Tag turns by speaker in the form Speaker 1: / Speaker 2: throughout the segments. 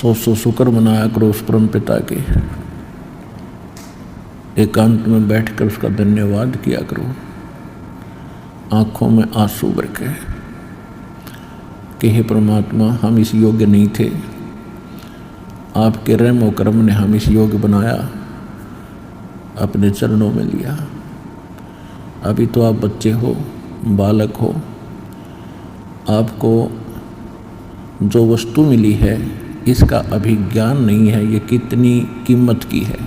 Speaker 1: सौ शुक्र मनाया करो उस परम पिता के, एकांत में बैठकर उसका धन्यवाद किया करो, आंखों में आंसू बरके कि हे परमात्मा, हम इस योग्य नहीं थे, आपके रहम और करम ने हम इस योग्य बनाया, अपने चरणों में लिया। अभी तो आप बच्चे हो, बालक हो, आपको जो वस्तु मिली है इसका अभी ज्ञान नहीं है, ये कितनी कीमत की है,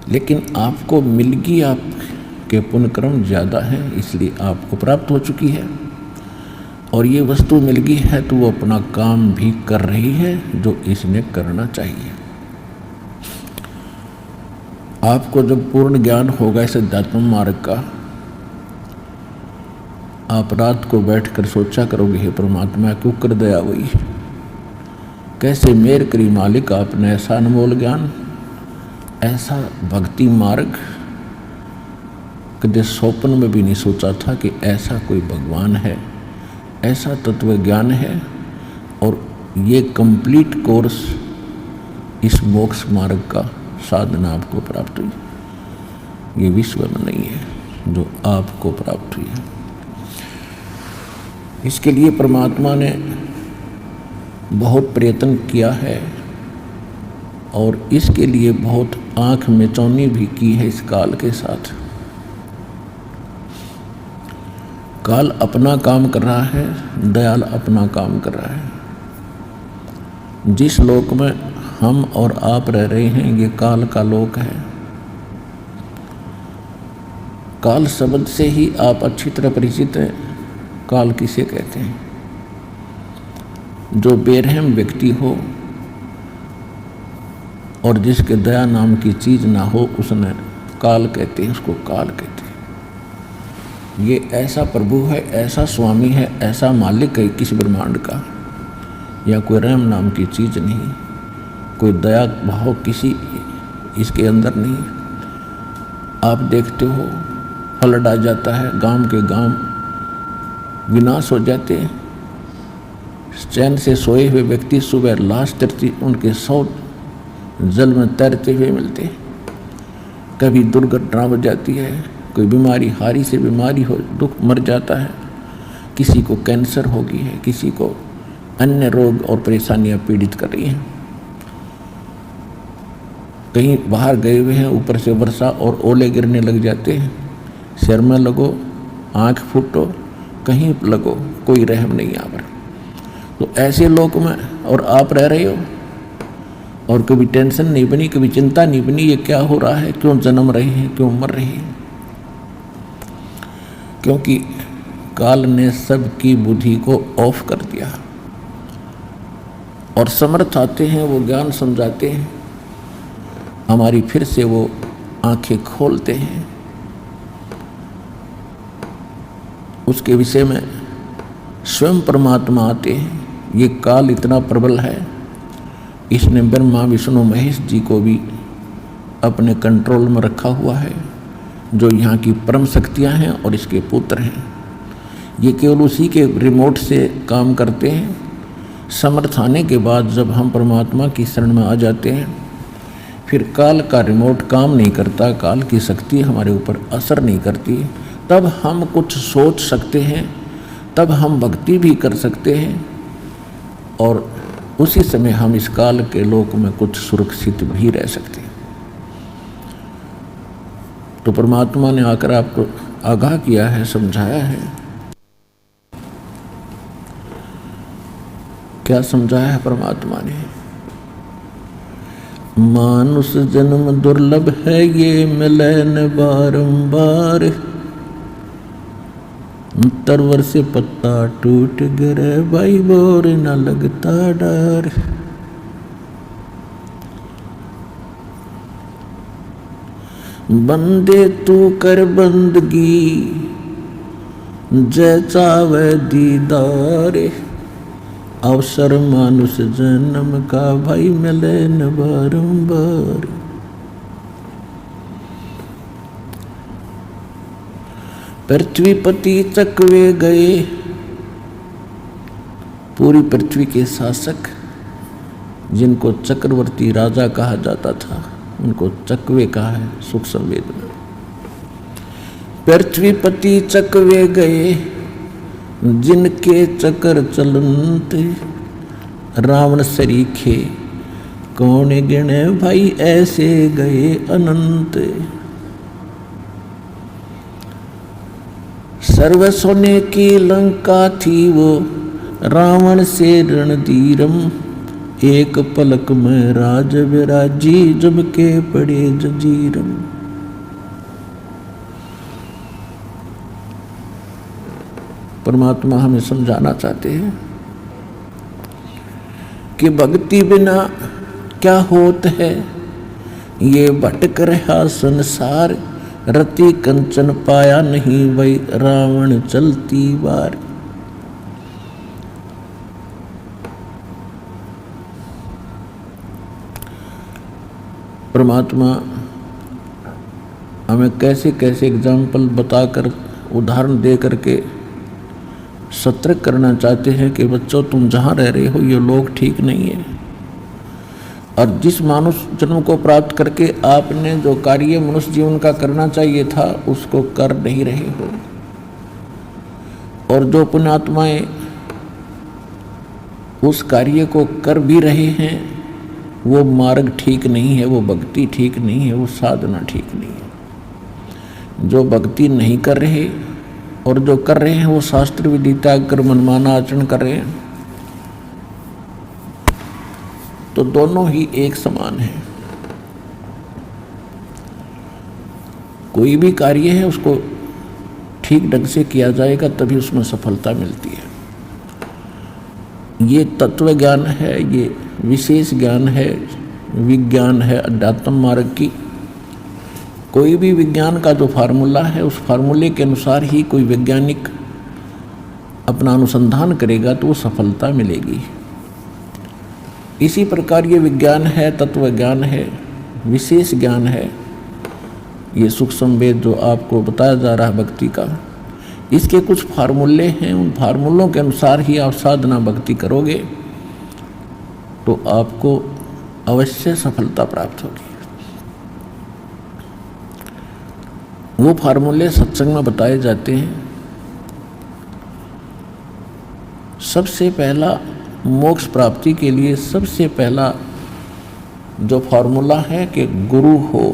Speaker 1: लेकिन आपको मिलगी, आपके पुण्यक्रम ज़्यादा हैं इसलिए आपको प्राप्त हो चुकी है। और ये वस्तु मिलगी है तो वो अपना काम भी कर रही है जो इसने करना चाहिए। आपको जब पूर्ण ज्ञान होगा इस अध्यात्म मार्ग का, आप रात को बैठकर सोचा करोगे, हे परमात्मा क्यों कर दया हुई, कैसे मेर करी मालिक, आपने ऐसा अनमोल ज्ञान, ऐसा भक्ति मार्ग कभी स्वप्न में भी नहीं सोचा था कि ऐसा कोई भगवान है, ऐसा तत्व ज्ञान है। और ये कंप्लीट कोर्स इस मोक्ष मार्ग का साधना आपको प्राप्त हुई, ये विश्व में नहीं है जो आपको प्राप्त हुई है। इसके लिए परमात्मा ने बहुत प्रयत्न किया है और इसके लिए बहुत आँख मिचौनी भी की है इस काल के साथ। काल अपना काम कर रहा है, दयाल अपना काम कर रहा है। जिस लोक में हम और आप रह रहे हैं ये काल का लोक है। काल शब्द से ही आप अच्छी तरह परिचित हैं। काल किसे कहते हैं? जो बेरहम व्यक्ति हो और जिसके दया नाम की चीज ना हो, उसने काल कहते हैं, उसको काल कहते हैं। ये ऐसा प्रभु है, ऐसा स्वामी है, ऐसा मालिक है किसी ब्रह्मांड का, या कोई रहम नाम की चीज नहीं, कोई दया भाव किसी इसके अंदर नहीं। आप देखते हो फ्लड आ जाता है, गांव के गांव विनाश हो जाते हैं। चैन से सोए हुए व्यक्ति सुबह लाश तरती उनके 100 जल में तैरते हुए मिलते। कभी दुर्घटना हो जाती है, कोई बीमारी, हारी से बीमारी हो, दुख मर जाता है, किसी को कैंसर हो गई है, किसी को अन्य रोग और परेशानियां पीड़ित कर रही हैं। कहीं बाहर गए हुए हैं, ऊपर से वर्षा और ओले गिरने लग जाते हैं, सिर में लगो, आँख फूटो, कहीं लगो, कोई रहम नहीं यहाँ पर। तो ऐसे लोक में और आप रह रहे हो और कभी टेंशन नहीं बनी, कभी चिंता नहीं बनी, ये क्या हो रहा है, क्यों जन्म रहे हैं, क्यों मर रहे हैं। क्योंकि काल ने सबकी बुद्धि को ऑफ कर दिया और समर्थ आते हैं, वो ज्ञान समझाते हैं, हमारी फिर से वो आंखें खोलते हैं। उसके विषय में स्वयं परमात्मा आते हैं। ये काल इतना प्रबल है, इसने ब्रह्मा विष्णु महेश जी को भी अपने कंट्रोल में रखा हुआ है, जो यहाँ की परम शक्तियाँ हैं और इसके पुत्र हैं। ये केवल उसी के रिमोट से काम करते हैं। समर्थ आने के बाद जब हम परमात्मा की शरण में आ जाते हैं, फिर काल का रिमोट काम नहीं करता, काल की शक्ति हमारे ऊपर असर नहीं करती। तब हम कुछ सोच सकते हैं, तब हम भक्ति भी कर सकते हैं और उसी समय हम इस काल के लोक में कुछ सुरक्षित भी रह सकते हैं। तो परमात्मा ने आकर आपको आगाह किया है, समझाया है। क्या समझाया है परमात्मा ने? मानुष जन्म दुर्लभ है, ये मिले न बारंबार, तरवर से पत्ता टूट गिरे, भाई बोर न लगता डर। बंदे तू कर बंदगी, जय चावे दीदार, अवसर मानुष जन्म का, भाई मिले न बारंबार। पृथ्वीपति चकवे गए, पूरी पृथ्वी के शासक, जिनको चक्रवर्ती राजा कहा जाता था, उनको चकवे कहा है सूक्ष्म वेद में। पृथ्वीपति चकवे गए, जिनके चक्र चलंत, रावण सरीखे कौन गिने, भाई ऐसे गए अनंत। सर्व सोने की लंका थी वो, रावण से रणधीरम, एक पलक में राज विराजी, जब के पड़े जंजीरम। परमात्मा हमें समझाना चाहते हैं कि भक्ति बिना क्या होत है, ये भटक रहा संसार, रति कंचन पाया नहीं, वही रावण चलती बार। परमात्मा हमें कैसे कैसे एग्जाम्पल बताकर, उदाहरण दे करके सतर्क करना चाहते हैं कि बच्चों, तुम जहाँ रह रहे हो ये लोग ठीक नहीं है, और जिस मानुष जन्म को प्राप्त करके आपने जो कार्य मनुष्य जीवन का करना चाहिए था उसको कर नहीं रहे हो, और जो पुण्यात्माएं उस कार्य को कर भी रहे हैं वो मार्ग ठीक नहीं है, वो भक्ति ठीक नहीं है, वो साधना ठीक नहीं है। जो भक्ति नहीं कर रहे और जो कर रहे हैं वो शास्त्र विधि त्याग कर मनमाना आचरण कर रहे हैं, तो दोनों ही एक समान है। कोई भी कार्य है उसको ठीक ढंग से किया जाएगा तभी उसमें सफलता मिलती है। ये तत्व ज्ञान है, ये विशेष ज्ञान है, विज्ञान है अध्यात्म मार्ग की। कोई भी विज्ञान का जो फार्मूला है उस फार्मूले के अनुसार ही कोई वैज्ञानिक अपना अनुसंधान करेगा तो वो सफलता मिलेगी। इसी प्रकार ये विज्ञान है, तत्व ज्ञान है, विशेष ज्ञान है, ये सूक्ष्म वेद जो आपको बताया जा रहा है भक्ति का, इसके कुछ फार्मूले हैं। उन फार्मूलों के अनुसार ही आप साधना भक्ति करोगे तो आपको अवश्य सफलता प्राप्त होगी। वो फार्मूले सत्संग में बताए जाते हैं। सबसे पहला मोक्ष प्राप्ति के लिए सबसे पहला जो फार्मूला है कि गुरु हो।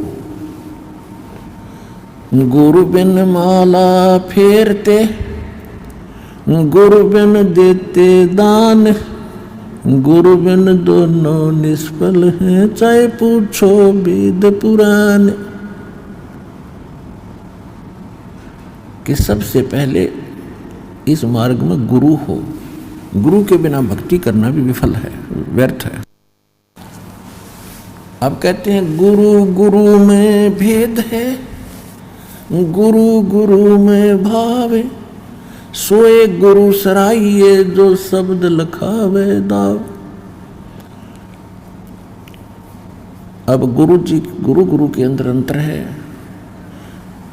Speaker 1: गुरु बिन माला फेरते, गुरु बिन देते दान, गुरु बिन दोनों निष्फल हैं, चाहे पूछो वेद पुराण। कि सबसे पहले इस मार्ग में गुरु हो। गुरु के बिना भक्ति करना भी विफल है, व्यर्थ है। अब कहते हैं गुरु गुरु में भेद है, गुरु गुरु में भावे, सोए गुरु सराइए, जो शब्द लखावे दाव। अब गुरु जी, गुरु गुरु के अंदर अंतर है।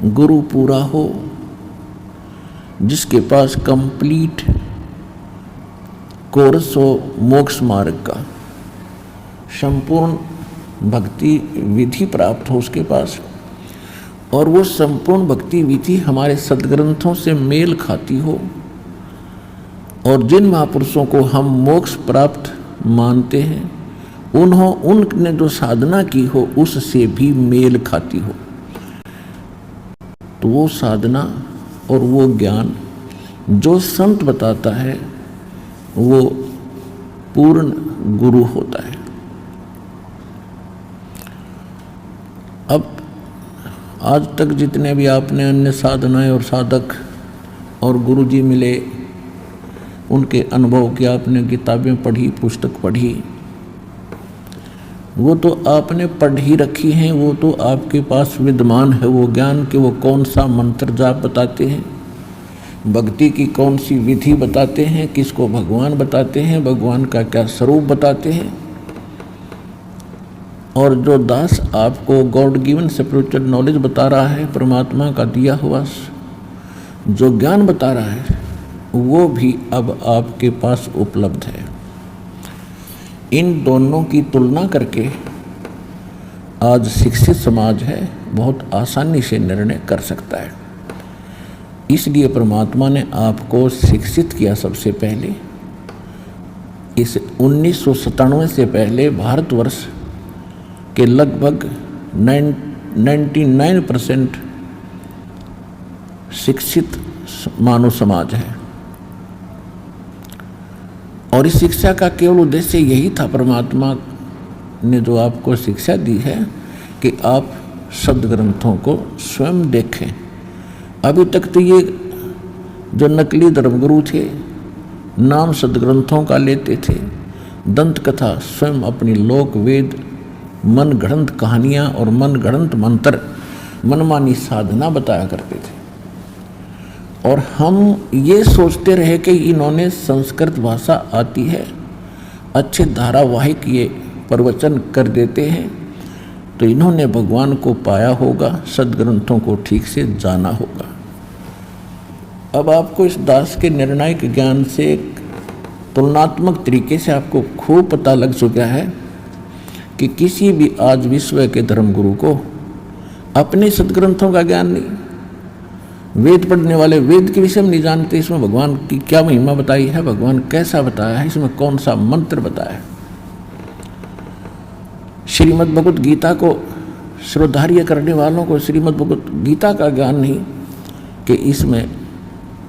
Speaker 1: गुरु पूरा हो, जिसके पास कंप्लीट कोर्स हो मोक्ष मार्ग का, संपूर्ण भक्ति विधि प्राप्त हो उसके पास, और वो संपूर्ण भक्ति विधि हमारे सद्ग्रंथों से मेल खाती हो, और जिन महापुरुषों को हम मोक्ष प्राप्त मानते हैं उनने जो साधना की हो उससे भी मेल खाती हो, तो वो साधना और वो ज्ञान जो संत बताता है वो पूर्ण गुरु होता है। अब आज तक जितने भी आपने अन्य साधनाएं और साधक और गुरु जी मिले, उनके अनुभव की आपने किताबें पढ़ी, पुस्तक पढ़ी, वो तो आपने पढ़ ही रखी हैं, वो तो आपके पास विद्यमान है वो ज्ञान कि वो कौन सा मंत्र जाप बताते हैं, भक्ति की कौन सी विधि बताते हैं, किसको भगवान बताते हैं, भगवान का क्या स्वरूप बताते हैं। और जो दास आपको गॉड गिवन स्पिरिचुअल नॉलेज बता रहा है, परमात्मा का दिया हुआ जो ज्ञान बता रहा है, वो भी अब आपके पास उपलब्ध है। इन दोनों की तुलना करके आज शिक्षित समाज है बहुत आसानी से निर्णय कर सकता है। इसलिए परमात्मा ने आपको शिक्षित किया सबसे पहले। इस 1997 से पहले भारतवर्ष के लगभग 99% शिक्षित मानव समाज है, और इस शिक्षा का केवल उद्देश्य यही था, परमात्मा ने जो आपको शिक्षा दी है कि आप सदग्रंथों को स्वयं देखें। अभी तक तो ये जो नकली धर्मगुरु थे नाम सदग्रंथों का लेते थे, दंत कथा स्वयं अपनी लोक वेद मन गढ़ंत कहानियाँ और मन गढ़ंत मंत्र मनमानी साधना बताया करते थे, और हम ये सोचते रहे कि इन्होंने संस्कृत भाषा आती है, अच्छे धारावाहिक ये प्रवचन कर देते हैं, तो इन्होंने भगवान को पाया होगा, सदग्रंथों को ठीक से जाना होगा। अब आपको इस दास के निर्णायक ज्ञान से तुलनात्मक तरीके से आपको खूब पता लग चुका है कि किसी भी आज विश्व के धर्मगुरु को अपने सदग्रंथों का ज्ञान नहीं, वेद पढ़ने वाले वेद के विषय में नहीं जानते, इसमें भगवान की क्या महिमा बताई है, भगवान कैसा बताया है, इसमें कौन सा मंत्र बताया है। श्रीमद् भगवत गीता को श्रोधार्य करने वालों को श्रीमद् भगवत गीता का ज्ञान नहीं कि इसमें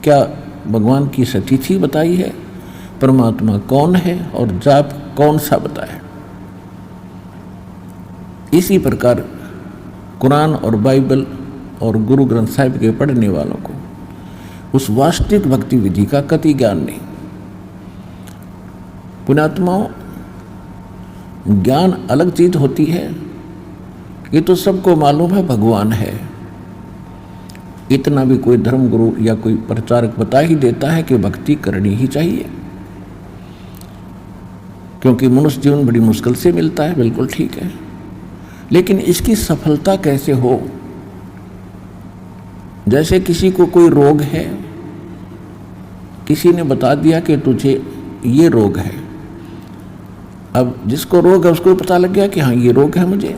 Speaker 1: क्या भगवान की सतिथि बताई है, परमात्मा कौन है और जाप कौन सा बताया है। इसी प्रकार कुरान और बाइबल और गुरु ग्रंथ साहिब के पढ़ने वालों को उस वास्तविक भक्ति विधि का कति ज्ञान नहीं। पुण्यात्माओं, ज्ञान अलग चीज होती है, ये तो सबको मालूम है भगवान है, इतना भी कोई धर्मगुरु या कोई प्रचारक बता ही देता है कि भक्ति करनी ही चाहिए, क्योंकि मनुष्य जीवन बड़ी मुश्किल से मिलता है, बिल्कुल ठीक है, लेकिन इसकी सफलता कैसे हो। जैसे किसी को कोई रोग है, किसी ने बता दिया कि तुझे ये रोग है, अब जिसको रोग है उसको पता लग गया कि हाँ ये रोग है मुझे,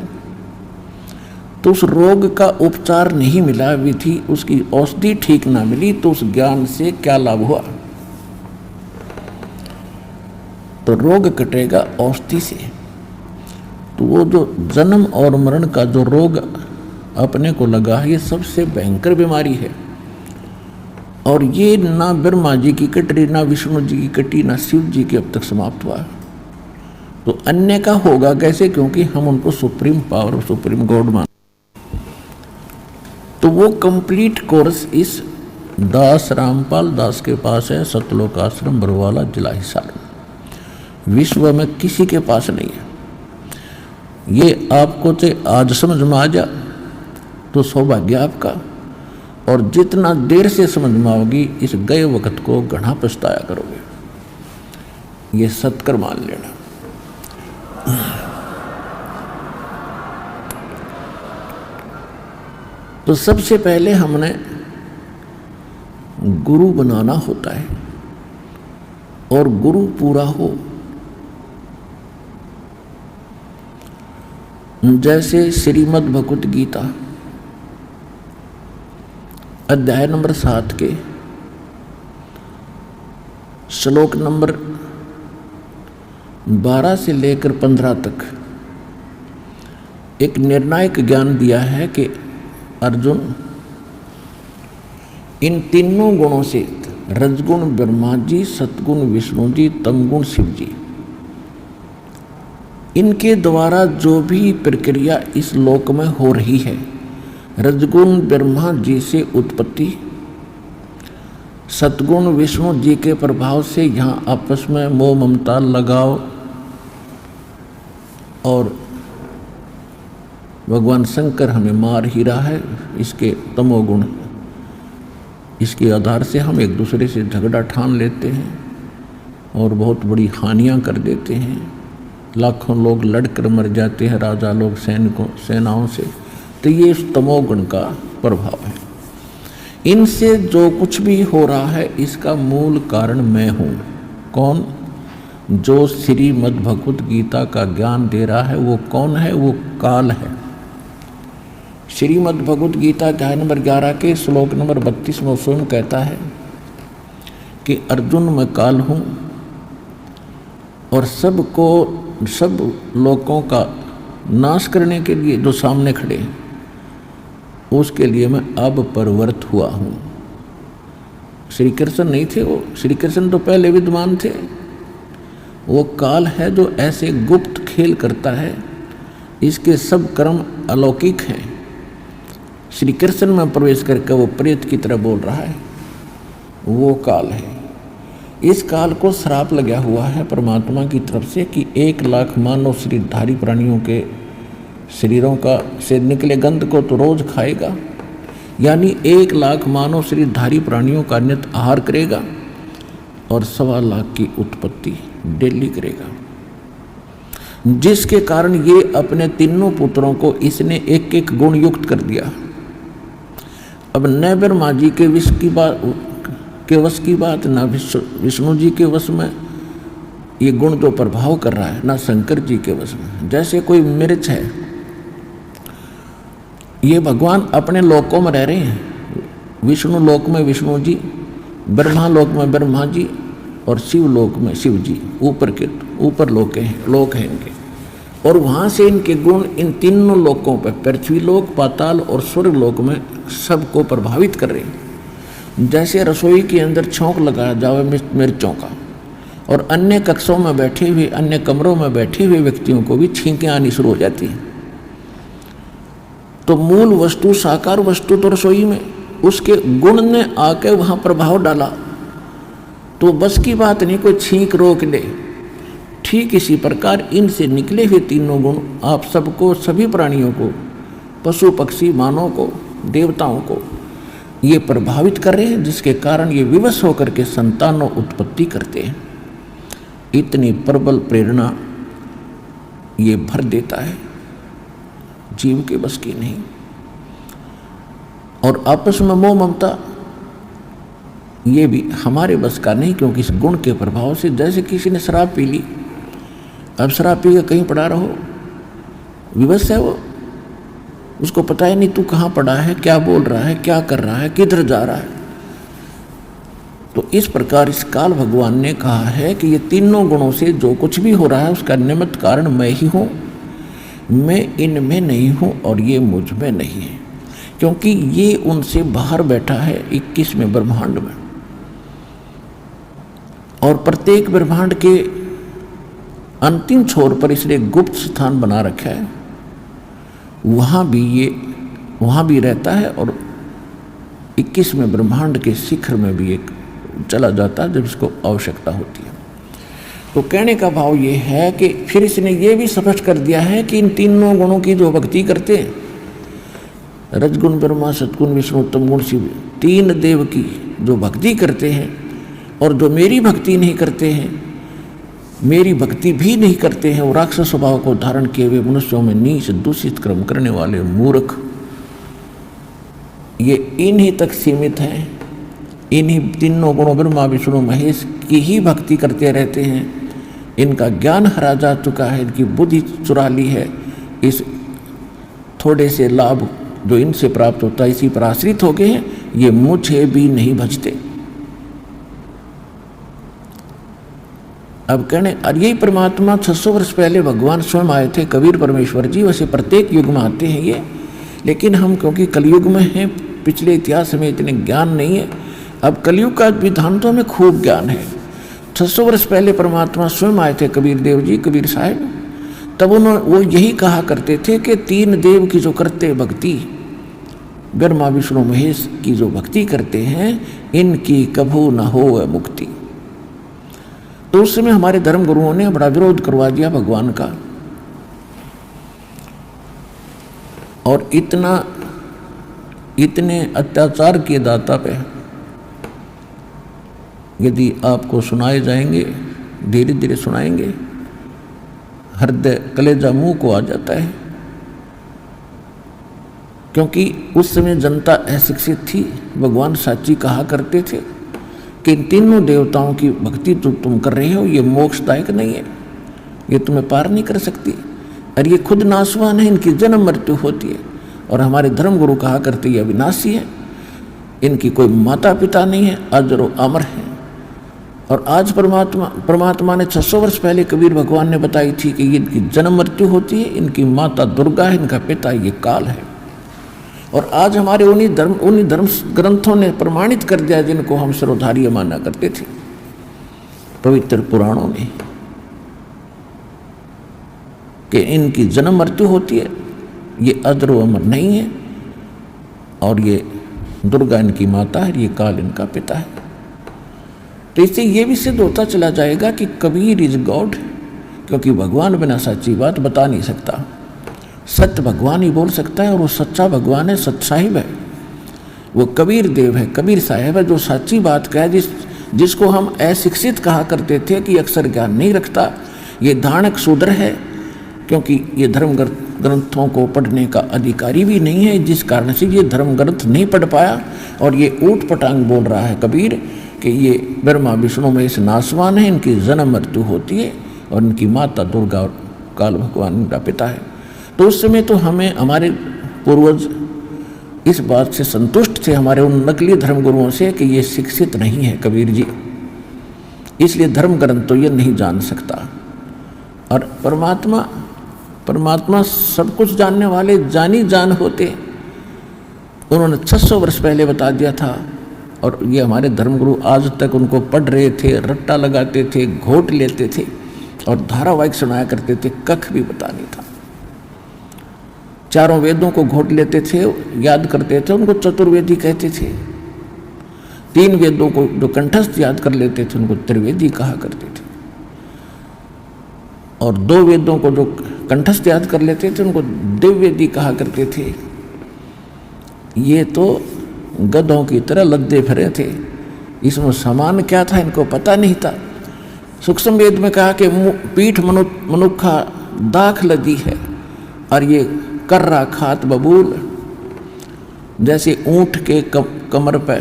Speaker 1: तो उस रोग का उपचार नहीं मिला, विधि उसकी औषधि ठीक ना मिली, तो उस ज्ञान से क्या लाभ हुआ। तो रोग कटेगा औषधि से। तो वो जो जन्म और मरण का जो रोग अपने को लगा है, ये सबसे भयंकर बीमारी है, और ये ना ब्रह्मा जी की कटरी, ना विष्णु जी की कटी, ना शिव जी की अब तक समाप्त हुआ। तो अन्य का होगा कैसे, क्योंकि हम उनको सुप्रीम पावर सुप्रीम गॉड मान। तो वो कंप्लीट कोर्स इस दास रामपाल दास के पास है, सतलोक आश्रम बरवाला जिला हिसार। विश्व में किसी के पास नहीं है। ये आपको तो आज समझ में आ जा तो सौभाग्य आपका, और जितना देर से समझ में आओगी इस गए वक्त को घना पछताया करोगे, ये सत्कर मान लेना। तो सबसे पहले हमने गुरु बनाना होता है, और गुरु पूरा हो। जैसे श्रीमद् भगवत गीता अध्याय नंबर 7 के श्लोक नंबर 12 से लेकर 15 तक एक निर्णायक ज्ञान दिया है कि अर्जुन, इन तीनों गुणों से, रजगुण ब्रह्मा जी, सतगुण विष्णु जी, तमगुण शिव जी, इनके द्वारा जो भी प्रक्रिया इस लोक में हो रही है, रजगुण ब्रह्मा जी से उत्पत्ति, सतगुण विष्णु जी के प्रभाव से यहाँ आपस में मोह ममता लगाओ, और भगवान शंकर हमें मार ही रहा है, इसके तमोगुण, इसके आधार से हम एक दूसरे से झगड़ा ठान लेते हैं और बहुत बड़ी हानियां कर देते हैं, लाखों लोग लड़कर मर जाते हैं, राजा लोग सैनिकों सेनाओं से। तो ये इस तमोगुण का प्रभाव है। इनसे जो कुछ भी हो रहा है इसका मूल कारण मैं हूँ। कौन? जो श्रीमद् भगवत गीता का ज्ञान दे रहा है वो कौन है? वो काल है। श्रीमद् भगवत गीता अध्याय नंबर 11 के श्लोक नंबर 32 में स्वयं कहता है कि अर्जुन मैं काल हूँ और सब लोगों का नाश करने के लिए जो सामने खड़े हैं उसके लिए मैं अब प्रवृत्त हुआ हूँ। श्री कृष्ण नहीं थे वो, श्री कृष्ण तो पहले विद्वान थे। वो काल है जो ऐसे गुप्त खेल करता है, इसके सब कर्म अलौकिक हैं। श्री कृष्ण में प्रवेश करके वो प्रेत की तरह बोल रहा है, वो काल है। इस काल को श्राप लगा हुआ है परमात्मा की तरफ से कि 1,00,000 मानव शरीरधारी प्राणियों के शरीरों का से निकले गंध को तो रोज खाएगा, यानी 1,00,000 मानव शरीरधारी प्राणियों का नित्य आहार करेगा और 1,25,000 की उत्पत्ति डेली करेगा, जिसके कारण ये अपने तीनों पुत्रों को इसने एक एक गुण युक्त कर दिया। अब न ब्रह्मा जी के वश की बात ना विष्णु जी के वश में ये गुण जो प्रभाव कर रहा है, ना शंकर जी के वश में। जैसे कोई मिर्च है, ये भगवान अपने लोकों में रह रहे हैं। विष्णु लोक में विष्णु जी, ब्रह्मा लोक में ब्रह्मा जी और शिव लोक में शिव जी, ऊपर लोक हैं इनके। और वहाँ से इनके गुण इन तीनों लोकों पर, पृथ्वी लोक, पाताल और स्वर्ग लोक में सबको प्रभावित कर रहे हैं। जैसे रसोई के अंदर छौंक लगाया जाए मिर्चों का, और अन्य कक्षों में बैठे हुए, अन्य कमरों में बैठे हुए व्यक्तियों को भी छींकें आनी शुरू हो जाती हैं। तो मूल वस्तु, साकार वस्तु तो रसोई में, उसके गुण ने आके वहाँ प्रभाव डाला तो बस की बात नहीं कोई छींक रोक ले। ठीक इसी प्रकार इनसे निकले हुए तीनों गुण आप सबको, सभी प्राणियों को, पशु पक्षी मानव को, देवताओं को ये प्रभावित कर रहे हैं, जिसके कारण ये विवश होकर के संतानों उत्पत्ति करते हैं। इतनी प्रबल प्रेरणा ये भर देता है, जीव के बस की नहीं। और आपस में मोह ममता ये भी हमारे बस का नहीं, क्योंकि इस गुण के प्रभाव से, जैसे किसी ने शराब पी ली, अब शराब पी के कहीं पड़ा रहो, विवश है वो, उसको पता ही नहीं तू कहाँ पड़ा है, क्या बोल रहा है, क्या कर रहा है, किधर जा रहा है। तो इस प्रकार इस काल भगवान ने कहा है कि ये तीनों गुणों से जो कुछ भी हो रहा है उसका निमित्त कारण मैं ही हूँ। मैं इनमें नहीं हूँ और ये मुझ में नहीं है, क्योंकि ये उनसे बाहर बैठा है 21वें ब्रह्मांड में। और प्रत्येक ब्रह्मांड के अंतिम छोर पर इसने गुप्त स्थान बना रखा है, वहाँ भी रहता है और 21वें ब्रह्मांड के शिखर में भी एक चला जाता है जब इसको आवश्यकता होती है। तो कहने का भाव ये है कि फिर इसने ये भी स्पष्ट कर दिया है कि इन तीनों गुणों की जो भक्ति करते हैं, रजगुण ब्रह्मा, सतगुण विष्णु, तमगुण शिव, 3 देव की जो भक्ति करते हैं और जो मेरी भक्ति नहीं करते हैं, मेरी भक्ति भी नहीं करते हैं, वो राक्षस स्वभाव को धारण किए हुए मनुष्यों में नीच दूषित कर्म करने वाले मूर्ख, ये इन्हीं तक सीमित हैं। इन्हीं तीनों गुणों ब्रह्मा विष्णु महेश की ही भक्ति करते रहते हैं। इनका ज्ञान हरा जा चुका है, इनकी बुद्धि चुरा ली है। इस थोड़े से लाभ जो इनसे प्राप्त होता है इसी पर आश्रित हो गए हैं, ये मुझे भी नहीं भजते। अब कहने, और यही परमात्मा 600 वर्ष पहले भगवान स्वयं आए थे, कबीर परमेश्वर जी। वैसे प्रत्येक युग में आते हैं ये, लेकिन हम क्योंकि कलयुग में हैं, पिछले इतिहास में इतने ज्ञान नहीं है। अब कलयुग का विधान तो हमें खूब ज्ञान है। 600 वर्ष पहले परमात्मा स्वयं आए थे, कबीर देव जी, कबीर साहब। तब वो यही कहा करते थे कि 3 देव की जो करते भक्ति, ब्रह्मा विष्णु महेश की जो भक्ति करते हैं, इनकी कभू न हो मुक्ति। तो उस समय हमारे धर्म गुरुओं ने बड़ा विरोध करवा दिया भगवान का, और इतने अत्याचार किए दाता पे यदि आपको सुनाए जाएंगे, धीरे धीरे सुनाएंगे, हृदय कलेजा मुंह को आ जाता है। क्योंकि उस समय जनता अशिक्षित थी। भगवान साची कहा करते थे कि इन तीनों देवताओं की भक्ति तो तुम कर रहे हो, ये मोक्षदायक नहीं है, ये तुम्हें पार नहीं कर सकती, और ये खुद नाशवान है, इनकी जन्म मृत्यु होती है। और हमारे धर्मगुरु कहा करते ये अविनाशी है, इनकी कोई माता पिता नहीं है, अजर व अमर है। और आज परमात्मा ने 600 वर्ष पहले कबीर भगवान ने बताई थी कि इनकी जन्म मृत्यु होती है, इनकी माता दुर्गा है, इनका पिता ये काल है। और आज हमारे उन्हीं धर्म ग्रंथों ने प्रमाणित कर दिया जिनको हम सर्वधार्य माना करते थे, पवित्र पुराणों में, कि इनकी जन्म मृत्यु होती है, ये अजर व अमर नहीं है, और ये दुर्गा इनकी माता है, ये काल इनका पिता है। तो इससे ये भी सिद्ध होता चला जाएगा कि कबीर इज गॉड, क्योंकि भगवान बिना सच्ची बात बता नहीं सकता। सत्य भगवान ही बोल सकता है, और वो सच्चा भगवान है, सच साहिब है, वो कबीर देव है, कबीर साहिब है, जो सच्ची बात कहे। जिसको हम अशिक्षित कहा करते थे कि अक्षर ज्ञान नहीं रखता, ये धानक शूद्र है, क्योंकि ये धर्म ग्रंथों को पढ़ने का अधिकारी भी नहीं है, जिस कारण से ये धर्म ग्रंथ नहीं पढ़ पाया। और ये ऊट पटांग बोल रहा है कबीर कि ये ब्रह्मा विष्णु में इस नासवान है, इनकी जन्म मृत्यु होती है, और इनकी माता दुर्गा और काल भगवान इनका पिता है। तो उस समय तो हमें हमारे पूर्वज इस बात से संतुष्ट थे, हमारे उन नकली धर्मगुरुओं से, कि ये शिक्षित नहीं है कबीर जी, इसलिए धर्म ग्रंथ तो ये नहीं जान सकता। और परमात्मा सब कुछ जानने वाले जानी जान होते, उन्होंने 600 वर्ष पहले बता दिया था। और ये हमारे धर्मगुरु आज तक उनको पढ़ रहे थे, रट्टा लगाते थे, घोट लेते थे, और धारावाहिक सुनाया करते थे, कख भी पता नहीं था। चारों वेदों को घोट लेते थे, याद करते थे, उनको चतुर्वेदी कहते थे। 3 वेदों को जो कंठस्थ याद कर लेते थे, उनको त्रिवेदी कहा करते थे। और 2 वेदों को जो कंठस्थ याद कर लेते थे, उनको दिव्यवेदी कहा करते थे। ये तो गधों की तरह लद्दे फिरे थे, इसमें समान क्या था इनको पता नहीं था। सूक्ष्म वेद में कहा कि पीठ मनुखा दाख लदी है, और ये कर्रा खात बबूल, जैसे ऊंट के कमर पे,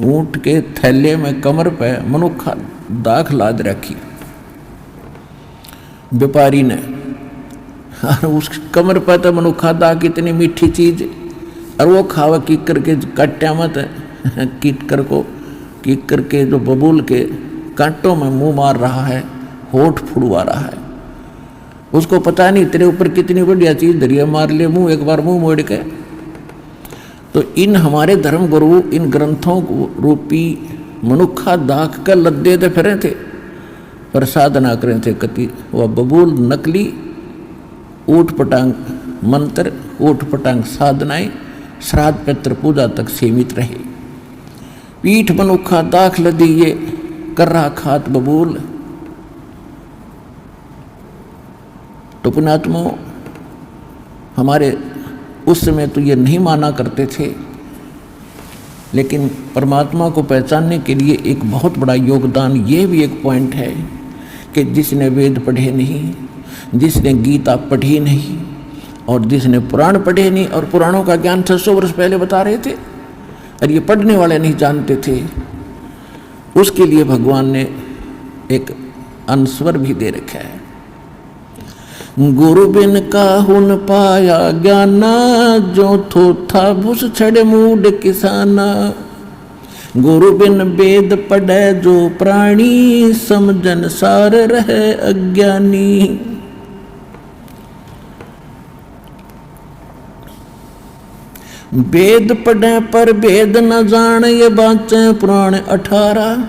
Speaker 1: ऊंट के थैले में कमर पे मनुखा दाख लाद रखी व्यापारी ने, और उस कमर पर तो मनुखा दाख इतनी मीठी चीज, और वो खावा कीकर के काट्या मत कीकर के जो बबूल के कांटों में मुंह मार रहा है, होठ फुड़वा रहा है, उसको पता नहीं तेरे ऊपर कितनी बढ़िया चीज दरिया मार ले मुंह, एक बार मुंह मोड़ के। तो इन हमारे धर्म गुरु इन ग्रंथों रूपी मनुखा दाख कर लद्दे थे फिरे थे, पर साधना करें थे कति वह बबूल नकली ऊट पटांग मंत्र, ऊट पटांग साधनाएं श्राद्ध पितृ पूजा तक सीमित रहे। पीठ मनुखा दाख लदी ये कर्रा खात बबूल। तो पुण्यात्मो, हमारे उस समय तो ये नहीं माना करते थे, लेकिन परमात्मा को पहचानने के लिए एक बहुत बड़ा योगदान ये भी एक पॉइंट है कि जिसने वेद पढ़े नहीं, जिसने गीता पढ़ी नहीं, और जिसने पुराण पढ़े नहीं, और पुराणों का ज्ञान 600 वर्ष पहले बता रहे थे, और ये पढ़ने वाले नहीं जानते थे, उसके लिए भगवान ने एक अनुस्वर भी दे रखा है। गुरु बिन काहू न पाया ज्ञाना, जो थोथा भूस छड़े मूड किसाना। गुरु बिन वेद पढ़े जो प्राणी, समझन सार रहे अज्ञानी। वेद पढ़े पर वेद न जान, ये बाँचे पुराण 18।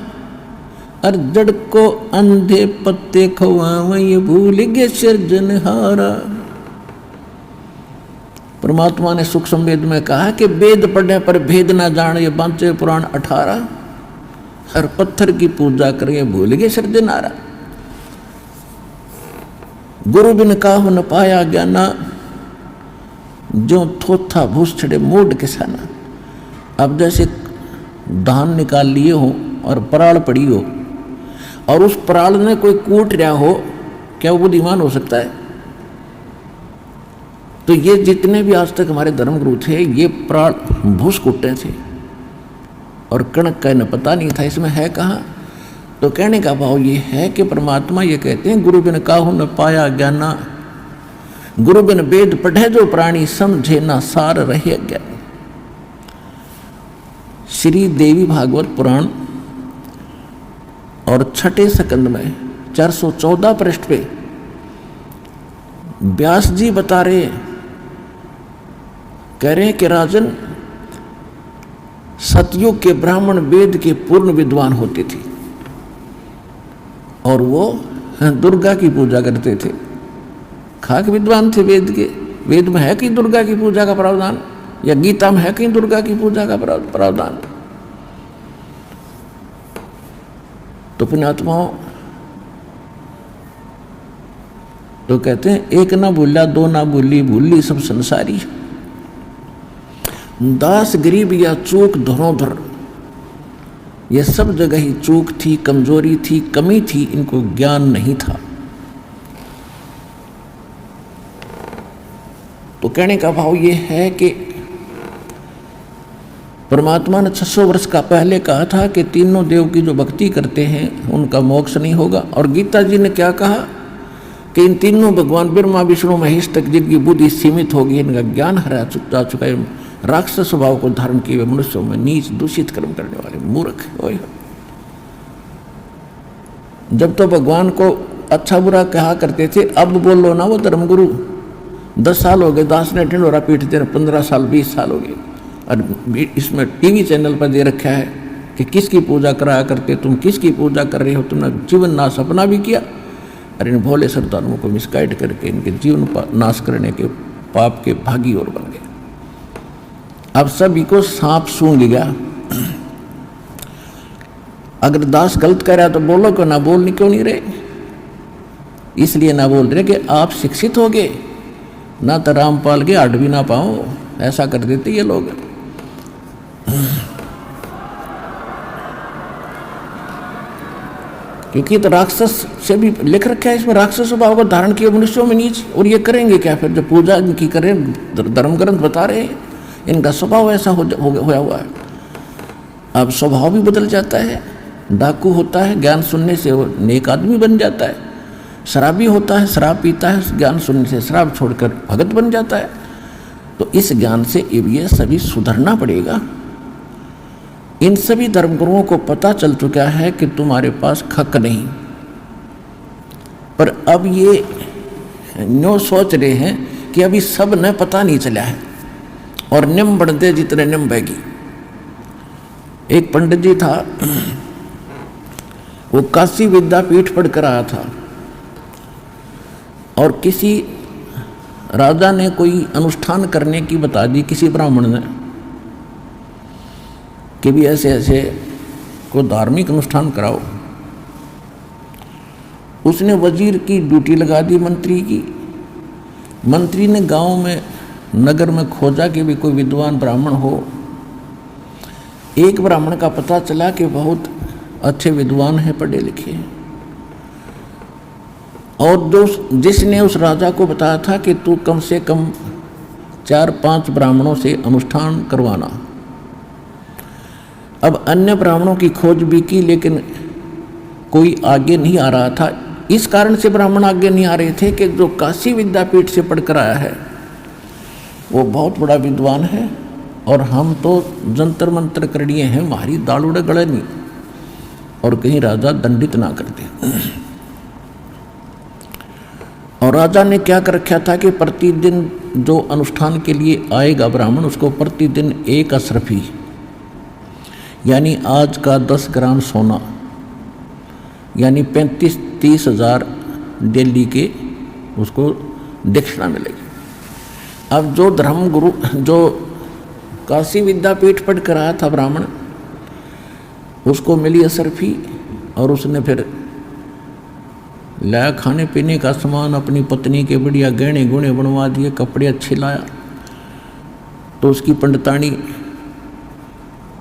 Speaker 1: और जड़ को अंधे पत्ते खवावे, ये भूल गए सृजनहारा। परमात्मा ने सूक्ष्म वेद में कहा कि वेद पढ़ने पर भेद ना जान, ये बाँचे पुराण 18। हर पत्थर की पूजा करें, भूल गए सृजनहारा। गुरु बिन काहू न पाया ज्ञाना, जो थोथा भूस छड़े मूड किसाना। अब जैसे धान निकाल लिए हो और पराल पड़ी हो, और उस पराल ने कोई कूट रहा हो, क्या वो बुद्धिमान हो सकता है? तो ये जितने भी आज तक हमारे धर्मगुरु थे ये प्राण भूस कुट्टे थे और कणक का न पता नहीं था इसमें है कहाँ। तो कहने का भाव ये है कि परमात्मा ये कहते हैं गुरु बिन काहू न पाया ज्ञाना, गुरु बिन वेद पढ़े जो प्राणी समझे ना सार रहे ज्ञान। श्री देवी भागवत पुराण और छठे स्कंद में 414 पृष्ठ पे व्यास जी बता रहे, कह रहे हैं कि राजन सतयुग के ब्राह्मण वेद के पूर्ण विद्वान होते थे और वो दुर्गा की पूजा करते थे। खाक विद्वान थे वेद के। वेद में है कि दुर्गा की पूजा का प्रावधान, या गीता में है कहीं दुर्गा की पूजा का प्रावधान? तो पुण्यात्माओं तो कहते हैं एक ना भूला दो ना भूली, भूली सब संसारी। दास गरीब या चूक धरोधर, ये सब जगह ही चूक थी, कमजोरी थी, कमी थी, इनको ज्ञान नहीं था। तो कहने का भाव ये है कि परमात्मा ने 600 वर्ष का पहले कहा था कि तीनों देव की जो भक्ति करते हैं उनका मोक्ष नहीं होगा। और गीता जी ने क्या कहा कि इन तीनों भगवान ब्रह्मा विष्णु महेश तक जिनकी बुद्धि सीमित होगी, इनका ज्ञान हरा जा चुका है, राक्षस स्वभाव को धारण किए हुए मनुष्यों में नीच दूषित कर्म करने वाले मूर्ख। जब तो भगवान को अच्छा बुरा कहा करते थे, अब बोलो ना वो धर्मगुरु। 10 साल हो गए दास ने ढिंढोरा पीटते, 15 साल 20 साल हो गए, और इसमें टीवी चैनल पर दे रखा है कि किसकी पूजा कराया करते, तुम किसकी पूजा कर रहे हो, तुमने जीवन नाश अपना भी किया और इन भोले श्रद्धालुओं को मिसगाइड करके इनके जीवन नाश करने के पाप के भागी और बन गए। अब सभी को सांप सूंघ गया। अगर दास गलत कह रहा तो बोलो, क्यों ना बोल क्यों नहीं रहे? इसलिए ना बोल रहे कि आप शिक्षित हो गए, ना तो रामपाल के हट भी ना पाओ, ऐसा कर देते ये लोग। क्योंकि तो राक्षस से भी लिख रखा है इसमें, राक्षस स्वभाव को धारण किए मनुष्यों में नीच। और ये करेंगे क्या फिर? जब पूजा इनकी करें, धर्म ग्रंथ बता रहे हैं इनका स्वभाव ऐसा होया हुआ है। अब स्वभाव भी बदल जाता है। डाकू होता है, ज्ञान सुनने से वो नेक आदमी बन जाता है। शराबी होता है, शराब पीता है, ज्ञान सुनने से शराब छोड़कर भगत बन जाता है। तो इस ज्ञान से ये सभी सुधरना पड़ेगा। इन सभी धर्मगुरुओं को पता चल चुका है कि तुम्हारे पास खक नहीं, पर अब ये न्यो सोच रहे हैं कि अभी सब न पता नहीं चला है और निम बढ़ते जितने निम बहेगी। एक पंडित जी था, वो काशी विद्यापीठ पढ़ कर आया था और किसी राजा ने कोई अनुष्ठान करने की बता दी, किसी ब्राह्मण ने, कि भी ऐसे ऐसे को धार्मिक अनुष्ठान कराओ। उसने वजीर की ड्यूटी लगा दी, मंत्री की। मंत्री ने गांव में, नगर में खोजा कि भी कोई विद्वान ब्राह्मण हो। एक ब्राह्मण का पता चला कि बहुत अच्छे विद्वान हैं, पढ़े लिखे हैं, और जिसने उस राजा को बताया था कि तू कम से कम 4-5 ब्राह्मणों से अनुष्ठान करवाना। अब अन्य ब्राह्मणों की खोज भी की, लेकिन कोई आगे नहीं आ रहा था। इस कारण से ब्राह्मण आगे नहीं आ रहे थे कि जो काशी विद्यापीठ से पढ़कर आया है वो बहुत बड़ा विद्वान है और हम तो जंतर मंत्र कर लिए हैं, हमारी दाल उड़े गड़े नहीं, और कहीं राजा दंडित ना करते। और राजा ने क्या कर रखा था कि प्रतिदिन जो अनुष्ठान के लिए आएगा ब्राह्मण, उसको प्रतिदिन 1 अशरफी, यानी आज का 10 ग्राम सोना, यानी 35-30 हज़ार दिल्ली के उसको दक्षिणा मिलेगी। अब जो धर्मगुरु, जो काशी विद्यापीठ पढ़ कर आया था ब्राह्मण, उसको मिली अशरफी और उसने फिर लाया खाने पीने का सामान, अपनी पत्नी के बढ़िया गहने गुणे बनवा दिए, कपड़े अच्छे लाया। तो उसकी पंडितानी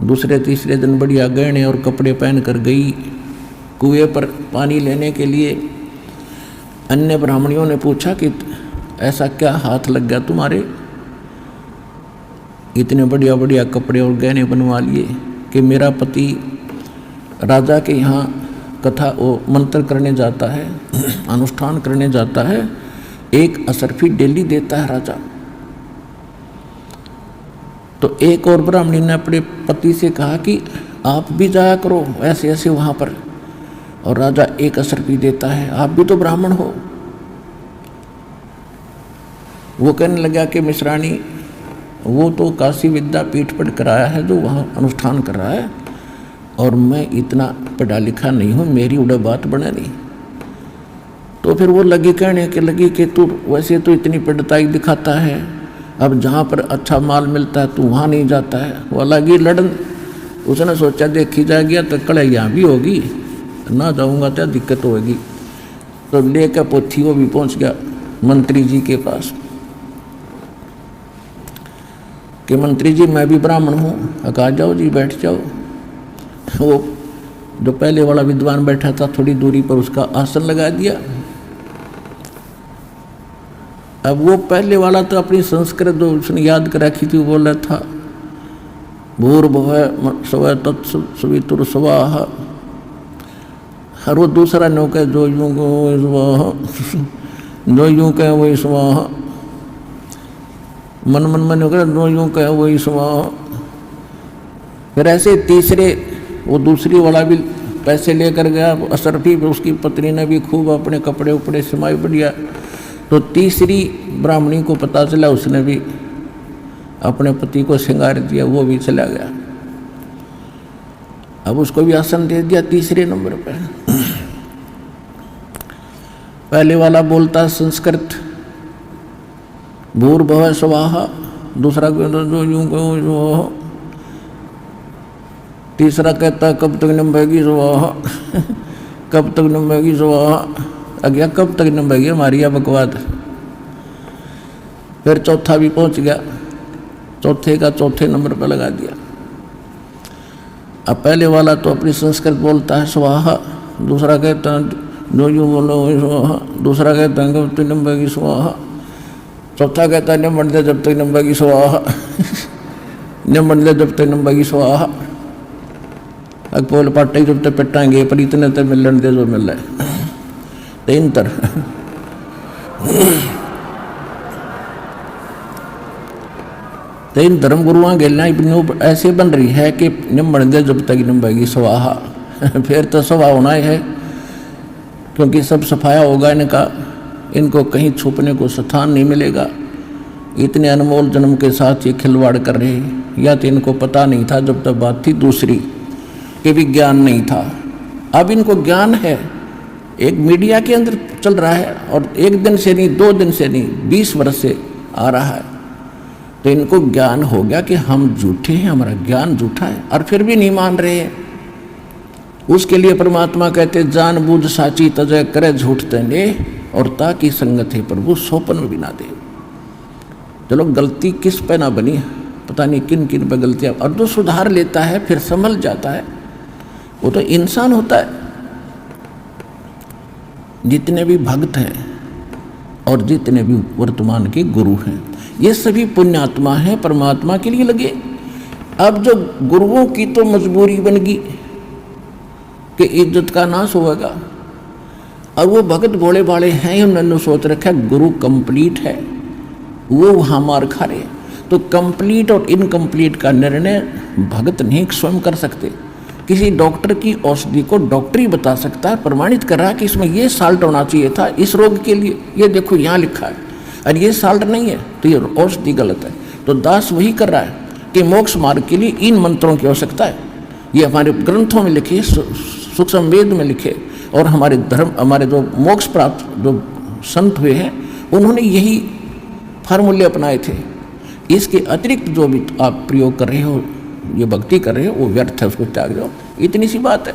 Speaker 1: दूसरे तीसरे दिन बढ़िया गहने और कपड़े पहन कर गई कुएं पर पानी लेने के लिए। अन्य ब्राह्मणियों ने पूछा कि ऐसा क्या हाथ लग गया तुम्हारे, इतने बढ़िया बढ़िया कपड़े और गहने बनवा लिए कि मेरा पति राजा के यहाँ कथा वो मंत्र करने जाता है, अनुष्ठान करने जाता है, एक असरफी डेली देता है राजा। तो एक और ब्राह्मणी ने अपने पति से कहा कि आप भी जाया करो ऐसे ऐसे वहाँ पर, और राजा एक असरफी देता है, आप भी तो ब्राह्मण हो। वो कहने लगा कि मिश्राणी, वो तो काशी विद्यापीठ पर कराया है जो वहाँ अनुष्ठान कर रहा है, और मैं इतना पढ़ा लिखा नहीं हूँ, मेरी उड़ा बात बने नहीं। तो फिर वो लगी कहने के लगी कि तू वैसे तो इतनी पढ़ताई दिखाता है, अब जहाँ पर अच्छा माल मिलता है तू वहाँ नहीं जाता है। वो लगी लड़न, उसने सोचा देखी जाएगी तो कड़ाई यहाँ भी होगी, ना जाऊँगा तो दिक्कत होगी। तो लेकर पोथी वो भी पहुँच गया मंत्री जी के पास कि मंत्री जी मैं भी ब्राह्मण हूँ। कहा जाओ जी बैठ जाओ। वो जो पहले वाला विद्वान बैठा था थोड़ी दूरी पर उसका आसन लगा दिया। अब वो पहले वाला तो अपनी संस्कृत जो उसने याद कर रखी थी वो बोल रहा था भूर्भुवः स्वः तत्सवितुर्स्वः, और वो दूसरा नौका जो यूं जो यूं कहे वही स्वाहा, मन मन मन होकर जो यूं कहे वही स्वाहा। फिर ऐसे तीसरे वो दूसरी वाला भी पैसे लेकर गया असरफी, उसकी पत्नी ने भी खूब अपने कपड़े उपड़े सिमाई बढ़िया। तो तीसरी ब्राह्मणी को पता चला, उसने भी अपने पति को श्रृंगार दिया, वो भी चला गया। अब उसको भी आसन दे दिया तीसरे नंबर पे। पहले वाला बोलता संस्कृत भूर्भुवः स्वः, दूसरा जो यूं कहो, तीसरा कहता कब तक नंबेगी स्वाहा, कब तक नंबेगी स्वाहा। अगया कब तक नंबेगी हमारी यह बकवाद। फिर चौथा भी पहुंच गया, चौथे का चौथे नंबर पर लगा दिया। अब पहले वाला तो अपनी संस्कृत बोलता है स्वाहा, दूसरा कहता है जो यूँ बोलो वही स्वाहा, दूसरा कहता है कब तक नंबेगी स्वाहा, चौथा कहता है न दे जब तक नंबेगी स्वाहा, न दे जब तक नंबेगी स्वाहा। अब पोल पाटे जब तक पिटाएंगे पर इतने तक मिलन दे जो मिल रहा है तीन तर। तीन धर्म गुरुआं गेलना ऐसे बन रही है कि निम्बण दे जब तक नंबेगी स्वाहा। फिर तो सवा होना ही है, क्योंकि सब सफाया होगा इनका, इनको कहीं छुपने को स्थान नहीं मिलेगा। इतने अनमोल जन्म के साथ ये खिलवाड़ कर रहे हैं। या तो इनको पता नहीं था जब तक बात थी दूसरी कि भी ज्ञान नहीं था, अब इनको ज्ञान है। एक मीडिया के अंदर चल रहा है और एक दिन से नहीं, 2 दिन से नहीं, 20 वर्ष से आ रहा है। तो इनको ज्ञान हो गया कि हम झूठे हैं, हमारा ज्ञान झूठा है, और फिर भी नहीं मान रहे हैं। उसके लिए परमात्मा कहते जान बूझ साची तजय करे झूठ तने, और ताकि संगत है प्रभु सोपन में भी ना दे। चलो गलती किस पे ना बनी, पता नहीं किन किन पे गलतियाँ, और जो सुधार लेता है फिर संभल जाता है, वो तो इंसान होता है। जितने भी भक्त हैं और जितने भी वर्तमान के गुरु हैं, ये सभी पुण्यात्मा हैं, परमात्मा के लिए लगे। अब जो गुरुओं की तो मजबूरी बन गई कि इज्जत का नाश होगा, और वो भगत भोले भाले हैं, उन्होंने सोच रखा है गुरु कंप्लीट है, वो वहाँ मार खा रहे। तो कंप्लीट और इनकम्प्लीट का निर्णय भगत नहीं स्वयं कर सकते। किसी डॉक्टर की औषधि को डॉक्टर ही बता सकता है, प्रमाणित कर रहा है कि इसमें ये साल्ट होना चाहिए था इस रोग के लिए, ये देखो यहाँ लिखा है, और ये साल्ट नहीं है तो ये औषधि गलत है। तो दास वही कर रहा है कि मोक्ष मार्ग के लिए इन मंत्रों की आवश्यकता है। ये हमारे ग्रंथों में लिखे, सूक्ष्म वेद में लिखे, और हमारे धर्म, हमारे जो मोक्ष प्राप्त जो संत हुए हैं उन्होंने यही फार्मूले अपनाए थे। इसके अतिरिक्त जो भी आप प्रयोग कर रहे हो, ये भक्ति कर रहे हो, वो व्यर्थ है, उसको त्याग दो। इतनी सी बात है।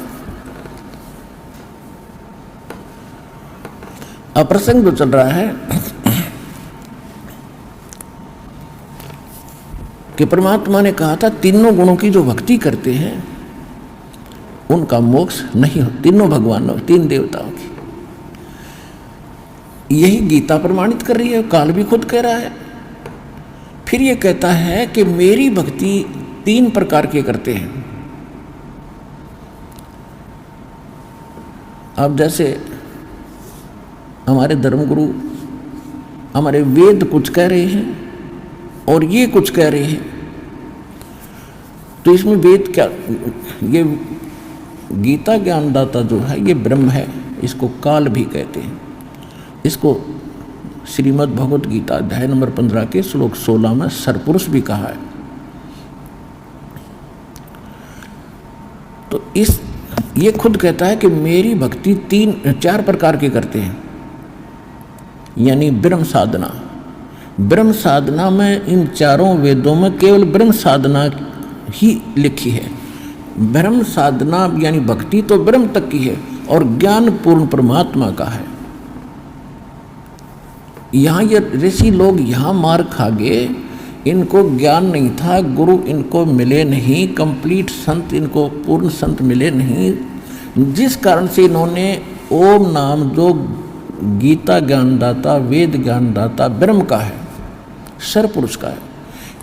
Speaker 1: अप्रसंग जो चल रहा है कि परमात्मा ने कहा था तीनों गुणों की जो भक्ति करते हैं उनका मोक्ष नहीं हो, तीनों भगवानों, 3 देवताओं की। यही गीता प्रमाणित कर रही है, काल भी खुद कह रहा है। फिर ये कहता है कि मेरी भक्ति 3 प्रकार के करते हैं। अब जैसे हमारे धर्मगुरु, हमारे वेद कुछ कह रहे हैं और ये कुछ कह रहे हैं, तो इसमें वेद क्या, ये गीता ज्ञानदाता जो है ये ब्रह्म है, इसको काल भी कहते हैं। इसको श्रीमद् भगवत गीता अध्याय नंबर 15 के श्लोक 16 में सरपुरुष भी कहा है। तो ये खुद कहता है कि मेरी भक्ति 4 प्रकार के करते हैं, यानी ब्रह्म साधना। ब्रह्म साधना में इन 4 वेदों में केवल ब्रह्म साधना ही लिखी है। ब्रह्म साधना यानी भक्ति तो ब्रह्म तक की है और ज्ञान पूर्ण परमात्मा का है। यहाँ ये ऋषि लोग यहाँ मार खा गए, इनको ज्ञान नहीं था, गुरु इनको मिले नहीं, कंप्लीट संत इनको पूर्ण संत मिले नहीं, जिस कारण से इन्होंने ओम नाम जो गीता ज्ञानदाता, वेद ज्ञानदाता ब्रह्म का है, सरपुरुष का है,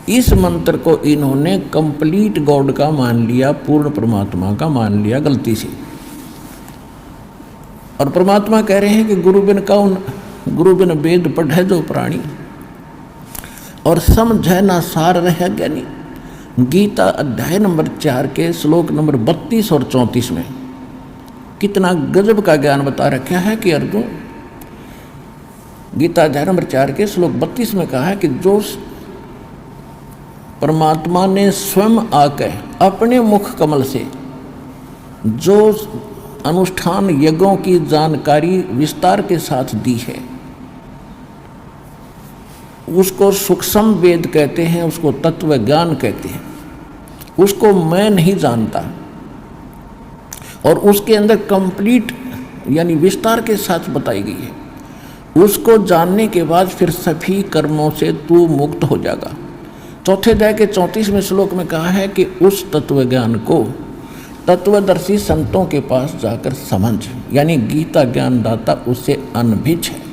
Speaker 1: इस मंत्र को इन्होंने कंप्लीट गॉड का मान लिया, पूर्ण परमात्मा का मान लिया गलती से। और परमात्मा कह रहे हैं कि गुरु बिन वेद पढ़े जो प्राणी और समझे ना सार रहे ज्ञानी। गीता अध्याय नंबर 4 के श्लोक नंबर 32 और 34 में कितना गजब का ज्ञान बता रखा है कि अर्जुन, गीता अध्याय नंबर 4 के श्लोक 32 में कहा है कि जो परमात्मा ने स्वयं आकर अपने मुख कमल से जो अनुष्ठान यज्ञों की जानकारी विस्तार के साथ दी है, उसको सूक्ष्म वेद कहते हैं, उसको तत्व ज्ञान कहते हैं। उसको मैं नहीं जानता और उसके अंदर कंप्लीट यानी विस्तार के साथ बताई गई है। उसको जानने के बाद फिर सभी कर्मों से तू मुक्त हो जाएगा। चौथे अध्याय के 34वें श्लोक में कहा है कि उस तत्व ज्ञान को तत्वदर्शी संतों के पास जाकर समझ, यानी गीता ज्ञानदाता उससे अनभिज है।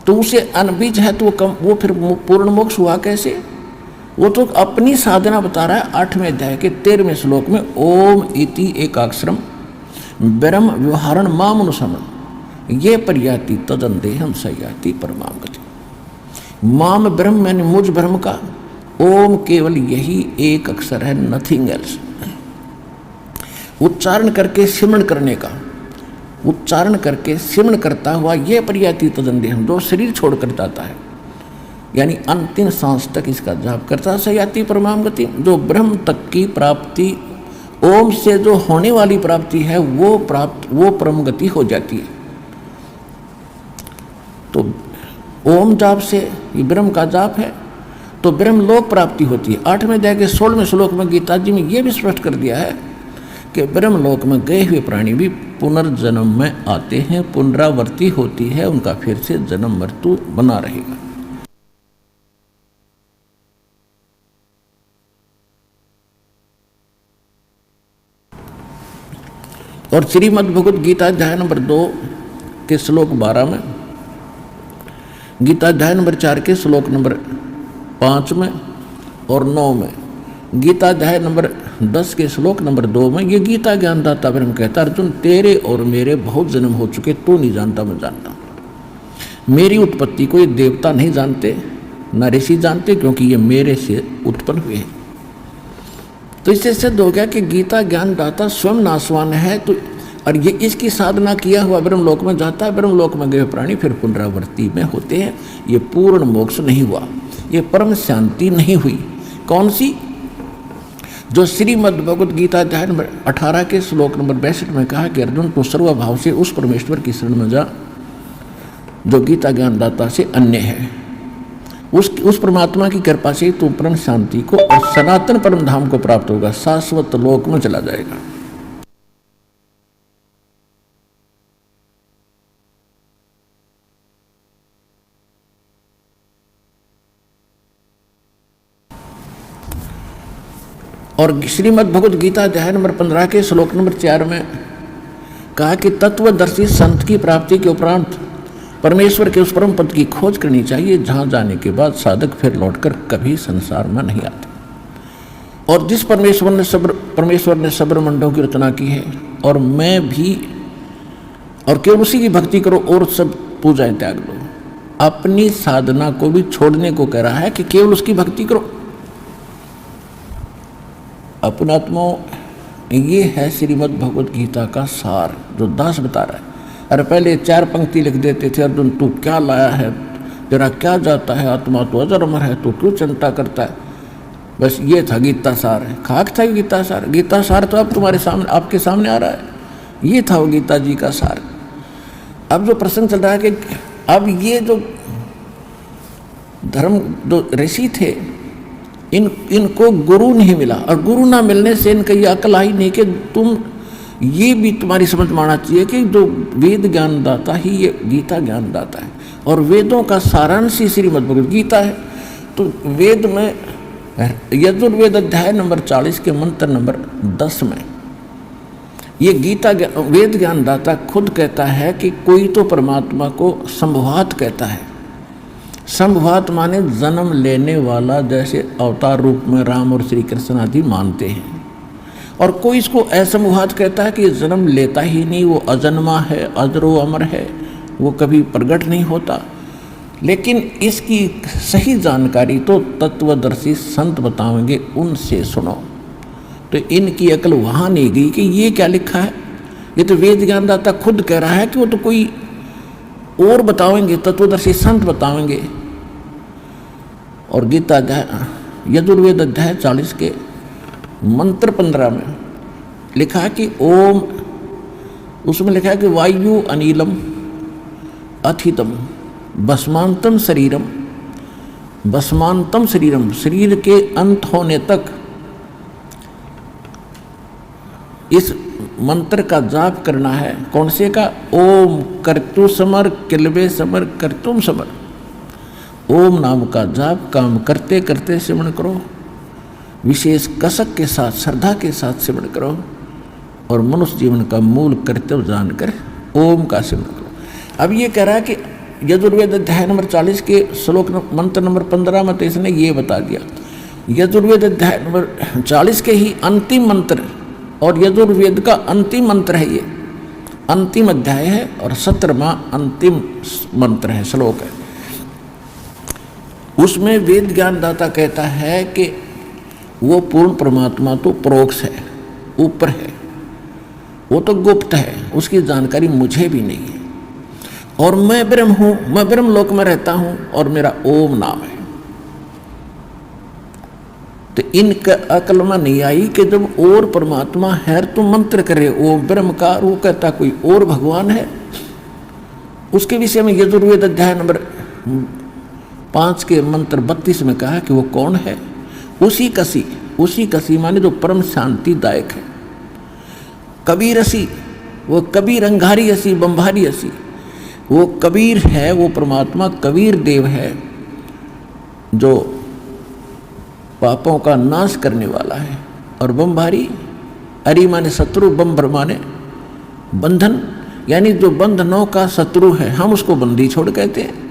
Speaker 1: तो उसे अनभिज है तो वो फिर पूर्ण मोक्ष हुआ कैसे? वो तो अपनी साधना बता रहा है 8वें अध्याय के 13वें श्लोक में, ओम इति एकाक्षरम ब्रह्म व्यवहारण माम अनुसमन ये पर्याति तदंदेहम सयाति परमाम गति। माम ब्रह्म यानी मुझ ब्रह्म का, ओम केवल यही एक अक्षर है, नथिंग एल्स। उच्चारण करके सिमरण करने का, उच्चारण करके सिमरण करता हुआ यह पर्याति तदंदेहम, जो शरीर छोड़कर जाता है यानी अंतिम सांस तक इसका जाप करता, सयाति परमाम गति। जो ब्रह्म तक की प्राप्ति, ओम से जो होने वाली प्राप्ति है वो परम गति हो जाती है। तो ओम जाप से ये ब्रह्म का जाप है तो ब्रह्म लोक प्राप्ति होती है। 8वें अध्याय के 16वें श्लोक में गीता जी में ये भी स्पष्ट कर दिया है कि ब्रह्म लोक में गए हुए प्राणी भी पुनर्जन्म में आते हैं, पुनरावृत्ति होती है, उनका फिर से जन्म मृत्यु बना रहेगा। और श्रीमद् भगवत गीता अध्याय नंबर 2 के श्लोक 12 में, गीता अध्याय नंबर 4 के श्लोक नंबर 5 में और 9 में, गीता अध्याय नंबर 10 के श्लोक नंबर 2 में ये गीता ज्ञानदाता ब्रह्म कहता, अर्जुन तेरे और मेरे बहुत जन्म हो चुके, तू नहीं जानता मैं जानता हूँ। मेरी उत्पत्ति को ये देवता नहीं जानते, न ऋषि जानते, क्योंकि ये मेरे से उत्पन्न हुए हैं। तो इससे सिद्ध हो गया कि गीता ज्ञानदाता स्वयं नाशवान है। तो और ये इसकी साधना किया हुआ ब्रह्मलोक में जाता है, ब्रह्मलोक में गए प्राणी फिर पुनरावृत्ति में होते हैं। ये पूर्ण मोक्ष नहीं हुआ, ये परम शांति नहीं हुई। कौन सी? जो श्रीमद् भगवत गीता अध्याय नंबर 18 के श्लोक नंबर 62 में कहा कि अर्जुन तू सर्वभाव से उस परमेश्वर की शरण में जा जो गीता ज्ञानदाता से अन्य है। उस परमात्मा की कृपा से तू परम शांति को और सनातन परम धाम को प्राप्त होगा, शाश्वत लोक में चला जाएगा। और श्रीमद् भगवत गीता अध्याय नंबर 15 के श्लोक नंबर 4 में कहा कि तत्वदर्शी संत की प्राप्ति के उपरांत परमेश्वर के उस परम पद की खोज करनी चाहिए जहाँ जाने के बाद साधक फिर लौटकर कभी संसार में नहीं आता। और जिस परमेश्वर ने सब ब्रह्मांडों की रचना की है, और मैं भी, और केवल उसी की भक्ति करो और सब पूजाएं त्याग लो। अपनी साधना को भी छोड़ने को कह रहा है कि केवल उसकी भक्ति करो। अपनात्मा, ये है श्रीमद् भगवत गीता का सार जो दास बता रहा है। अरे पहले 4 पंक्ति लिख देते थे, अर्जुन तू क्या लाया है, तेरा क्या जाता है, आत्मा तो अजर अमर है, तू क्यों चिंता करता है। बस ये था गीता सार है। खाक था गीता सार। गीता सार तो अब तुम्हारे सामने, आपके सामने आ रहा है। ये था वो गीता जी का सार। अब जो प्रसंग चल रहा है कि अब ये जो धर्म जो ऋषि थे, इनको गुरु नहीं मिला, और गुरु ना मिलने से इनका ये अकल आई नहीं कि तुम, ये भी तुम्हारी समझ में आना चाहिए कि जो वेद ज्ञान दाता ही ये गीता ज्ञान दाता है, और वेदों का सारांश ही श्रीमद् भगवत गीता है। तो वेद में यजुर्वेद अध्याय नंबर 40 के मंत्र नंबर 10 में ये गीता वेद ज्ञान दाता खुद कहता है कि कोई तो परमात्मा को संभवात कहता है। संभवात माने जन्म लेने वाला, जैसे अवतार रूप में राम और श्री कृष्ण आदि मानते हैं। और कोई इसको असंभवात कहता है कि जन्म लेता ही नहीं, वो अजन्मा है, अजरो अमर है, वो कभी प्रकट नहीं होता। लेकिन इसकी सही जानकारी तो तत्वदर्शी संत बताएंगे, उनसे सुनो। तो इनकी अकल वहाँ नहीं गई कि ये क्या लिखा है। ये तो वेद ज्ञानदाता खुद कह रहा है कि वो तो कोई और बताएंगे, तत्वदर्शी संत बताएंगे। और गीता यजुर्वेद अध्याय 40 के मंत्र 15 में लिखा है कि ओम, उसमें लिखा है कि वायु अनिलम अथितम भस्मांतम शरीरम, भस्मांतम शरीरम, शरीर के अंत होने तक इस मंत्र का जाप करना है। कौन से का? ओम कर्तु समर किलबे समर कर्तुम समर। ओम नाम का जाप काम करते करते सिमरण करो, विशेष कसक के साथ, श्रद्धा के साथ सिमरण करो, और मनुष्य जीवन का मूल कर्तव्य जानकर ओम का सिमरण करो। अब ये कह रहा है कि यजुर्वेद अध्याय नंबर 40 के श्लोक मंत्र नंबर 15 में तो इसने ये बता दिया। यजुर्वेद अध्याय नंबर 40 के ही अंतिम मंत्र, और यजुर्वेद का अंतिम मंत्र है, ये अंतिम अध्याय है और 17वां अंतिम मंत्र है, श्लोक है। उसमें वेद ज्ञानदाता कहता है कि वो पूर्ण परमात्मा तो परोक्ष है, ऊपर है, वो तो गुप्त है, उसकी जानकारी मुझे भी नहीं है। और मैं ब्रह्म हूँ, मैं ब्रह्म लोक में रहता हूँ, और मेरा ओम नाम है। तो इनका अकल में नहीं आई कि जब और परमात्मा है तो मंत्र करे ओम ब्रह्म का, वो कहता कोई और भगवान है। उसके विषय में यजुर्वेद अध्याय नंबर 5 के मंत्र 32 में कहा कि वो कौन है? उसी कसी माने जो परम शांतिदायक है। कबीर असी, वो कबीर अंगारी असी बम्भारी असी, वो कबीर है, वो परमात्मा कबीर देव है जो पापों का नाश करने वाला है। और बम्भारी, अरि माने शत्रु, बम्भर माने बंधन, यानी जो बंधनों का शत्रु है, हम उसको बंदी छोड़ कहते हैं।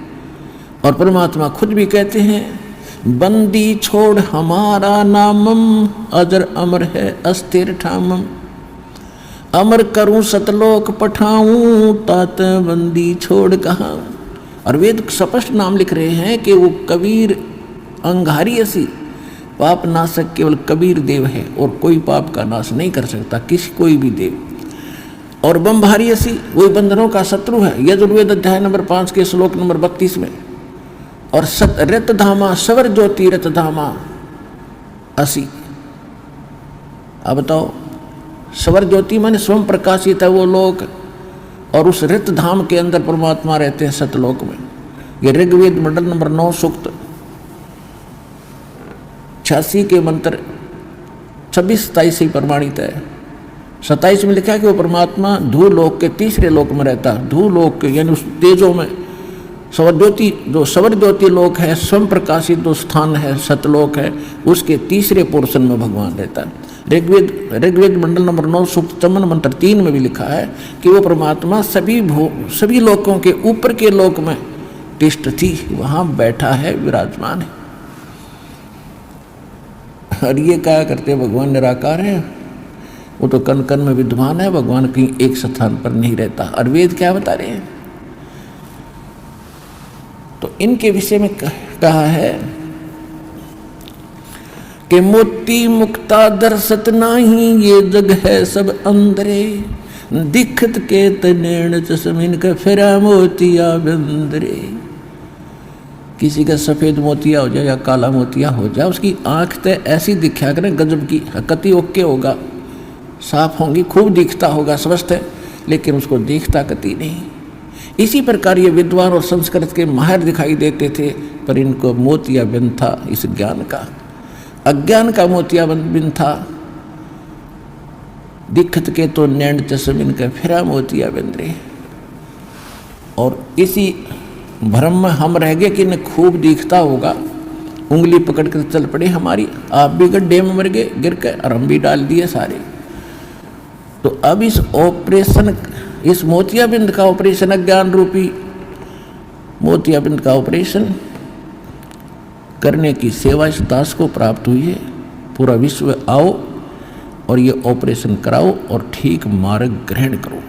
Speaker 1: और परमात्मा खुद भी कहते हैं बंदी छोड़ हमारा नामम, अजर अमर है अस्थिर ठामम, अमर करूं सतलोक पठाऊं, तात बंदी छोड़ कहाँ। और वेद स्पष्ट नाम लिख रहे हैं कि वो कबीर अंगारी असी, पाप नाशक केवल कबीर देव है, और कोई पाप का नाश नहीं कर सकता कोई भी देव। और बम्भारी असी, वही बंधनों का शत्रु है, यजुर्वेद अध्याय नंबर 5 के श्लोक नंबर 32 में। और रत धामा सवर ज्योति रत धामा असी। अब बताओ, सवर ज्योति माने स्वयं प्रकाशित है वो लोक, और उस रित धाम के अंदर परमात्मा रहते हैं सतलोक में। ये ऋग्वेद मंडल नंबर 9 सूक्त 86 के मंत्र 26-27 से प्रमाणित है। 27 में लिखा है कि वो परमात्मा धूलोक के तीसरे लोक में रहता है। धूलोक यानी उस तेजों में सवर ज्योति लोक है, स्वयं प्रकाशित जो स्थान है, सतलोक है, उसके तीसरे पोर्शन में भगवान रहता है। ऋग्वेद मंडल नंबर 9 सूक्त चमन मंत्र 3 में भी लिखा है कि वो परमात्मा सभी लोकों के ऊपर के लोक में तिष्ठ थी, वहां बैठा है, विराजमान है। और ये क्या करते, भगवान निराकार है, वो तो कण कण में विद्वान है, भगवान कहीं एक स्थान पर नहीं रहता। और वेद क्या बता रहे हैं? तो इनके विषय में कहा है कि मोती मुक्ता दर्शत नाही, ये जग है सब अंदरे, दिखत के तनेण चश्मिन का फिरा मोतिया बंदरे। किसी का सफेद मोतिया हो जाए या काला मोतिया हो जाए, उसकी आंख तो ऐसी दिखा करें गजब की, हकती ओके होगा, साफ होंगी, खूब दिखता होगा, स्वस्थ है, लेकिन उसको देखता कति नहीं। इसी प्रकार ये विद्वान और संस्कृत के माहिर दिखाई देते थे, पर इनको मोतिया बिंद था इस ज्ञान का, अज्ञान का मोतिया बिंद था। दिखत के तो नैण चश्मिन का फिरा मोतिया बिंद रे। और इसी भ्रम में हम रह गए कि इन्हें खूब दिखता होगा, उंगली पकड़ कर चल पड़े हमारी, आप भी गड्ढे में मर गए गिर के, और हम भी डाल दिए सारे। तो अब इस ऑपरेशन, इस मोतियाबिंद का ऑपरेशन, अज्ञान रूपी मोतियाबिंद का ऑपरेशन करने की सेवा इस दास को प्राप्त हुई है। पूरा विश्व आओ और ये ऑपरेशन कराओ और ठीक मार्ग ग्रहण करो।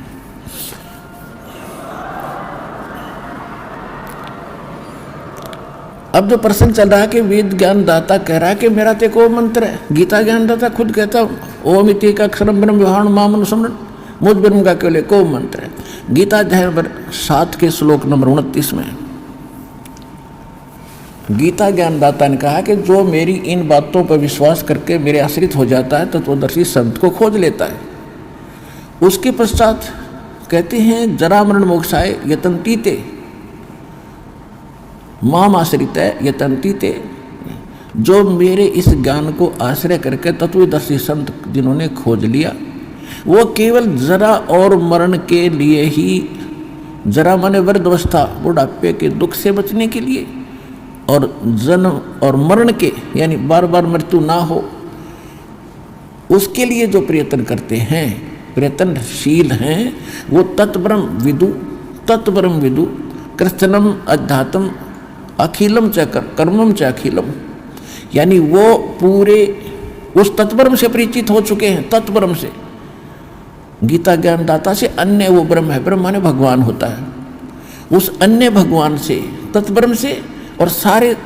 Speaker 1: अब जो प्रश्न चल रहा है कि वेद ज्ञान दाता कह रहा है कि मेरा तो को मंत्र है, गीता ज्ञान दाता खुद कहता ओम इति का अक्षरम ब्रह्म विहाण मामन समरण, मुझ ब्रह्म का केवल को मंत्र है। गीता अध्याय नंबर 7 के श्लोक नंबर 29 में गीता ज्ञान दाता ने कहा कि जो मेरी इन बातों पर विश्वास करके मेरे आश्रित हो जाता है तत्वदर्शी संत को खोज लेता है। उसके पश्चात कहते हैं जरा मरण मोक्षाय यतन्तीते माम आश्रित है यतन्तीते, जो मेरे इस ज्ञान को आश्रय करके तत्वदर्शी संत जिन्होंने खोज लिया, वो केवल जरा और मरण के लिए ही, जरा माने वृद्धावस्था बुढ़ापे के दुख से बचने के लिए, और जन्म और मरण के यानी बार बार मृत्यु ना हो उसके लिए जो प्रयत्न करते हैं, प्रयत्नशील हैं, वो तत्ब्रह्म विदु कृष्णम अध्यात्म अखिलम च कर्मम च अखिलम, यानी वो पूरे उस तत्ब्रह्म से परिचित हो चुके हैं। तत्ब्रह्म से, गीता ज्ञान दाता से अन्य वो ब्रह्म है, ब्रह्म माने भगवान होता है, उस अन्य भगवान से, तत्ब्रह्म से और सारे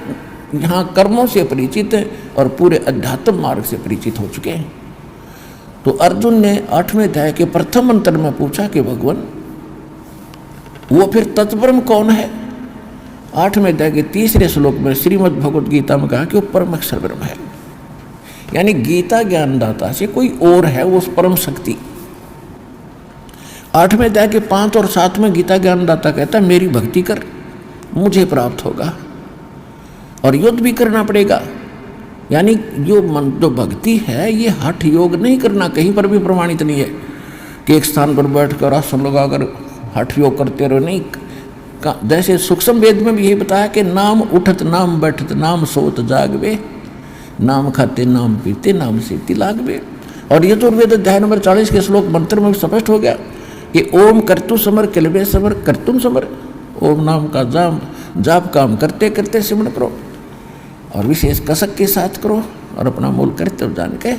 Speaker 1: यहाँ कर्मों से परिचित है और पूरे अध्यात्म मार्ग से परिचित हो चुके हैं। तो अर्जुन ने 8वें अध्याय के प्रथम मंत्र में पूछा कि भगवान वो फिर तत्ब्रह्म कौन है? 8वें अध्याय के 3रे श्लोक में श्रीमद् भगवद गीता में कहा कि वो परम अक्षर ब्रह्म है, यानी गीता ज्ञानदाता से कोई और है वो उस परम शक्ति। 8वें अध्याय के 5 और 7 में गीता ज्ञानदाता कहता है मेरी भक्ति कर, मुझे प्राप्त होगा, और युद्ध भी करना पड़ेगा। यानी जो भक्ति है ये हठ योग नहीं करना, कहीं पर भी प्रमाणित नहीं है कि एक स्थान पर बैठकर आसन लगाकर हठ योग करते रहो, नहीं। जैसे सूक्ष्म वेद में भी यही बताया कि नाम उठत नाम बैठत नाम सोत जागवे, नाम खाते नाम पीते नाम से लागवे। और यजुर्वेद अध्याय नंबर 40 के श्लोक मंत्र में स्पष्ट हो गया कि ओम कर्तु समर किलवे समर कर्तुम समर, ओम नाम का जाप काम करते करते सिमरण करो और विशेष कसक के साथ करो और अपना मूल कर्तव्य जान के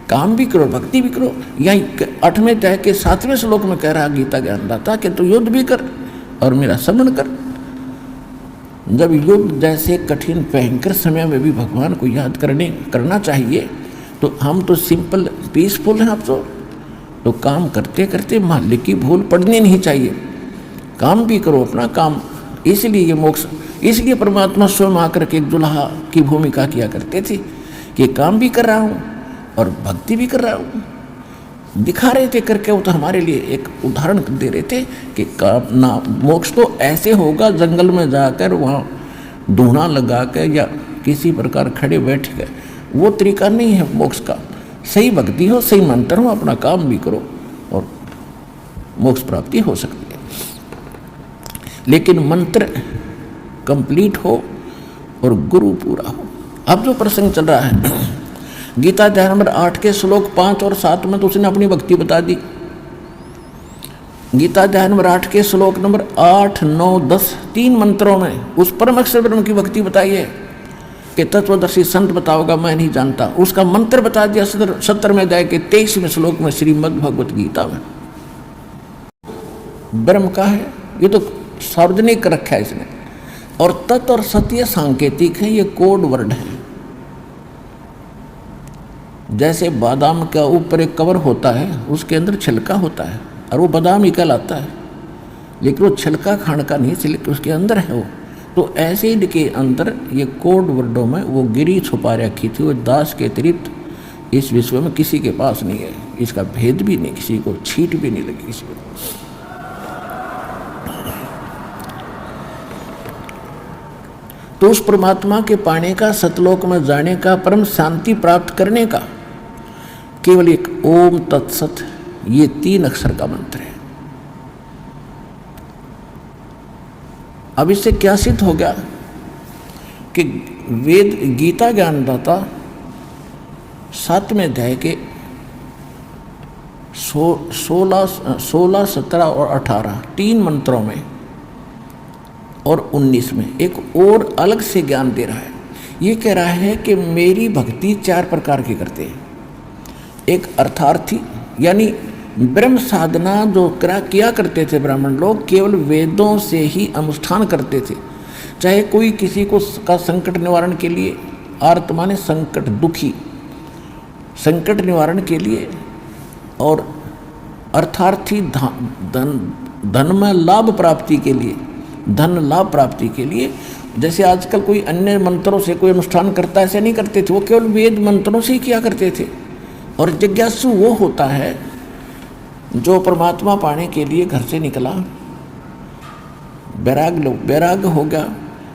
Speaker 1: काम भी करो, भक्ति भी करो। यही 8वें अध्याय के 7वें श्लोक में कह रहा गीता ज्ञानदाता कि तू युद्ध भी कर और मेरा स्मरण कर। जब युद्ध जैसे कठिन भयंकर समय में भी भगवान को याद करना चाहिए, तो हम तो सिंपल पीसफुल हैं। अब तो काम करते करते मालिक की भूल पड़नी नहीं चाहिए, काम भी करो अपना काम। इसलिए ये मोक्ष, इसलिए परमात्मा स्वयं आकर के एक दुल्हा की भूमिका किया करते थे कि काम भी कर रहा हूँ और भक्ति भी कर रहा हूँ। दिखा रहे थे करके, वो तो हमारे लिए एक उदाहरण दे रहे थे कि काम ना, मोक्ष तो ऐसे होगा जंगल में जाकर वहाँ धूना लगा कर या किसी प्रकार खड़े बैठ कर, वो तरीका नहीं है मोक्ष का। सही भक्ति हो, सही मंत्र हो, अपना काम भी करो और मोक्ष प्राप्ति हो सकती है। लेकिन मंत्र कंप्लीट हो और गुरु पूरा हो। अब जो प्रसंग चल रहा है गीता अध्याय नंबर 8 के श्लोक 5 और 7 में तो उसने अपनी भक्ति बता दी। गीता अध्याय नंबर 8 के श्लोक नंबर 8, 9, 10 तीन मंत्रों में उस परम अक्षर ब्रह्म की भक्ति बताई है कि तत्वदर्शी संत बताओगा मैं नहीं जानता। उसका मंत्र बता दिया 17वें अध्याय के 23वें श्लोक में श्रीमद् भगवत गीता में। ब्रह्म का है, ये तो सार्वजनिक रखा है इसने। और तत् और सत्य सांकेतिक है, ये कोड वर्ड है। जैसे बादाम का ऊपर एक कवर होता है, उसके अंदर छिलका होता है और वो बादाम ही कहलाता है, लेकिन वो छिलका खाने का नहीं, छिलके उसके अंदर है वो। तो ऐसे ही के अंदर ये कोड वर्डों में वो गिरी छुपा रखी थी। वो दास के अतिरिक्त इस विश्व में किसी के पास नहीं है, इसका भेद भी नहीं, किसी को छीट भी नहीं लगी किसी को। तो उस परमात्मा के पाने का, सतलोक में जाने का, परम शांति प्राप्त करने का केवल एक ओम तत्सत, ये 3 अक्षर का मंत्र है। अब इससे क्या सिद्ध हो गया कि वेद गीता ज्ञानदाता 7वें अध्याय के 16, 17 और 18 3 मंत्रों में और 19 में एक और अलग से ज्ञान दे रहा है। ये कह रहा है कि मेरी भक्ति 4 प्रकार की करते हैं। एक अर्थार्थी, यानी ब्रह्म साधना जो किया करते थे ब्राह्मण लोग, केवल वेदों से ही अनुष्ठान करते थे। चाहे कोई किसी को का संकट निवारण के लिए, आर्त माने संकट, दुखी, संकट निवारण के लिए, और अर्थार्थी धन में लाभ प्राप्ति के लिए, धन लाभ प्राप्ति के लिए। जैसे आजकल कोई अन्य मंत्रों से कोई अनुष्ठान करता है, ऐसे नहीं करते थे, वो केवल वेद मंत्रों से ही किया करते थे। और जिज्ञासु वो होता है जो परमात्मा पाने के लिए घर से निकला, वैराग्य हो गया,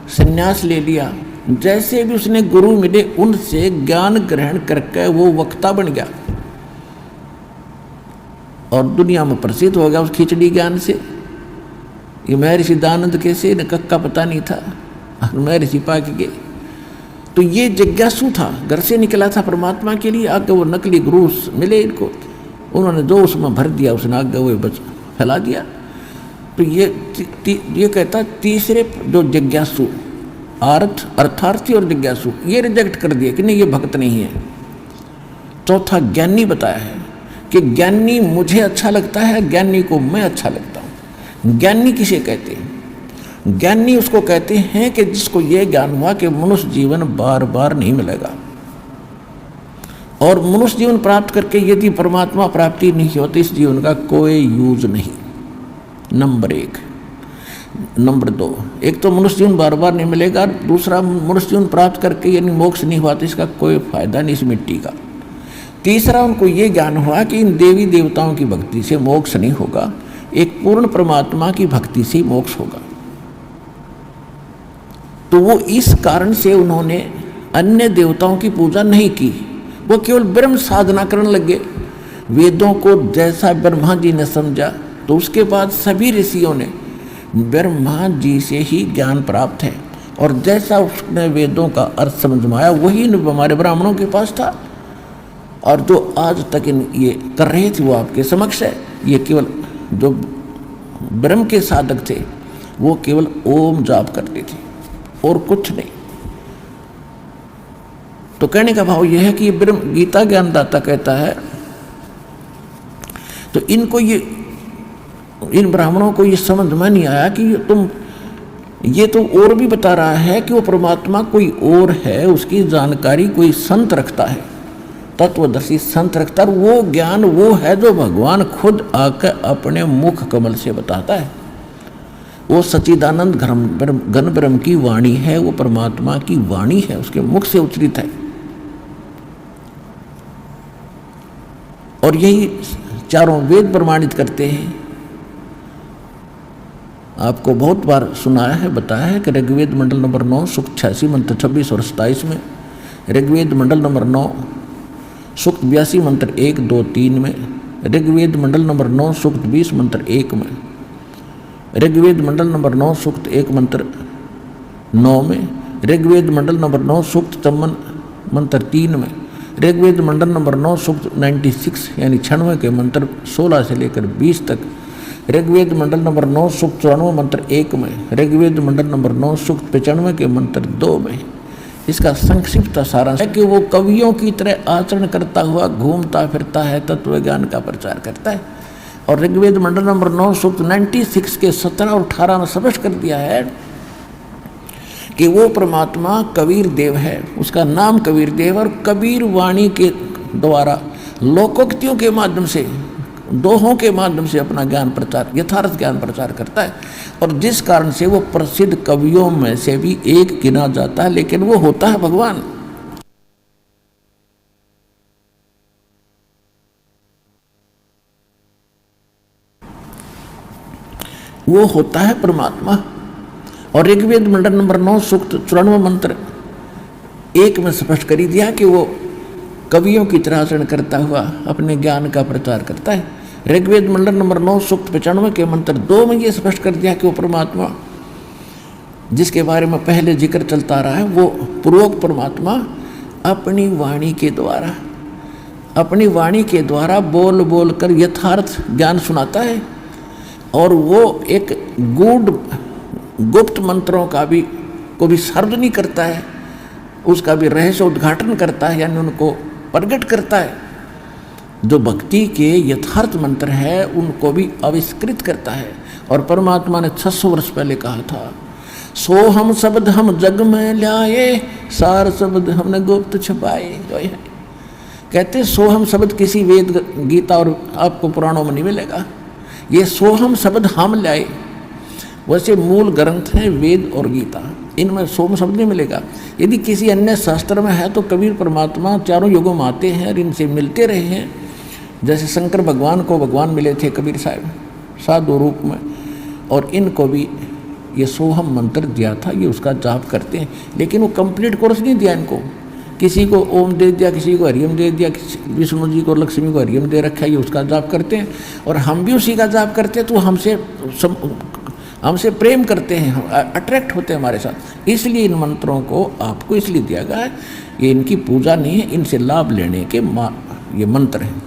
Speaker 1: संन्यास ले लिया, जैसे भी उसने गुरु मिले उनसे ज्ञान ग्रहण करके वो वक्ता बन गया और दुनिया में प्रसिद्ध हो गया उस खिचड़ी ज्ञान से। ये महर्षि दानंद कैसे न कक्का पता नहीं था, महर्षि पाक के। तो ये जिज्ञासु था, घर से निकला था परमात्मा के लिए, आगे वो नकली गुरु मिले इनको, उन्होंने जो उसमें भर दिया उसने आगे वो बच फैला दिया। तो ये कहता तीसरे जो जिज्ञासु, अर्थार्थी और जिज्ञासु, ये रिजेक्ट कर दिए कि नहीं ये भक्त नहीं है। चौथा ज्ञानी बताया है कि ज्ञानी मुझे अच्छा लगता है, ज्ञानी को मैं अच्छा लगता हूँ। ज्ञानी किसे कहते हैं? ज्ञानी उसको कहते हैं कि जिसको ये ज्ञान हुआ कि मनुष्य जीवन बार बार नहीं मिलेगा, और मनुष्य जीवन प्राप्त करके यदि परमात्मा प्राप्ति नहीं होती इस जीवन का कोई यूज नहीं। नंबर 1। नंबर 2, एक तो मनुष्य जीवन बार बार नहीं मिलेगा, दूसरा मनुष्य जीवन प्राप्त करके यदि मोक्ष नहीं हुआ तो इसका कोई फायदा नहीं इस मिट्टी का। तीसरा, उनको ये ज्ञान हुआ कि इन देवी देवताओं की भक्ति से मोक्ष नहीं होगा, एक पूर्ण परमात्मा की भक्ति से मोक्ष होगा। तो वो इस कारण से उन्होंने अन्य देवताओं की पूजा नहीं की, वो केवल ब्रह्म साधना करने लगे। वेदों को जैसा ब्रह्मा जी ने समझा, तो उसके बाद सभी ऋषियों ने ब्रह्मा जी से ही ज्ञान प्राप्त है, और जैसा उसने वेदों का अर्थ समझ में आया वही हमारे ब्राह्मणों के पास था, और जो आज तक ये कर रहे थे वो आपके समक्ष है। ये केवल जो ब्रह्म के साधक थे वो केवल ओम जाप करते थे और कुछ नहीं। तो कहने का भाव यह है कि ब्रह्म गीता ज्ञानदाता कहता है, तो इनको ये, इन ब्राह्मणों को ये समझ में नहीं आया कि तुम, ये तो और भी बता रहा है कि वो परमात्मा कोई और है, उसकी जानकारी कोई संत रखता है, तत्वदर्शी संत रखता है। वो ज्ञान वो है जो भगवान खुद आकर अपने मुख कमल से बताता है। वो सच्चिदानंद घन ब्रह्म की वाणी है, वो परमात्मा की वाणी है, उसके मुख से उच्चरित है। और यही चारों वेद प्रमाणित करते हैं। आपको बहुत बार सुनाया है, बताया है कि ऋग्वेद मंडल नंबर 9 सूक्त 86 मंत्र 26 और 27 में, ऋग्वेद मंडल नंबर 9 सूक्त 82 मंत्र 1, 2, 3 में, ऋग्वेद मंडल नंबर 9 सूक्त 20 मंत्र 1 में, ऋग्वेद मंडल नंबर 9 सूक्त 1 मंत्र 9 में, ऋग्वेद मंडल नंबर 9 सूक्त 54 मंत्र 3 में, ऋग्वेद मंडल नंबर 9 सूक्त 96 यानी 96 के मंत्र 16 से लेकर 20 तक, ऋग्वेद मंडल नंबर 9 सूक्त 94 मंत्र 1 में, ऋग्वेद मंडल नंबर 9 सूक्त 95 के मंत्र 2 में। इसका संक्षिप्त सारांश है कि वो कवियों की तरह आचरण करता हुआ घूमता फिरता है, तत्व ज्ञान का प्रचार करता है। और ऋग्वेद मंडल नंबर 9 सूक्त 96 के 17 और 18 में स्पष्ट कर दिया है कि वो परमात्मा कबीर देव है, उसका नाम कबीर देव, और कबीर वाणी के द्वारा लोकोक्तियों के माध्यम से, दोहों के माध्यम से अपना ज्ञान प्रचार, यथार्थ ज्ञान प्रचार करता है। और जिस कारण से वो प्रसिद्ध कवियों में से भी एक गिना जाता है, लेकिन वो होता है भगवान। वो होता है परमात्मा। और ऋग्वेद मंडल नंबर 9 सूक्त 94 मंत्र 1 में स्पष्ट कर दिया कि वो कवियों की तरह आचरण करता हुआ अपने ज्ञान का प्रचार करता है। ऋग्वेद मंडल नंबर 9 सूक्त 95 के मंत्र 2 में ये स्पष्ट कर दिया कि वो परमात्मा जिसके बारे में पहले जिक्र चलता रहा है, वो पूर्वोक्त परमात्मा अपनी वाणी के द्वारा बोल बोल कर यथार्थ ज्ञान सुनाता है। और वो एक गुप्त मंत्रों का भी को भी सार्वजनिक करता है, उसका भी रहस्य उद्घाटन करता है, यानी उनको प्रकट करता है। जो भक्ति के यथार्थ मंत्र है उनको भी आविष्कृत करता है। और परमात्मा ने 600 वर्ष पहले कहा था, सो हम शब्द हम जग में लाए, सार शब्द हमने गुप्त छुपाए। कहते सोहम शब्द किसी वेद गीता और आपको पुराणों में नहीं मिलेगा। ये सोहम शब्द हम लाए, वैसे मूल ग्रंथ हैं वेद और गीता, इनमें सोम शब्द नहीं मिलेगा। यदि किसी अन्य शास्त्र में है तो कबीर परमात्मा चारों युगों में आते हैं और इनसे मिलते रहे हैं। जैसे शंकर भगवान को भगवान मिले थे कबीर साहब साधु रूप में, और इनको भी ये सोहम मंत्र दिया था, ये उसका जाप करते हैं। लेकिन वो कंप्लीट कोर्स नहीं दिया इनको, किसी को ओम दे दिया, किसी को हरियम दे दिया, विष्णु जी को लक्ष्मी को हरियम दे रखा है, ये उसका जाप करते हैं। और हम भी उसी का जाप करते हैं, तो हमसे प्रेम करते हैं, अट्रैक्ट होते हैं हमारे साथ। इसलिए इन मंत्रों को आपको इसलिए दिया गया है, ये इनकी पूजा नहीं है, इनसे लाभ लेने के ये मंत्र हैं।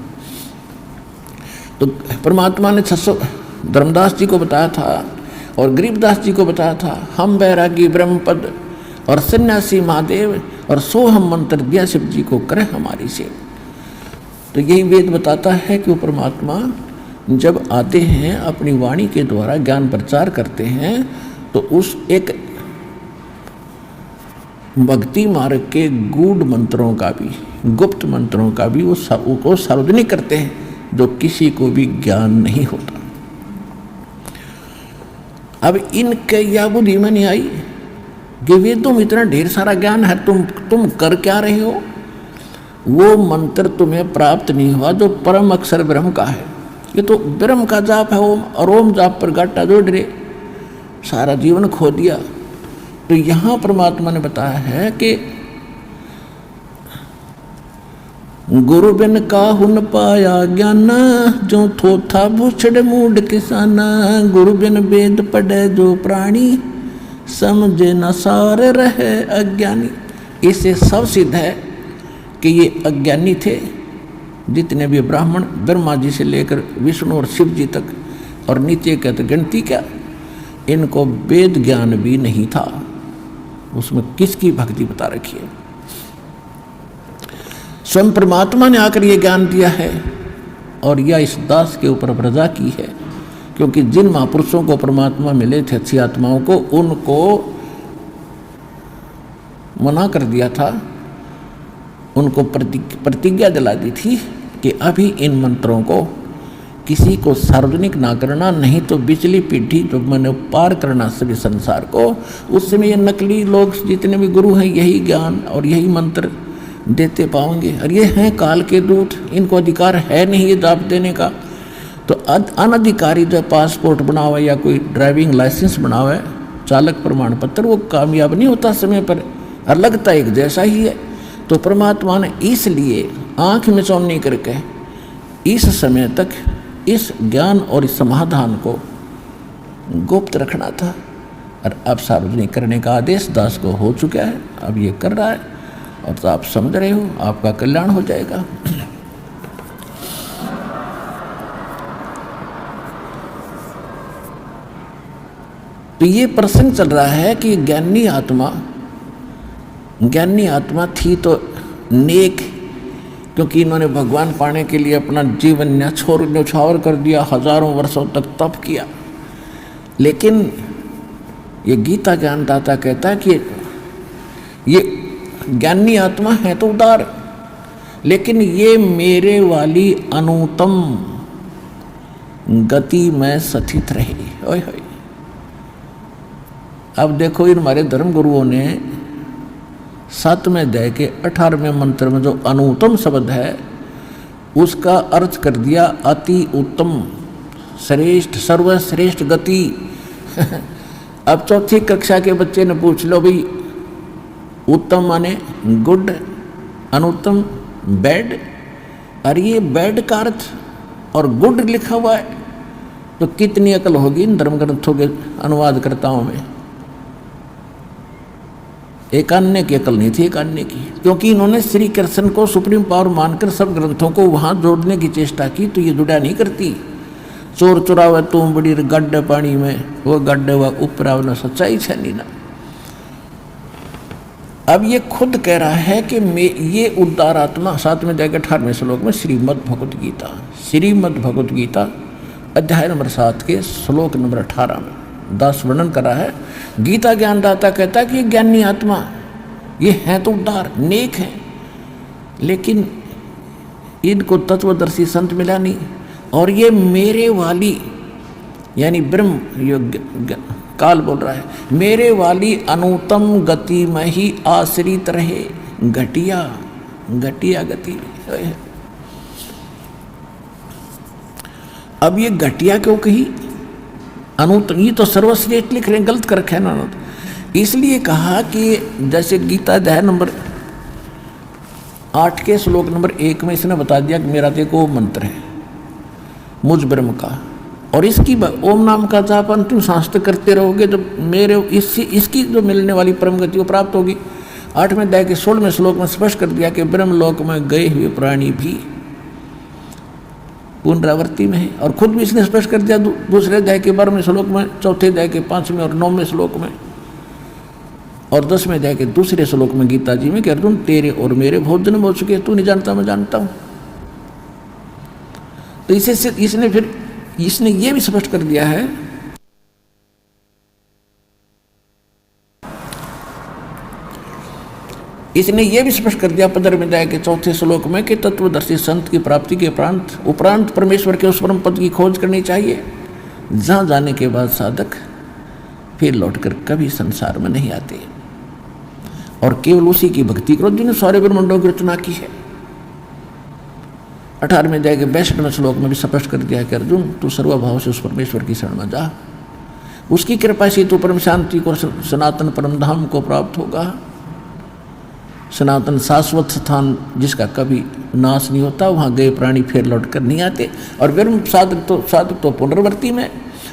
Speaker 1: तो परमात्मा ने 600 धर्मदास जी को बताया था और गरीबदास जी को बताया था, हम बैरागी ब्रह्मपद और सन्यासी महादेव और सोहम मंत्र दिया शिव जी को करें हमारी सेवा। तो यही वेद बताता है कि वो परमात्मा जब आते हैं अपनी वाणी के द्वारा ज्ञान प्रचार करते हैं, तो उस एक भक्ति मार्ग के गूढ़ मंत्रों का भी, गुप्त मंत्रों का भी वो सार्वजनिक करते हैं, जो किसी को भी ज्ञान नहीं होता। अब इनके या बुद्धि में नहीं आई कि वेदों में इतना ढेर सारा ज्ञान है, तुम कर क्या रहे हो? वो मंत्र तुम्हें प्राप्त नहीं हुआ जो परम अक्षर ब्रह्म का है। ये तो ब्रह्म का जाप है ओम, और ओम जाप पर गाटा जोड़ रहे, सारा जीवन खो दिया। तो यहाँ परमात्मा ने बताया है कि गुरु बिन काहू न पाया ज्ञान, जो थोथा भूछड़ मूड किसाना। गुरु बिन वेद पढ़े जो प्राणी, समझे न सार रहे अज्ञानी। इससे सब सिद्ध है कि ये अज्ञानी थे, जितने भी ब्राह्मण ब्रह्मा जी से लेकर विष्णु और शिव जी तक, और नीचे क्या तो गिनती क्या, इनको वेद ज्ञान भी नहीं था। उसमें किसकी भक्ति बता रखी है? स्वयं परमात्मा ने आकर ये ज्ञान दिया है, और यह इस दास के ऊपर प्रजा की है। क्योंकि जिन महापुरुषों को परमात्मा मिले थे, अच्छी आत्माओं को, उनको मना कर दिया था, उनको प्रतिज्ञा दिला दी थी कि अभी इन मंत्रों को किसी को सार्वजनिक ना करना, नहीं तो बिचली पीढ़ी जब मैंने पार करना सभी संसार को, उस समय ये नकली लोग जितने भी गुरु हैं यही ज्ञान और यही मंत्र देते पाओगे। और ये हैं काल के दूत, इनको अधिकार है नहीं ये जाप देने का। तो अनधिकारी जो पासपोर्ट बनावे या कोई ड्राइविंग लाइसेंस बनावे, चालक प्रमाण पत्र, वो कामयाब नहीं होता समय पर, और लगता एक जैसा ही है। तो परमात्मा ने इसलिए आँख में चौनी करके इस समय तक इस ज्ञान और इस समाधान को गुप्त रखना था, और अब सार्वजनिक करने का आदेश दास को हो चुका है, अब ये कर रहा है। और तो आप समझ रहे हो, आपका कल्याण हो जाएगा। तो ये प्रसंग चल रहा है कि ज्ञानी आत्मा थी तो नेक, क्योंकि इन्होंने भगवान पाने के लिए अपना जीवन न्यौछावर कर दिया, हजारों वर्षों तक तप किया। लेकिन ये गीता ज्ञानदाता कहता है कि ये ज्ञानी आत्मा है तो उदार, लेकिन ये मेरे वाली अनुत्तम गति में स्थित रहे। ओए होए, अब देखो इन हमारे धर्म गुरुओं ने 7वें अध्याय के 18वें मंत्र में जो अनुत्तम शब्द है उसका अर्थ कर दिया अति उत्तम, श्रेष्ठ, सर्वश्रेष्ठ गति। अब चौथी कक्षा के बच्चे ने पूछ लो भाई, उत्तम माने गुड, अनुत्तम बैड। अरे ये बैड का अर्थ और गुड लिखा हुआ है, तो कितनी अकल होगी इन धर्म ग्रंथों के अनुवादकर्ताओं में। एक अन्य की अकल नहीं थी, एक अन्य की, क्योंकि इन्होंने श्री कृष्ण को सुप्रीम पावर मानकर सब ग्रंथों को वहां जोड़ने की चेष्टा की, तो ये जुड़ा नहीं करती। चोर चुरावे तुम बड़ी गड्ढे पानी में, वो गड्ढे व ऊपर सच्चाई छनी ना। अब ये खुद कह रहा है कि ये उदार आत्मा, 7वें अध्याय के 18वें श्लोक में श्रीमद् भगवत गीता अध्याय नंबर 7 के श्लोक नंबर 18 में 10 वर्णन करा है। गीता ज्ञानदाता कहता है कि ज्ञानी आत्मा ये हैं तो उदार, नेक हैं, लेकिन इनको तत्वदर्शी संत मिला नहीं। और ये मेरे वाली, यानी ब्रह्म काल बोल रहा है, मेरे वाली अनुत्तम गति में ही आश्रित रहे। घटिया गति। अब ये घटिया क्यों कही? अनुत्तम, ये तो सर्वश्रेष्ठ लिख रहे हैं, गलत कर रखा है ना। इसलिए कहा कि जैसे गीता अध्याय नंबर 8 के श्लोक नंबर 1 में इसने बता दिया कि मेरा देखो मंत्र है मुझ ब्रह्म का, और इसकी ओम नाम का जाप अंतिम सांस तक करते रहोगे तो मेरे इसकी जो मिलने वाली परम गति को प्राप्त होगी। 8वें अध्याय के 16वें श्लोक में स्पष्ट कर दिया कि ब्रह्मलोक में गए हुए प्राणी भी पुनरावृत्ति में है, और खुद भी इसने स्पष्ट कर दिया दूसरे अध्याय के 12वें श्लोक में, चौथे अध्याय के 5वें और 9वें श्लोक में, और 10वें अध्याय के दूसरे श्लोक में गीता जी में कि अर्जुन तेरे और मेरे बहुत जन्म हो चुके हैं, तू नहीं जानता मैं जानता हूं। तो इसने ये भी स्पष्ट कर दिया है इसने ये भी स्पष्ट कर दिया 15वें अध्याय के 4थे श्लोक में कि तत्वदर्शी संत की प्राप्ति के उपरांत परमेश्वर के उस परम पद की खोज करनी चाहिए, जहां जाने के बाद साधक फिर लौटकर कभी संसार में नहीं आते, और केवल उसी की भक्ति करो जिन्हें सारे ब्रह्मांडों की रचना की है। 18वें अध्याय के 62वें श्लोक में भी स्पष्ट कर दिया कि अर्जुन तू सर्वभाव से उस परमेश्वर की शरण में जा, उसकी कृपा से तू परम शांति को, सनातन परम धाम को प्राप्त होगा। सनातन शाश्वत स्थान जिसका कभी नाश नहीं होता, वहाँ गए प्राणी फिर लौट कर नहीं आते, और ब्रह्म साधक तो पुनर्वर्ती में।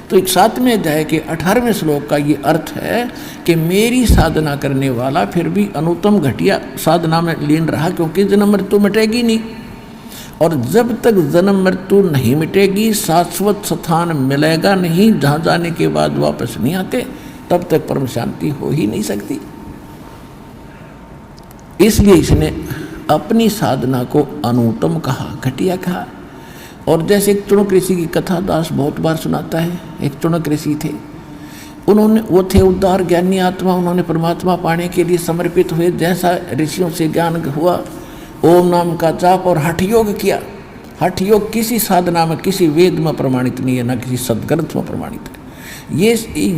Speaker 1: तो एक 7वें अध्याय के 18वें श्लोक का ये अर्थ है कि मेरी साधना करने वाला फिर भी अनुत्तम घटिया साधना में लीन रहा, क्योंकि जन्म मृत्यु मिटेगी नहीं, और जब तक जन्म मृत्यु नहीं मिटेगी, शाश्वत स्थान मिलेगा नहीं, जहाँ जाने के बाद वापस नहीं आते, तब तक परम शांति हो ही नहीं सकती। इसलिए इसने अपनी साधना को अनुत्तम कहा, घटिया कहा। और जैसे एक चुनक ऋषि की कथा दास बहुत बार सुनाता है, एक चुनक ऋषि थे, वो थे उदार ज्ञानी आत्मा, उन्होंने परमात्मा पाने के लिए समर्पित हुए, जैसा ऋषियों से ज्ञान हुआ ओम नाम का जाप और हठ योग किया। हठ योग किसी साधना में, किसी वेद में प्रमाणित नहीं है, ना किसी सदग्रंथ में प्रमाणित है।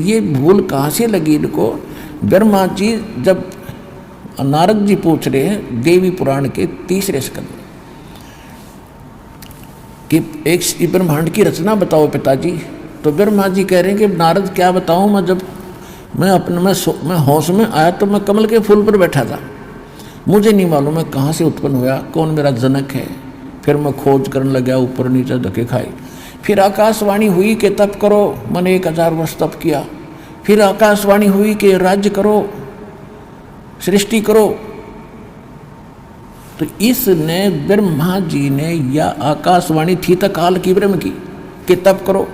Speaker 1: ये भूल कहाँ से लगी इनको? ब्रह्मा जी जब नारद जी पूछ रहे हैं देवी पुराण के 3रे स्कंद में कि एक ब्रह्मांड की रचना बताओ पिताजी, तो ब्रह्मा जी कह रहे हैं कि नारद क्या बताऊं, मैं जब मैं होश में आया तो मैं कमल के फूल पर बैठा था, मुझे नहीं मालूम मैं कहाँ से उत्पन्न हुआ, कौन मेरा जनक है। फिर मैं खोज करने लगा, ऊपर नीचे धक्के खाए। फिर आकाशवाणी हुई कि तप करो, मैंने 1000 वर्ष तप किया। फिर आकाशवाणी हुई कि राज्य करो, सृष्टि करो। तो इसने ब्रह्मा जी ने, या आकाशवाणी थी तो काल की ब्रह्म की कि तप करो,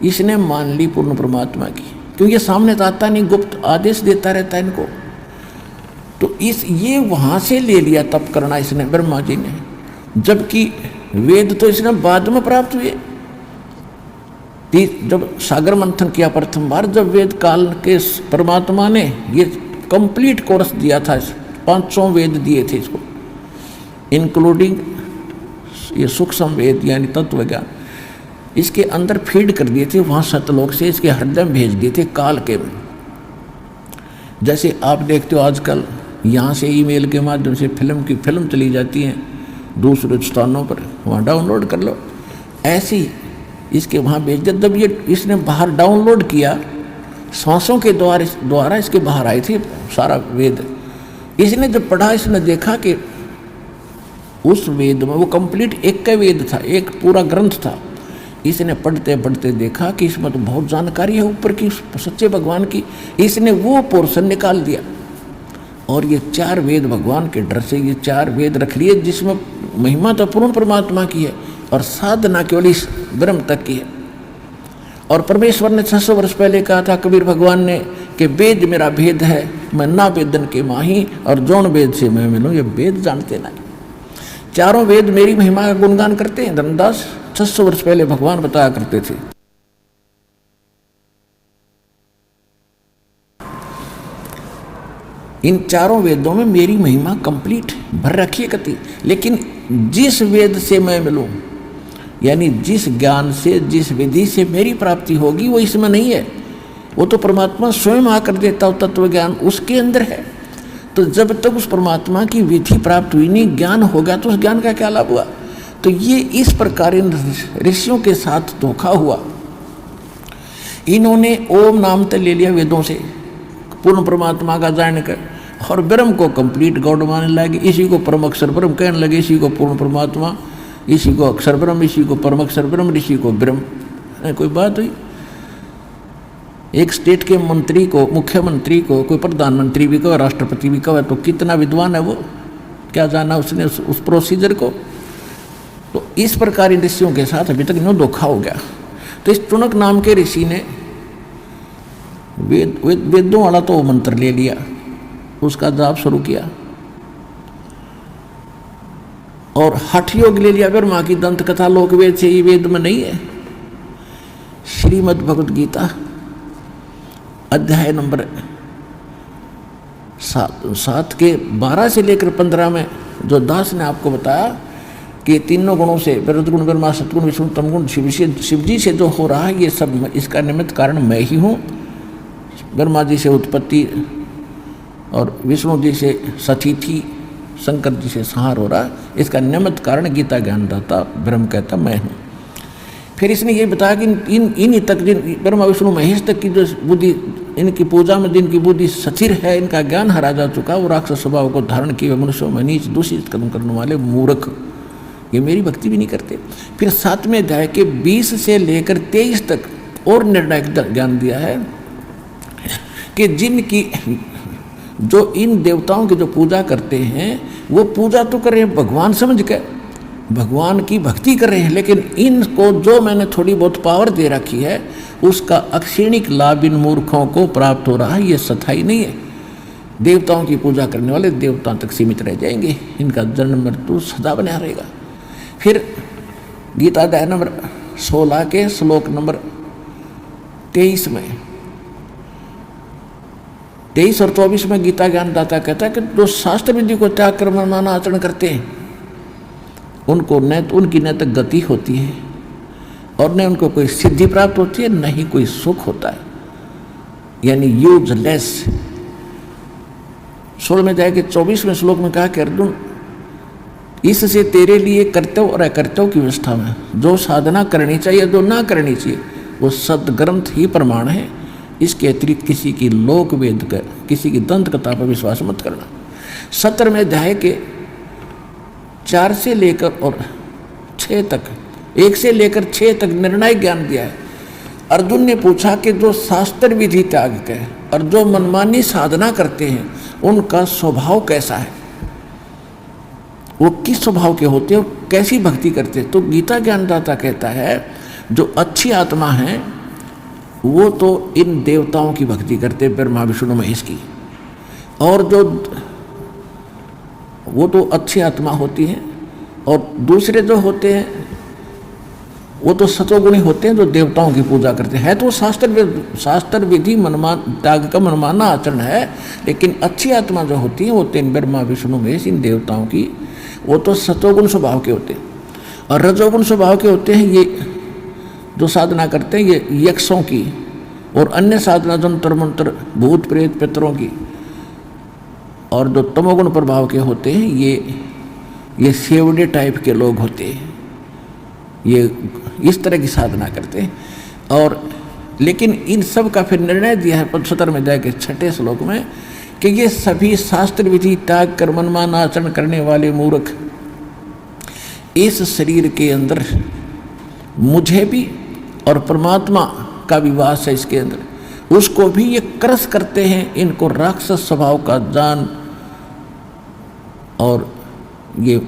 Speaker 1: इसने मान ली पूर्ण परमात्मा की, क्योंकि ये सामने तो आता नहीं, गुप्त आदेश देता रहता है इनको। तो ये वहाँ से ले लिया तप करना इसने, ब्रह्मा जी ने, जबकि वेद तो इसने बाद में प्राप्त हुए। जब सागर मंथन किया प्रथम बार, जब वेद काल के परमात्मा ने ये कंप्लीट कोर्स दिया था, 500 वेद दिए थे इसको, इंक्लूडिंग ये सूक्ष्म वेद यानी तत्व ज्ञान, इसके अंदर फीड कर दिए थे, वहाँ सतलोक से इसके हृदय में भेज दिए थे काल के। जैसे आप देखते हो आजकल यहाँ से ईमेल के माध्यम से फिल्म चली जाती है दूसरे स्थानों पर, वहाँ डाउनलोड कर लो, ऐसे ही इसके वहाँ भेज दिया। जब ये इसने बाहर डाउनलोड किया, श्वासों के द्वारा इसके बाहर आए थे सारा वेद। इसने जब पढ़ा, इसने देखा कि उस वेद में वो कंप्लीट एक का वेद था, एक पूरा ग्रंथ था। इसने पढ़ते पढ़ते देखा कि इसमें तो बहुत जानकारी है ऊपर की, सच्चे भगवान की। इसने वो पोर्शन निकाल दिया और ये 4 वेद भगवान के डर से ये 4 वेद रख लिए, जिसमें महिमा तो पूर्ण परमात्मा की है और साधना केवल इस ब्रह्म तक की है। और परमेश्वर ने 600 वर्ष पहले कहा था कबीर भगवान ने कि वेद मेरा भेद है, मैं ना वेदन के माही और जौन वेद से मैं मिलूँ। ये वेद जानते नहीं, 4 वेद मेरी महिमा का गुणगान करते हैं। धर्मदास 600 वर्ष पहले भगवान बताया करते थे। इन 4 वेदों में मेरी महिमा कंप्लीट भर रखी है कति, लेकिन जिस वेद से मैं मिलूं, यानी जिस ज्ञान से, जिस विधि से मेरी प्राप्ति होगी, वो इसमें नहीं है। वो तो परमात्मा स्वयं आकर देता हो, तत्व ज्ञान उसके अंदर है। तो जब तक उस परमात्मा की विधि प्राप्त हुई नहीं, ज्ञान होगा तो उस ज्ञान का क्या लाभ हुआ। तो ये इस प्रकार इन ऋषियों के साथ धोखा हुआ। इन्होंने ओम नाम तो ले लिया वेदों से पूर्ण परमात्मा का जानकर, और ब्रह्म को कंप्लीट गॉड मानने लगे। इसी को परम अक्षर ब्रह्म कहने लगे, इसी को पूर्ण परमात्मा, इसी को अक्षर ब्रह्म, इसी को परम अक्षर ब्रह्म, इसी को ब्रह्म। कोई बात हुई? एक स्टेट के मंत्री को, मुख्यमंत्री को कोई प्रधानमंत्री भी कहे, राष्ट्रपति भी कहे, तो कितना विद्वान है वो, क्या जाना उसने उस प्रोसीजर को। तो इस प्रकार इन ऋषियों के साथ अभी तक इन्हों धोखा हो गया। तो इस चुनक नाम के ऋषि ने वेदों वाला तो मंत्र ले लिया, उसका जाप शुरू किया, और हठ योग ले लिया। ब्रह्मा की दंत कथा लोक वेद से, ये वेद में नहीं है। श्रीमद् भगवद गीता अध्याय नंबर 7 के 12 से लेकर 15 में जो दास ने आपको बताया कि तीनों गुणों से, गुण ब्रह्मा, सतगुण, विष्णु, तमगुण, शिव जी से जो हो रहा है, ये सब इसका निमित्त कारण मैं ही हूँ। ब्रह्मा जी से उत्पत्ति और विष्णु जी से सतीथि, शंकर जी से संहार हो रहा है, इसका निमित्त कारण गीता ज्ञानदाता ब्रह्म कहता मैं हूँ। फिर इसने ये बताया कि इन तक, जिन ब्रह्मा विष्णु महेश तक की जो बुद्धि, इनकी पूजा में जिनकी बुद्धि स्थिर है, इनका ज्ञान हरा जा चुका, वो राक्षस स्वभाव को धारण किए मनुष्यों में नीच दूषित कदम करने वाले मूर्ख, ये मेरी भक्ति भी नहीं करते। फिर 7वें अध्याय के 20 से लेकर 23 तक और निर्णायक ज्ञान दिया है कि जिनकी, जो इन देवताओं की जो पूजा करते हैं, वो पूजा तो कर रहे हैं भगवान समझ के, भगवान की भक्ति कर रहे हैं, लेकिन इनको जो मैंने थोड़ी बहुत पावर दे रखी है, उसका अक्षीणिक लाभ इन मूर्खों को प्राप्त हो रहा है। ये सच्चाई नहीं है। देवताओं की पूजा करने वाले देवताओं तक सीमित रह जाएंगे, इनका जन्म मृत्यु सदा बना रहेगा। फिर गीता अध्याय नंबर 16 के श्लोक नंबर 23 में, 23 और 24 में गीता ज्ञानदाता कहता है कि जो शास्त्र विधि को त्याग कर मनमाना आचरण करते हैं, उनको उनकी न तो गति होती है और न उनको कोई सिद्धि प्राप्त होती है, न ही कोई सुख होता है, यानी यूजलेस। 16वें अध्याय के 24वें श्लोक में कहा कि अर्जुन, इससे तेरे लिए कर्तव्य और अकर्तव्य की व्यवस्था में जो साधना करनी चाहिए, जो ना करनी चाहिए, वो सदग्रंथ ही प्रमाण है। इसके अतिरिक्त किसी की लोक वेद का, किसी की दंत कथा पर विश्वास मत करना। 17वें अध्याय के 4 से लेकर और 6 तक, 1 से लेकर 6 तक निर्णायक ज्ञान दिया है। अर्जुन ने पूछा कि जो शास्त्र विधि त्याग के और जो मनमानी साधना करते हैं, उनका स्वभाव कैसा है। वो किस स्वभाव के होते हैं, कैसी भक्ति करते हैं। तो गीता ज्ञानदाता कहता है जो अच्छी आत्मा है वो तो इन देवताओं की भक्ति करते हैं, ब्रह्मा विष्णु महेश की, और जो वो तो अच्छी आत्मा होती है, और दूसरे जो होते हैं वो तो सतोगुणी होते हैं जो देवताओं की पूजा करते हैं। तो शास्त्र विधि मनमान त्याग का मनमाना आचरण है, लेकिन अच्छी आत्मा जो होती है वो तीन ब्रह्मा विष्णु महेश इन देवताओं की, वो तो सतोगुण स्वभाव के होते हैं। और रजोगुण स्वभाव के होते हैं ये जो साधना करते हैं, ये यक्षों की और अन्य साधना जंतर मंत्र भूत प्रेत पितरों की। और जो तमोगुण प्रभाव के होते हैं ये सेवड़े टाइप के लोग होते हैं, ये इस तरह की साधना करते हैं। और लेकिन इन सब का फिर निर्णय दिया है 75 में जाके 6 श्लोक में कि ये सभी शास्त्र विधि त्याग कर मनमान आचरण करने वाले मूर्ख इस शरीर के अंदर मुझे भी और परमात्मा का विवास है इसके अंदर, उसको भी ये क्रस करते हैं। इनको राक्षस स्वभाव का जान और ये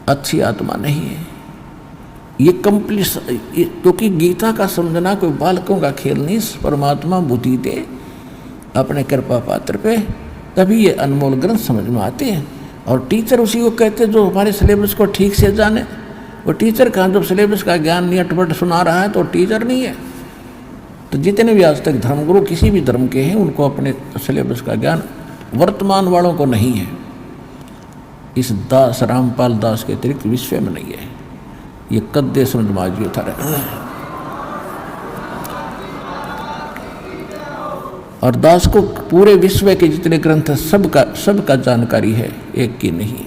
Speaker 1: अच्छी आत्मा नहीं है, ये कंप्लीट। क्योंकि गीता का समझना कोई बालकों का खेल नहीं, परमात्मा बुद्धि दे अपने कृपा पात्र पे, तभी ये अनमोल ग्रंथ समझ में आते हैं। और टीचर उसी को कहते हैं जो हमारे सिलेबस को ठीक से जाने। वो टीचर कहाँ, जब सिलेबस का ज्ञान नहीं अटपट सुना रहा है तो टीचर नहीं है। तो जितने भी आज तक धर्मगुरु किसी भी धर्म के हैं उनको अपने सिलेबस का ज्ञान वर्तमान वालों को नहीं है। इस दास रामपाल दास के अतिरिक्त विश्व में नहीं है। ये कद्दे समझ था रहे। और दास को पूरे विश्व के जितने ग्रंथ है सबका जानकारी है, एक की नहीं।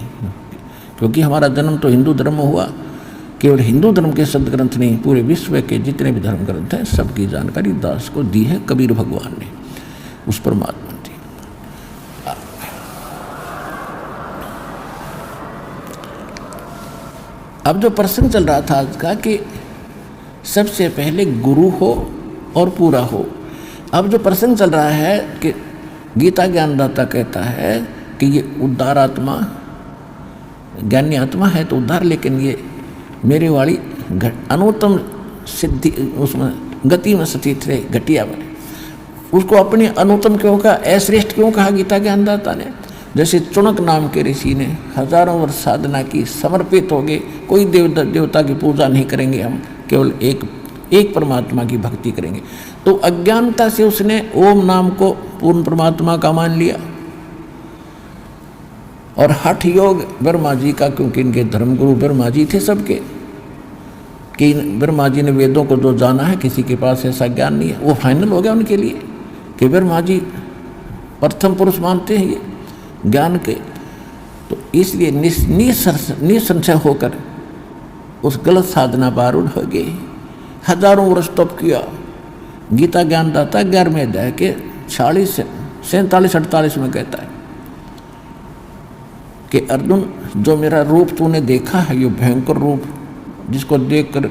Speaker 1: क्योंकि हमारा जन्म तो हिंदू धर्म में हुआ, केवल हिंदू धर्म के सदग्रंथ नहीं, पूरे विश्व के जितने भी धर्म ग्रंथ हैं सबकी जानकारी दास को दी है कबीर भगवान ने, उस परमात्मा ने। अब जो प्रसंग चल रहा था आज का कि सबसे पहले गुरु हो और पूरा हो। अब जो प्रसंग चल रहा है कि गीता ज्ञानदाता कहता है कि ये उद्धार आत्मा ज्ञानी आत्मा है तो उद्धार, लेकिन ये मेरे वाली अनुत्तम सिद्धि उसमें गति में स्थित है, घटिया में। उसको अपनी अनुत्तम क्यों कहा, अश्रेष्ठ क्यों कहा गीता ज्ञानदाता ने। जैसे चुनक नाम के ऋषि ने हजारों वर्ष साधना की, समर्पित हो गए, कोई देवता की पूजा नहीं करेंगे, हम केवल एक परमात्मा की भक्ति करेंगे। तो अज्ञानता से उसने ओम नाम को पूर्ण परमात्मा का मान लिया। और हठ योग ब्रह्मा जी का, क्योंकि इनके धर्मगुरु ब्रह्मा जी थे सबके, कि ब्रह्मा जी ने वेदों को जो जाना है किसी के पास ऐसा ज्ञान नहीं है, वो फाइनल हो गया उनके लिए कि ब्रह्मा जी प्रथम पुरुष मानते हैं ये ज्ञान के। तो इसलिए निसंशय होकर उस गलत साधना पर आरूढ़ हो गए, हजारों वर्ष तप किया। गीता ज्ञानदाता 11वें अध्याय के 47-48 में कहता है कि अर्जुन, जो मेरा रूप तूने देखा है, ये भयंकर रूप जिसको देखकर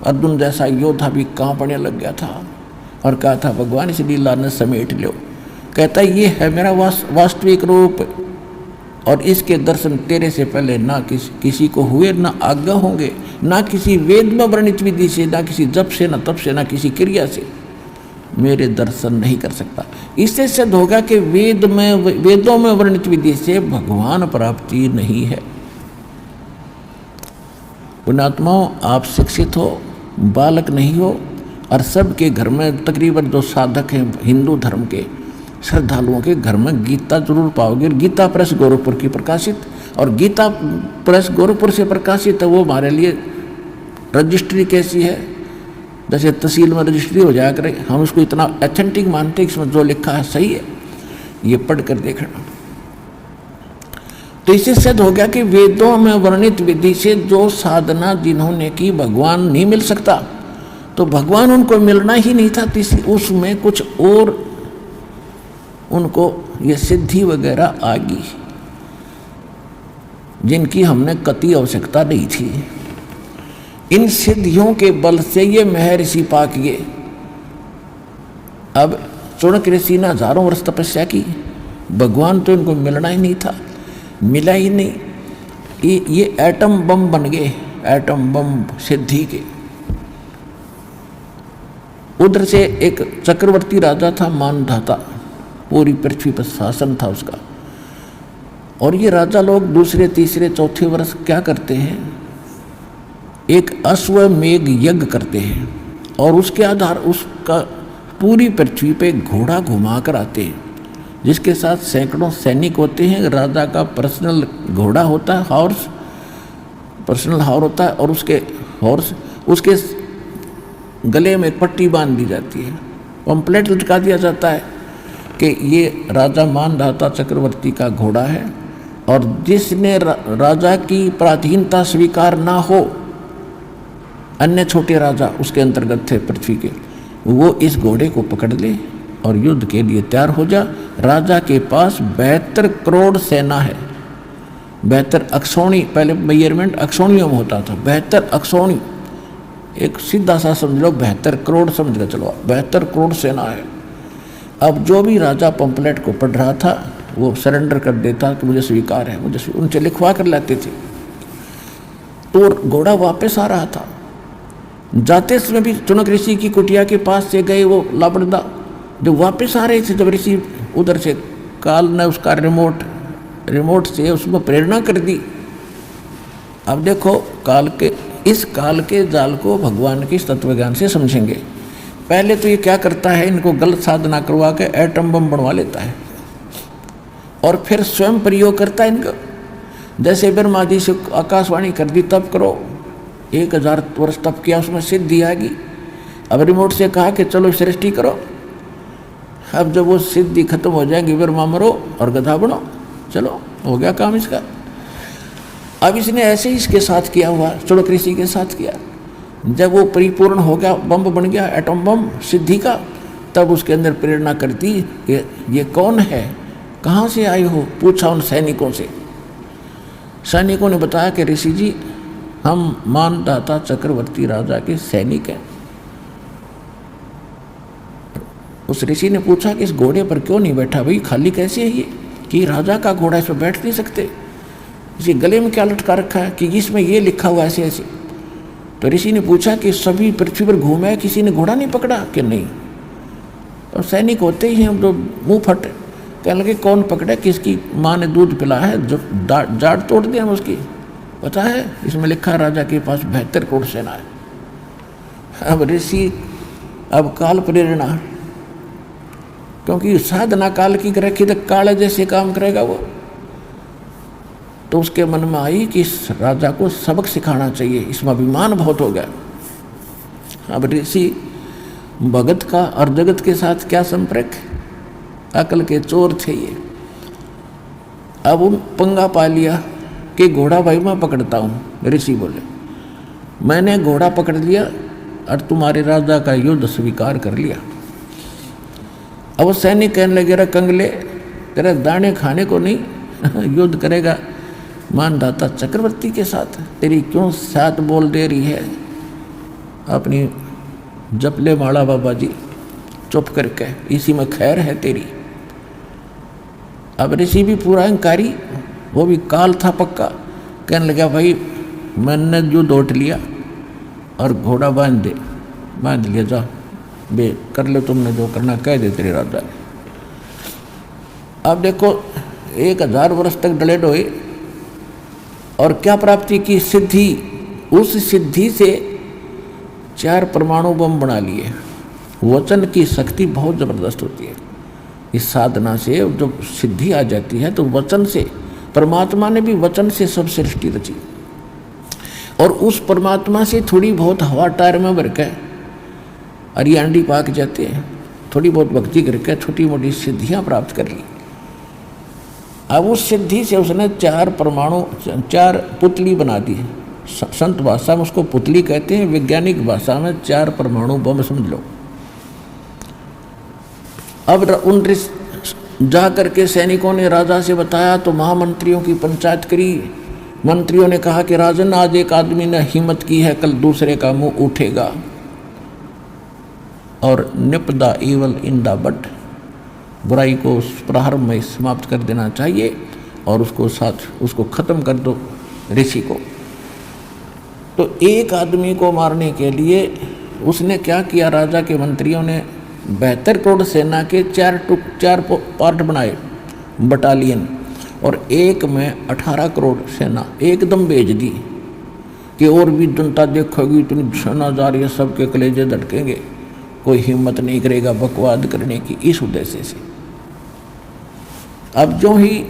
Speaker 1: अर्जुन जैसा योद्धा भी कांपने लग गया था और कहा था भगवान इस लीला ने समेट लो। कहता ये है मेरा वास्तविक रूप, और इसके दर्शन तेरे से पहले ना किसी को हुए, ना आज्ञा होंगे, ना किसी वेद में वर्णित विधि से, ना किसी जप से, ना तप से, ना किसी क्रिया से मेरे दर्शन नहीं कर सकता। इससे सिद्ध होगा कि वेदों में वर्णित विधि से भगवान प्राप्ति नहीं है। पुण्यात्माओं, आप शिक्षित हो, बालक नहीं हो, और सबके घर में तकरीबन जो साधक हैं हिंदू धर्म के श्रद्धालुओं के घर में गीता जरूर पाओगे। गीता प्रेस गोरखपुर की प्रकाशित, और गीता प्रेस गोरखपुर से प्रकाशित है, वो हमारे लिए रजिस्ट्री कैसी है, जैसे तहसील में रजिस्ट्री हो जाया करे, हम उसको इतना ऑथेंटिक मानते हैं, इसमें जो लिखा है सही है, ये पढ़ कर देखना। तो इससे सिद्ध हो गया कि वेदों में वर्णित विधि से जो साधना जिन्होंने की भगवान नहीं मिल सकता, तो भगवान उनको मिलना ही नहीं था, उसमें कुछ और उनको ये सिद्धि वगैरह आ गई जिनकी हमने कतई आवश्यकता नहीं थी। इन सिद्धियों के बल से ये महर्षि पा किए। अब चुनक ऋषि ने हजारों वर्ष तपस्या की, भगवान तो इनको मिलना ही नहीं था, मिला ही नहीं। ये एटम बम बन गए, एटम बम सिद्धि के। उधर से एक चक्रवर्ती राजा था मानधाता, पूरी पृथ्वी पर शासन था उसका। और ये राजा लोग दूसरे तीसरे चौथे वर्ष क्या करते हैं, एक अश्वमेघ यज्ञ करते हैं और उसके आधार उसका पूरी पृथ्वी पे घोड़ा घुमा कर आते हैं, जिसके साथ सैकड़ों सैनिक होते हैं। राजा का पर्सनल घोड़ा होता है, हॉर्स, पर्सनल हॉर्स होता है, और उसके गले में एक पट्टी बांध दी जाती है, पंपलेट लटका दिया जाता है कि ये राजा मानधाता चक्रवर्ती का घोड़ा है, और जिसने राजा की पराधीनता स्वीकार ना हो, अन्य छोटे राजा उसके अंतर्गत थे पृथ्वी के, वो इस घोड़े को पकड़ ले और युद्ध के लिए तैयार हो जा। राजा के पास 72 करोड़ सेना है। 72 अक्षौणी, पहले मेजरमेंट अक्षौणियों में होता था, 72 अक्षौणी, एक सीधा सा समझ लो 72 करोड़ समझ कर चलो, 72 करोड़ सेना है। अब जो भी राजा पंपलेट को पढ़ रहा था वो सरेंडर कर देता कि मुझे स्वीकार है, उनसे लिखवा कर लाते थे। तो घोड़ा वापस आ रहा था, जाते समय भी चुनक ऋषि की कुटिया के पास से गए वो लापड़दा। जब वापस आ रहे थे, जब ऋषि उधर से, काल ने उसका रिमोट से उसमें प्रेरणा कर दी। अब देखो इस काल के जाल को भगवान के तत्व ज्ञान से समझेंगे। पहले तो ये क्या करता है, इनको गलत साधना करवा के एटम बम बनवा लेता है और फिर स्वयं प्रयोग करता है इनका। जैसे ब्रह्मा जी से आकाशवाणी कर दी, तप करो, 1000 वर्ष तप किया, उसमें सिद्धि आ गई। अब रिमोट से कहा कि चलो सृष्टि करो। अब जब वो सिद्धि खत्म हो जाएगी, ब्रह्मा मरो और गधा बनो, चलो हो गया काम इसका। अब इसने ऐसे ही इसके साथ किया हुआ, चुड़क ऋषि के साथ किया। जब वो परिपूर्ण हो गया, बम बन गया, एटम बम सिद्धि का, तब उसके अंदर प्रेरणा करती कि ये कौन है, कहाँ से आए हो, पूछा उन सैनिकों से। सैनिकों ने बताया कि ऋषि जी, हम मानधाता चक्रवर्ती राजा के सैनिक हैं। उस ऋषि ने पूछा कि इस घोड़े पर क्यों नहीं बैठा, भाई खाली कैसे है ये, कि राजा का घोड़ा, इस पर बैठ नहीं सकते, इसी गले में क्या लटका रखा है कि इसमें ये लिखा हुआ ऐसे ऐसे। तो ऋषि ने पूछा कि सभी पृथ्वी पर घूमे है, किसी ने घोड़ा नहीं पकड़ा, कि नहीं। और सैनिक होते ही हैं जो मुंह फट, कहने लगे कौन पकड़ा, किसकी माँ ने दूध पिलाया है, जो जाड़ तोड़ दिया उसकी, पता है इसमें लिखा राजा के पास 72 करोड़ सेना है। अब ऋषि, अब काल प्रेरणा, क्योंकि साधना काल की रखी तो काल जैसे काम करेगा वो। तो उसके मन में आई कि इस राजा को सबक सिखाना चाहिए, इसमें अभिमान बहुत हो गया। अब ऋषि भगत का और जगत के साथ क्या संपर्क, अकल के चोर थे ये। अब वो पंगा पा लिया कि घोड़ा भाई मैं पकड़ता हूँ। ऋषि बोले मैंने घोड़ा पकड़ लिया और तुम्हारे राजा का युद्ध स्वीकार कर लिया। अब वो सैनिक कहने लगे, रे कंगले, तेरे दाने खाने को नहीं युद्ध करेगा मानधाता चक्रवर्ती के साथ, तेरी क्यों साथ बोल दे रही है, अपनी जपले माड़ा बाबा जी, चुप करके, इसी में खैर है तेरी। अब ऋषि भी पूरा अहंकारी, वो भी काल था पक्का, कहने लगा भाई मैंने जो दौट लिया और घोड़ा बांध लिया, जा बे कर लो तुमने जो करना, कह दे तेरे राजा ने। अब देखो 1000 वर्ष तक डले डोए और क्या प्राप्ति की, सिद्धि। उस सिद्धि से 4 परमाणु बम बना लिए। वचन की शक्ति बहुत ज़बरदस्त होती है। इस साधना से जब सिद्धि आ जाती है तो वचन से, परमात्मा ने भी वचन से सब सृष्टि रची, और उस परमात्मा से थोड़ी बहुत हवा टायर में भर के अरियांडी पाक जाते हैं, थोड़ी बहुत भक्ति करके छोटी मोटी सिद्धियाँ प्राप्त कर ली। अब उस सिद्धि से उसने 4 परमाणु, 4 पुतली बना दी। संत भाषा में उसको पुतली कहते हैं, वैज्ञानिक भाषा में 4 परमाणु बम समझ लो। अब उन जा करके सैनिकों ने राजा से बताया तो महामंत्रियों की पंचायत करी। मंत्रियों ने कहा कि राजन, आज एक आदमी ने हिम्मत की है, कल दूसरे का मुंह उठेगा, और निप the evil in the but, बुराई को उस प्रारंभ में समाप्त कर देना चाहिए। और उसको ख़त्म कर दो ऋषि को। तो एक आदमी को मारने के लिए उसने क्या किया, राजा के मंत्रियों ने 72 करोड़ सेना के चार पार्ट बनाए, बटालियन, और एक में 18 करोड़ सेना एकदम भेज दी कि और भी जनता देखोगी इतनी सेना जा रही है, सबके कलेजे धड़केंगे, कोई हिम्मत नहीं करेगा बकवाद करने की, इस उद्देश्य से। अब जो ही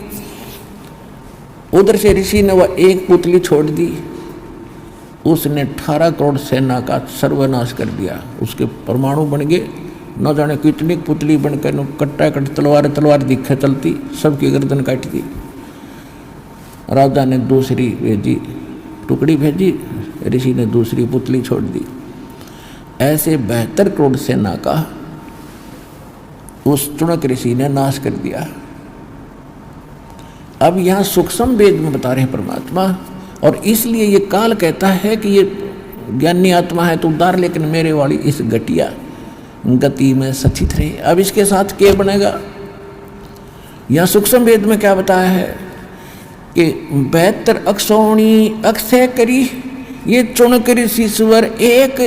Speaker 1: उधर से ऋषि ने वह एक पुतली छोड़ दी, उसने 18 करोड़ सेना का सर्वनाश कर दिया। उसके परमाणु बन गए, न जाने कितनी पुतली बनकर कट्टा कट तलवार दिखे चलती, सबकी गर्दन काट दी। राजा ने दूसरी टुकड़ी भेजी, ऋषि ने दूसरी पुतली छोड़ दी। ऐसे 72 करोड़ सेना का उस चुनक ऋषि ने नाश कर दिया। अब यहाँ सूक्ष्म वेद में बता रहे हैं परमात्मा, और इसलिए ये काल कहता है कि ये ज्ञानी आत्मा है तो उदार, लेकिन मेरे वाली इस घटिया गति में सचित रहे। अब इसके साथ क्या बनेगा, यहाँ सूक्ष्म वेद में क्या बताया है कि 72 अक्षौणी अक्षय करी, ये चुनक ऋषिश्वर एक,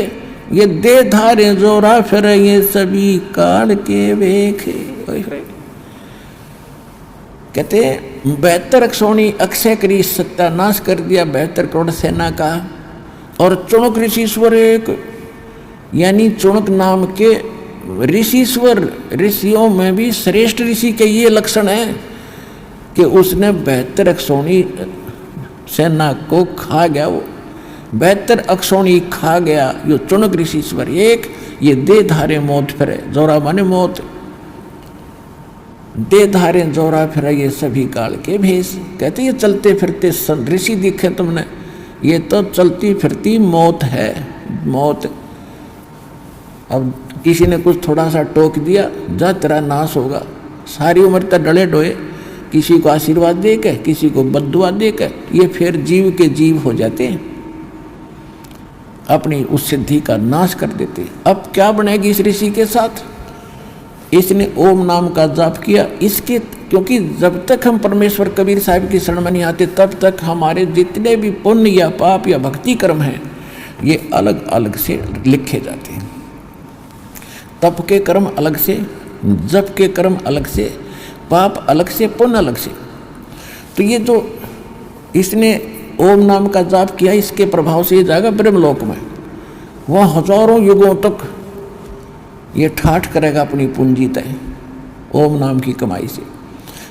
Speaker 1: ये दे धारे जोरा फिर ये सभी काल के वेख। कहते 72 अक्षौणी अक्षय करी, सत्यानाश कर दिया 72 करोड़ सेना का। और चुनक ऋषिश्वर एक, यानी चुनक नाम के ऋषिश्वर, ऋषियों में भी श्रेष्ठ ऋषि के ये लक्षण है कि उसने 72 अक्षौणी सेना को खा गया। वो 72 अक्षौणी खा गया, यो चुनक ऋषिश्वर एक, ये दे धारे मोत फिरे, जोरा माने मौत, दे धारे जोरा फिरे ये सभी काल के भेष। कहते ये चलते फिरते ऋषि दिखे तुमने, ये तो चलती फिरती मौत है, मौत। अब किसी ने कुछ थोड़ा सा टोक दिया, जा तेरा नाश होगा, सारी उम्र तक डले डोए, किसी को आशीर्वाद दे के, किसी को बद्दुआ दे के, ये फिर जीव के जीव हो जाते हैं, अपनी उस सिद्धि का नाश कर देते। अब क्या बनेगी इस ऋषि के साथ, इसने ओम नाम का जाप किया, इसके क्योंकि जब तक हम परमेश्वर कबीर साहब की शरण में नहीं आते तब तक हमारे जितने भी पुण्य या पाप या भक्ति कर्म हैं ये अलग अलग से लिखे जाते हैं। तप के कर्म अलग से, जप के कर्म अलग से, पाप अलग से, पुण्य अलग से। तो ये जो इसने ओम नाम का जाप किया, इसके प्रभाव से ये जाएगा ब्रह्मलोक में, वह हजारों युगों तक ये ठाठ करेगा अपनी पूंजी तय ओम नाम की कमाई से।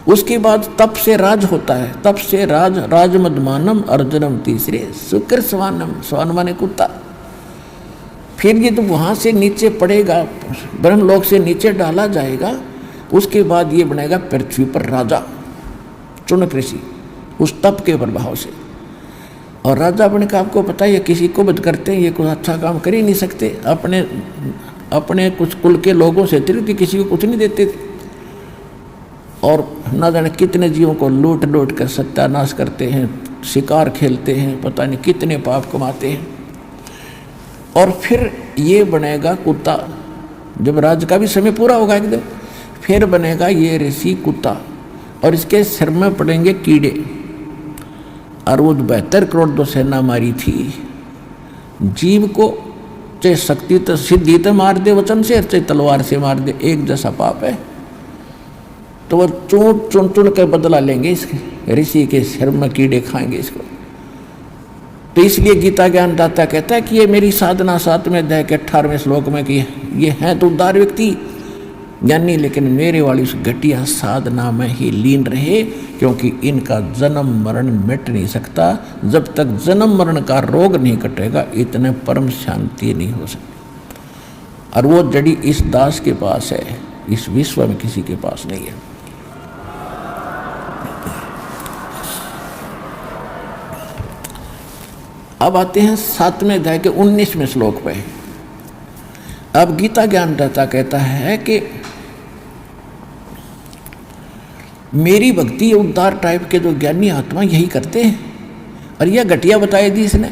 Speaker 1: उसके बाद तप से राज होता है, तप से राजमदमानम अर्जुनम तीसरे शुक्र स्वानम, स्वान माने कुत्ता। फिर ये तो वहाँ से नीचे पड़ेगा, ब्रह्मलोक से नीचे डाला जाएगा, उसके बाद ये बनेगा पृथ्वी पर राजा, चुनक ऋषि, उस तप के प्रभाव से। और राजा बने का आपको पता है किसी को बद करते हैं, ये कोई अच्छा काम कर ही नहीं सकते, अपने कुछ कुल के लोगों से अतिरिक्त किसी को कुछ नहीं देते थे, और न जाने कितने जीवों को लूट लूट कर सत्यानाश करते हैं, शिकार खेलते हैं, पता नहीं कितने पाप कमाते हैं। और फिर ये बनेगा कुत्ता, जब राज का भी समय पूरा होगा एक दिन, फिर बनेगा ये ऋषि कुत्ता, और इसके सिर में पड़ेंगे कीड़े। और वो 72 करोड़ जो सेना मारी थी, जीव को चाहे शक्ति तो सिद्धि तो मार दे वचन से, चाहे तलवार से मार दे, एक जैसा पाप है। तो वो चुन चुन कर बदला लेंगे इसके, ऋषि के सिर में कीड़े खाएंगे इसको। तो इसलिए गीता ज्ञानदाता कहता है कि ये मेरी साधना 7वें अध्याय के 18वें श्लोक में कि ये हैं तो उदार व्यक्ति ज्ञानी, लेकिन मेरे वाली उस घटिया साधना में ही लीन रहे, क्योंकि इनका जन्म मरण मिट नहीं सकता। जब तक जन्म मरण का रोग नहीं कटेगा इतने परम शांति नहीं हो सकती। और वो जड़ी इस दास के पास है, इस विश्व में किसी के पास नहीं है। अब आते हैं 7वें अध्याय के 19वें श्लोक पे। अब गीता ज्ञानदाता कहता है कि मेरी भक्ति उद्धार टाइप के जो ज्ञानी आत्मा यही करते हैं, और यह घटिया बताई दी इसने।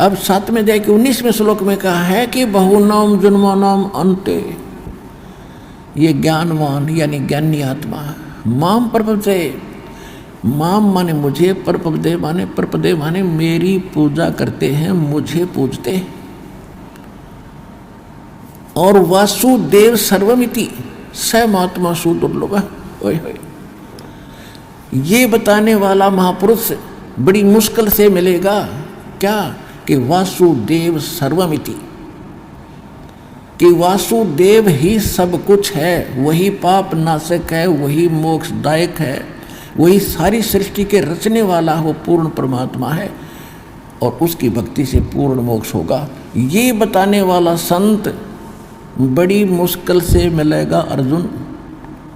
Speaker 1: अब 7वें अध्याय के 19वें श्लोक में कहा है कि बहुनाम जन्मानाम अंते, ये ज्ञानवान यानी ज्ञानी आत्मा माम प्रपंच से माम माने मुझे, परपदे माने मेरी पूजा करते हैं, मुझे पूजते हैं। और वासुदेव सर्वमिति स महात्मा सुदुर्लभ। ओए होए, ये बताने वाला महापुरुष बड़ी मुश्किल से मिलेगा। क्या कि वासुदेव सर्वमिति, कि वासुदेव ही सब कुछ है, वही पाप नाशक है, वही मोक्षदायक है, वही सारी सृष्टि के रचने वाला वो पूर्ण परमात्मा है और उसकी भक्ति से पूर्ण मोक्ष होगा। ये बताने वाला संत बड़ी मुश्किल से मिलेगा अर्जुन।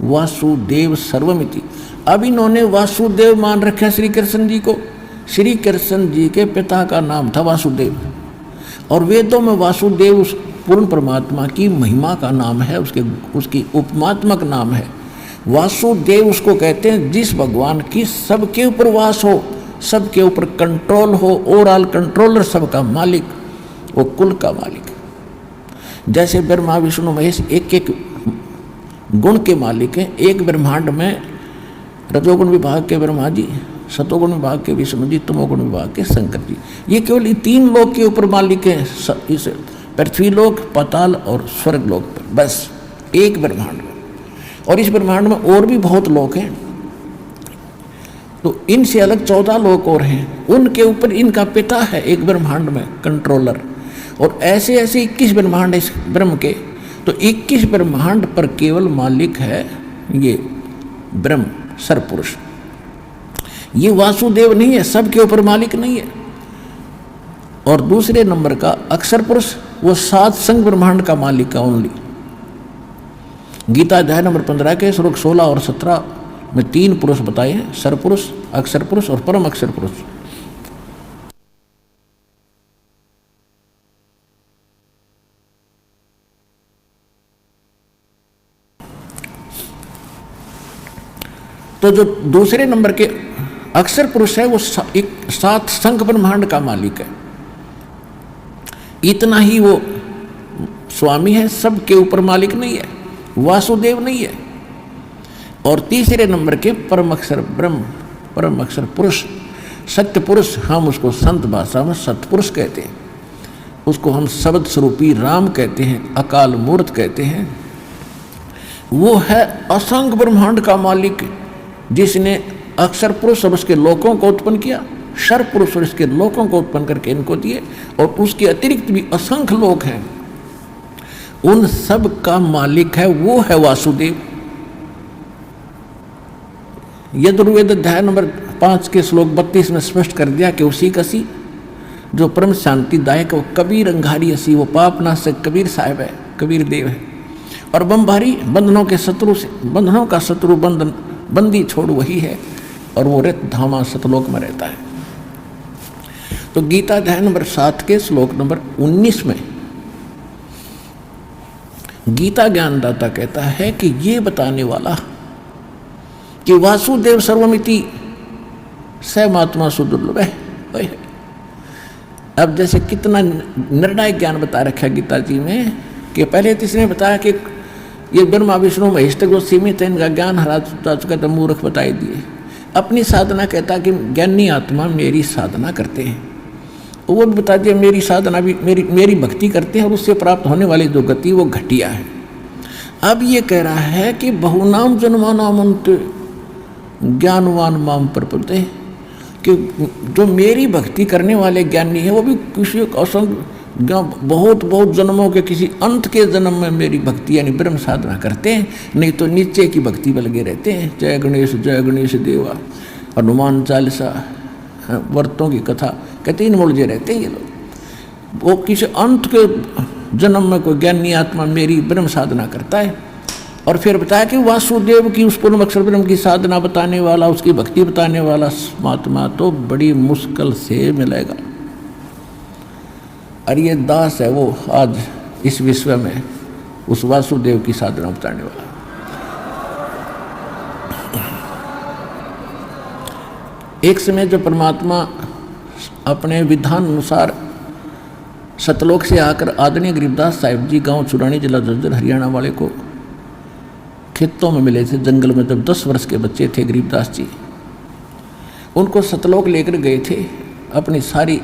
Speaker 1: वासुदेव सर्वमिति। अब इन्होंने वासुदेव मान रखा श्री कृष्ण जी को। श्री कृष्ण जी के पिता का नाम था वासुदेव, और वेदों में वासुदेव उस पूर्ण परमात्मा की महिमा का नाम है, उसकी उपमात्मक नाम है। वासुदेव उसको कहते हैं जिस भगवान की सबके ऊपर वास हो, सबके ऊपर कंट्रोल हो, ओवरऑल कंट्रोलर, सबका मालिक, वो कुल का मालिक। जैसे ब्रह्मा विष्णु महेश एक एक गुण के मालिक हैं। एक ब्रह्मांड में रजोगुण विभाग के ब्रह्मा जी, सतोगुण विभाग के विष्णु जी, तमोगुण विभाग के शंकर जी। ये केवल तीन लोक के ऊपर मालिक हैं, इस पृथ्वी लोक, पाताल और स्वर्ग लोक पर, बस एक ब्रह्मांड में। और इस ब्रह्मांड में और भी बहुत लोक हैं, तो इनसे अलग 14 लोक और हैं, उनके ऊपर इनका पिता है एक ब्रह्मांड में कंट्रोलर। और ऐसे ऐसे 21 ब्रह्मांड इस ब्रह्म के, तो 21 ब्रह्मांड पर केवल मालिक है ये ब्रह्म सरपुरुष। ये वासुदेव नहीं है, सबके ऊपर मालिक नहीं है। और दूसरे नंबर का अक्षर पुरुष, वो 7 संग ब्रह्मांड का मालिक है ओनली। गीता अध्याय नंबर 15 के श्लोक 16 और 17 में 3 पुरुष बताए हैं, सरपुरुष, अक्षर पुरुष और परम अक्षर पुरुष। तो जो दूसरे नंबर के अक्षर पुरुष है वो 7 संग ब्रह्मांड का मालिक है। इतना ही वो स्वामी है, सबके ऊपर मालिक नहीं है, वासुदेव नहीं है। और तीसरे नंबर के परम अक्षर ब्रह्म, परम अक्षर पुरुष, सत्य पुरुष, हम उसको संत भाषा में सतपुरुष कहते हैं। उसको हम शब्द स्वरूपी राम कहते हैं, अकाल मूर्त कहते हैं। वो है असंख्य ब्रह्मांड का मालिक, जिसने अक्षर पुरुष और उसके लोकों को उत्पन्न किया, शर पुरुष और इसके लोकों को उत्पन्न करके इनको दिए, और उसके अतिरिक्त भी असंख्य लोक हैं, उन सब का मालिक है, वो है वासुदेव। यजुर्वेद अध्याय नंबर 5 के श्लोक 32 में स्पष्ट कर दिया कि उसी कसी जो परम शांतिदायक, वो कबीर अंगारी हसी, वो पाप नाशक कबीर साहिब है, कबीर देव है। और बमभारी बंधनों के शत्रु से, बंधनों का शत्रु बंदी छोड़ वही है, और वो रित धामा सतलोक में रहता है। तो गीता अध्याय नंबर 7 के श्लोक नंबर 19 में गीता ज्ञानदाता कहता है कि ये बताने वाला कि वासुदेव सर्वमिति स महात्मा सुदुर्लभ है। अब जैसे कितना निर्णायक ज्ञान बता रखा गीता जी में, कि पहले तीसरे बताया कि ये ब्रह्मा विष्णु महेश तक जो सीमित है, इनका ज्ञान हरा चुका, तो मूर्ख बताई दिए। अपनी साधना कहता कि ज्ञानी आत्मा मेरी साधना करते हैं, वो भी बता दिया मेरी साधना भी मेरी भक्ति करते हैं, और उससे प्राप्त होने वाली जो गति वो घटिया है। अब ये कह रहा है कि बहुनाम जन्मानामंत ज्ञानवान माम प्रपदे, कि जो मेरी भक्ति करने वाले ज्ञानी है वो भी किसी बहुत बहुत जन्मों के किसी अंत के जन्म में मेरी भक्ति यानी ब्रह्म साधना करते हैं, नहीं तो नीचे की भक्ति में लगे रहते हैं। जय गणेश देवा, हनुमान चालीसा, व्रतों की कथा कहते इन मुलझे रहते हैं ये लोग। वो किसी अंत के जन्म में कोई ज्ञानी आत्मा मेरी ब्रह्म साधना करता है। और फिर बताया कि वासुदेव की उस पूर्ण अक्षर ब्रह्म की साधना बताने वाला, उसकी भक्ति बताने वाला महात्मा तो बड़ी मुश्किल से मिलेगा। और ये दास है वो आज इस विश्व में उस वासुदेव की साधना बताने वाला। एक समय जब परमात्मा अपने विधान अनुसार सतलोक से आकर आदरणीय गरीबदास साहिब जी गांव चुरानी जिला झज्जर हरियाणा वाले को खेतों में मिले थे, जंगल में, जब 10 वर्ष के बच्चे थे गरीबदास जी। उनको सतलोक लेकर गए थे, अपनी सारी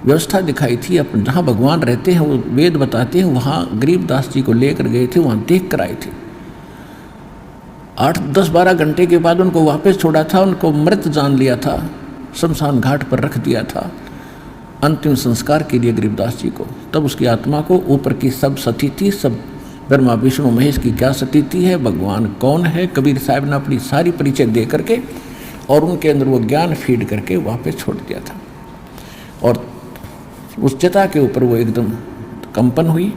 Speaker 1: व्यवस्था दिखाई थी। अपन जहाँ भगवान रहते हैं वो वेद बताते हैं, वहाँ गरीबदास जी को लेकर गए थे, वहाँ देख कर आए थे। 8, 10, 12 घंटे के बाद उनको वापस छोड़ा था, उनको मृत जान लिया था, शमशान घाट पर रख दिया था अंतिम संस्कार के लिए गरीबदास जी को। तब उसकी आत्मा को ऊपर की सब सतीथि, सब ब्रह्मा विष्णु महेश की क्या सतीथि है, भगवान कौन है, कबीर साहब ने अपनी सारी परिचय दे करके और उनके अंदर वो ज्ञान फीड करके वापस छोड़ दिया था। और उस चिता के ऊपर वो एकदम कंपन हुई,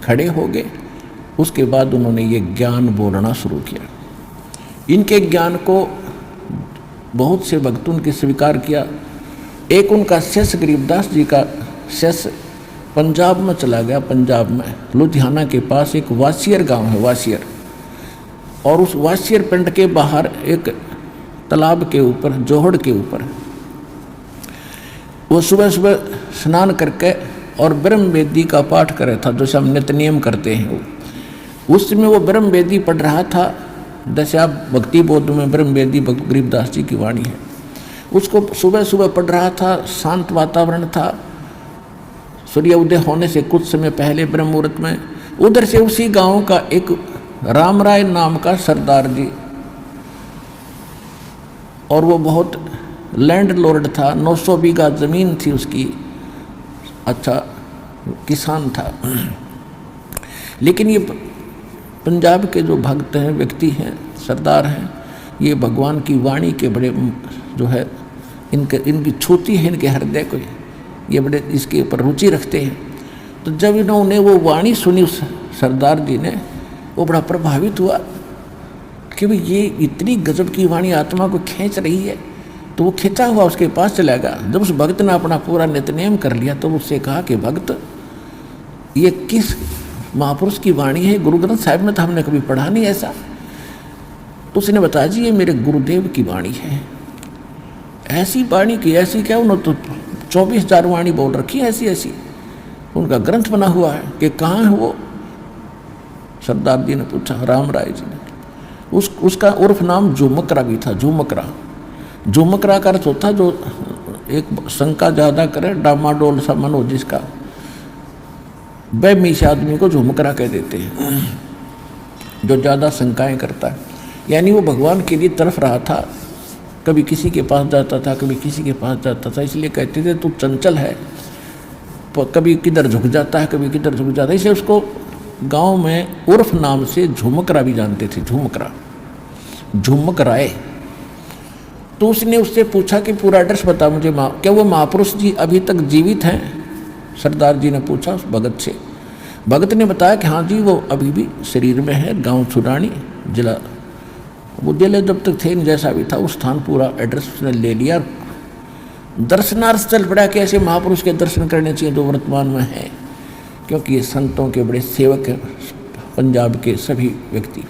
Speaker 1: खड़े हो गए। उसके बाद उन्होंने ये ज्ञान बोलना शुरू किया। इनके ज्ञान को बहुत से भक्तों ने स्वीकार किया। एक उनका शिष्य गरीबदास जी का शिष्य पंजाब में चला गया। पंजाब में लुधियाना के पास एक वासियर गांव है, वासियर, और उस वासियर पिंड के बाहर एक तालाब के ऊपर, जोहड़ के ऊपर, वो सुबह सुबह स्नान करके और ब्रह्म वेदी का पाठ कर रहा था, जैसे हम नित्य नियम करते हैं। उस समय वो ब्रह्म वेदी पढ़ रहा था। दशा भक्ति बोध में ब्रह्म वेदी गरीबदास जी की वाणी है, उसको सुबह सुबह पढ़ रहा था। शांत वातावरण था, सूर्य उदय होने से कुछ समय पहले ब्रह्म मुहूर्त में उधर से उसी गांव का एक राम राय नाम का सरदार जी, और वो बहुत लैंड लॉर्ड था, 900 बीघा ज़मीन थी उसकी, अच्छा किसान था। लेकिन ये पंजाब के जो भक्त हैं, व्यक्ति हैं, सरदार हैं, ये भगवान की वाणी के बड़े जो है इनकी छूती है इनके हृदय को, ये बड़े इसके ऊपर रुचि रखते हैं। तो जब इन्होंने वो वाणी सुनी उस सरदार जी ने, वो बड़ा प्रभावित हुआ कि भाई ये इतनी गजब की वाणी आत्मा को खींच रही है। तो वो खिंचा हुआ उसके पास चला गया। जब उस भक्त ने अपना पूरा नित्यनेम कर लिया तो उससे कहा कि भक्त, ये किस महापुरुष की वाणी है? गुरु ग्रंथ साहिब में तो हमने कभी पढ़ा नहीं ऐसा। तो उसने बताया जी ये मेरे गुरुदेव की वाणी है। ऐसी वाणी की ऐसी क्या, उन्होंने तो 24,000 वाणी बोल रखी है ऐसी ऐसी, उनका ग्रंथ बना हुआ है कि कहाँ है वो? सरदार जी ने पूछा, राम राय जी ने। उसका उर्फ नाम झुमकरा भी था। झुमकरा का अर्थ होता जो एक शंका ज़्यादा करे, डामाडोल सा मन हो जिसका, बेमीश आदमी को झुमकरा कह देते हैं, जो ज़्यादा शंकाएं करता है। यानी वो भगवान के लिए तरफ रहा था, कभी किसी के पास जाता था, कभी किसी के पास जाता था, इसलिए कहते थे तू चंचल है, कभी किधर झुक जाता है, कभी किधर झुक जाता है। इसलिए उसको गांव में उर्फ नाम से झुमकरा भी जानते थे, झुमकराए। तो उसने उससे पूछा कि पूरा एड्रेस बता मुझे, क्या वो महापुरुष जी अभी तक जीवित हैं? सरदार जी ने पूछा उस भगत से। भगत ने बताया कि हाँ जी वो अभी भी शरीर में है, गांव छुड़ानी जिला। वो जिले जब तक थे जैसा भी था उस स्थान पूरा एड्रेस उसने ले लिया। दर्शनार्थ चल पड़ा कि ऐसे महापुरुष के दर्शन करने चाहिए जो वर्तमान में है, क्योंकि ये संतों के बड़े सेवक हैं पंजाब के सभी व्यक्ति।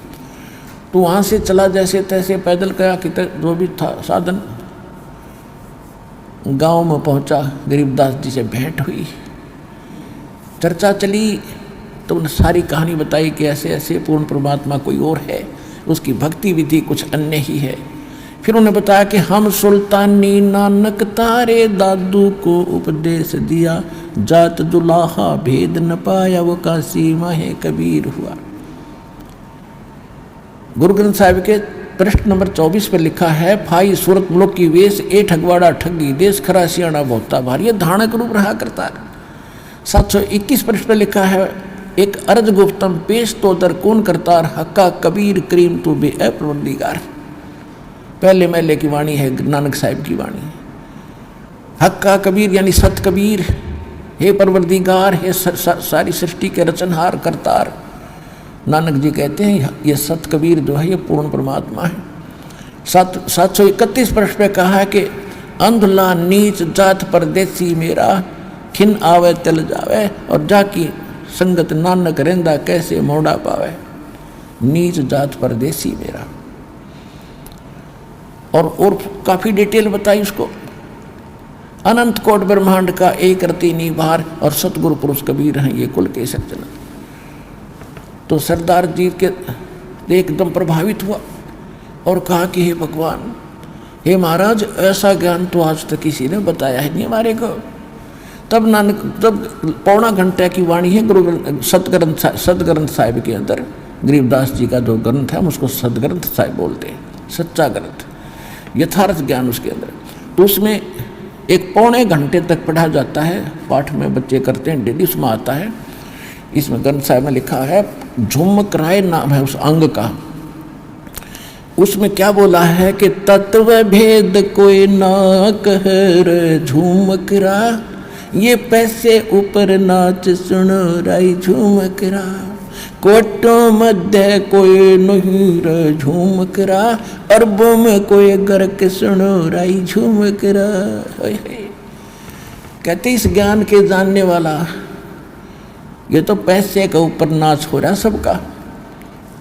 Speaker 1: तो वहाँ से चला जैसे तैसे पैदल गया कि जो भी था साधन, गांव में पहुँचा, गरीबदास जी से भेंट हुई, चर्चा चली। तो उन्हें सारी कहानी बताई कि ऐसे ऐसे पूर्ण परमात्मा कोई और है, उसकी भक्ति विधि कुछ अन्य ही है। फिर उन्हें बताया कि हम सुल्तानी नानक तारे दादू को उपदेश दिया, जात दुलाहा भेद न पाया वो काशी माहे कबीर हुआ। गुरु ग्रंथ साहिब के पृष्ठ नंबर 24 पर लिखा है, फाई सूरत मुल्क की वेश ए ठगवाड़ा ठगी, देश खरा सियाणा बहुता भारी, ये धानक रूप रहा करता है। 721 पृष्ठ पर लिखा है, एक अर्ज गुफ्तम पेश तो दर कौन करतार, हक्का कबीर करीम तू बे परवरदिगार। पहले महले की वाणी है, नानक साहिब की वाणी। हक्का कबीर यानी सत कबीर, हे परवरदिगार, हे सारी सृष्टि के रचनहार करतार। नानक जी कहते हैं ये सत कबीर जो है ये पूर्ण परमात्मा है। 731 पृष्ठ पे कहा है कि अंधला नीच जात परदेसी मेरा, खिन आवे चल जावे, और जाकी संगत नानक रेंदा कैसे मोड़ा पावे। नीच जात परदेसी मेरा, और काफी डिटेल बताई उसको। अनंत कोट ब्रह्मांड का एक रति निभार, और सतगुरु पुरुष कबीर हैं ये कुल के सज्जन। तो सरदार जी के एकदम प्रभावित हुआ और कहा कि हे भगवान, हे महाराज, ऐसा ज्ञान तो आज तक किसी ने बताया ही नहीं हमारे को। तब नानक, तब पौना घंटे की वाणी है गुरु सतग्रंथ साहिब के अंदर। गरीबदास जी का जो ग्रंथ है हम उसको सतग्रंथ साहिब बोलते हैं, सच्चा ग्रंथ, यथार्थ ज्ञान उसके अंदर। तो उसमें एक पौने घंटे तक पढ़ा जाता है, पाठ में बच्चे करते हैं डेली, उसमें आता है। इसमें ग्रंथ साहिब में लिखा है, झुमक राय नाम है उस अंग का। उसमें क्या बोला है कि तत्व भेद कोई ना कह रे झुमकरा, ये पैसे ऊपर नाच सुनो राई झुमकरा, कोटों मध्य कोई नहीं रे झुमकरा, अरबों में कोई गर्क सुनो राई झुमकरा। कहते इस ज्ञान के जानने वाला, ये तो पैसे के ऊपर नाच हो रहा सबका,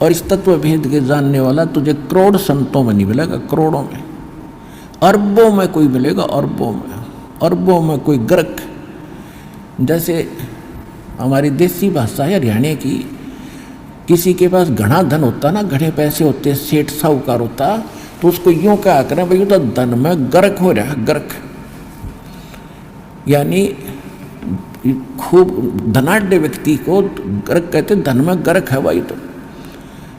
Speaker 1: और इस तत्व भेद के जानने वाला तुझे करोड़ संतों में नहीं मिलेगा, करोड़ों में, अरबों में कोई मिलेगा, अरबों में, अरबों में कोई गर्क। जैसे हमारी देसी भाषा है हरियाणा की, किसी के पास घना धन होता ना, घने पैसे होते, सेठ साहूकार होता, तो उसको यूं क्या करें भाई, तो धन में गर्क हो रहा है, गर्क यानी खूब धनाढ़ व्यक्ति को गर्क कहते, धन में गर्क है भाई। तो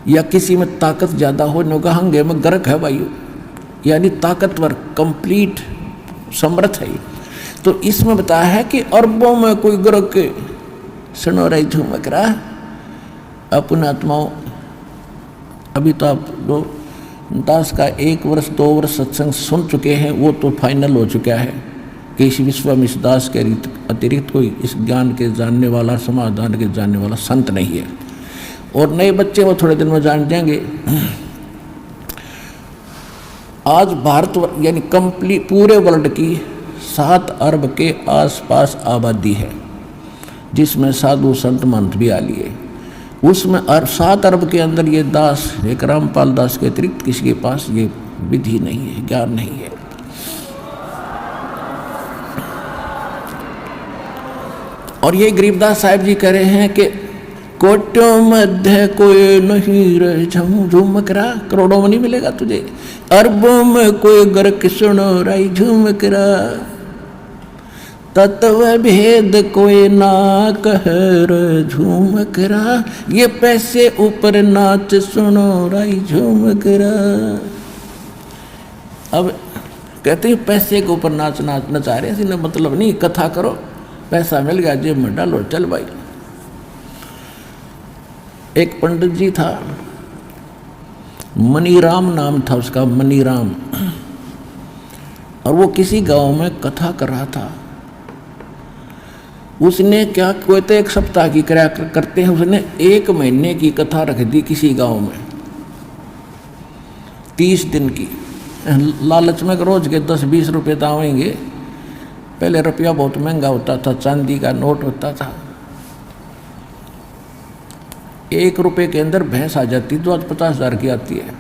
Speaker 1: या किसी में ताकत ज़्यादा हो, नौगहंगे में गर्क है भाई, यानी ताकतवर, कंप्लीट समर्थ है। तो इसमें बताया है कि अरबों में कोई गर्क सुनो रही झुमक रहा। अपने आत्माओं, अभी तो आप दो दास का 1 वर्ष 2 वर्ष सत्संग सुन चुके हैं, वो तो फाइनल हो चुका है कि इस विश्वामित्र दास के अतिरिक्त कोई इस ज्ञान के जानने वाला, समाधान के जानने वाला संत नहीं है। और नए बच्चे वो थोड़े दिन में जान जाएंगे। आज भारत यानी कंप्लीट पूरे वर्ल्ड की 7 अरब के आसपास आबादी है, जिसमें साधु संत महंत भी आ लिए। उसमें 7 अरब के अंदर ये दास, एक रामपाल दास के अतिरिक्त किसी के पास ये विधि नहीं है, ज्ञान नहीं है। और ये गरीबदास साहिब जी कह रहे हैं कि कोटों मध्य कोई नहीं रहे झुमकरा, करोड़ों में नहीं मिलेगा तुझे, अरबों में कोई गर्क सुनो राई झुमकरा, तत्व भेद कोई ना कह रे झुमकरा, ये पैसे ऊपर नाच सुनो राई झुमकरा। अब कहते हैं पैसे के ऊपर नाच नचा रहे, इसने मतलब नहीं, कथा करो, पैसा मिल गया जेब में डालो, चल भाई। एक पंडित जी था, मनीराम नाम था उसका, मनीराम, और वो किसी गांव में कथा कर रहा था। उसने क्या, कोई तो 1 सप्ताह की क्रिया करते हैं, उसने 1 महीने की कथा रख दी किसी गांव में, 30 दिन की। लालच में रोज के 10-20 रुपये तो आएंगे। पहले रुपया बहुत महंगा होता था, चांदी का नोट होता था। 1 रुपये के अंदर भैंस आ जाती, तो आज 50,000 की आती है,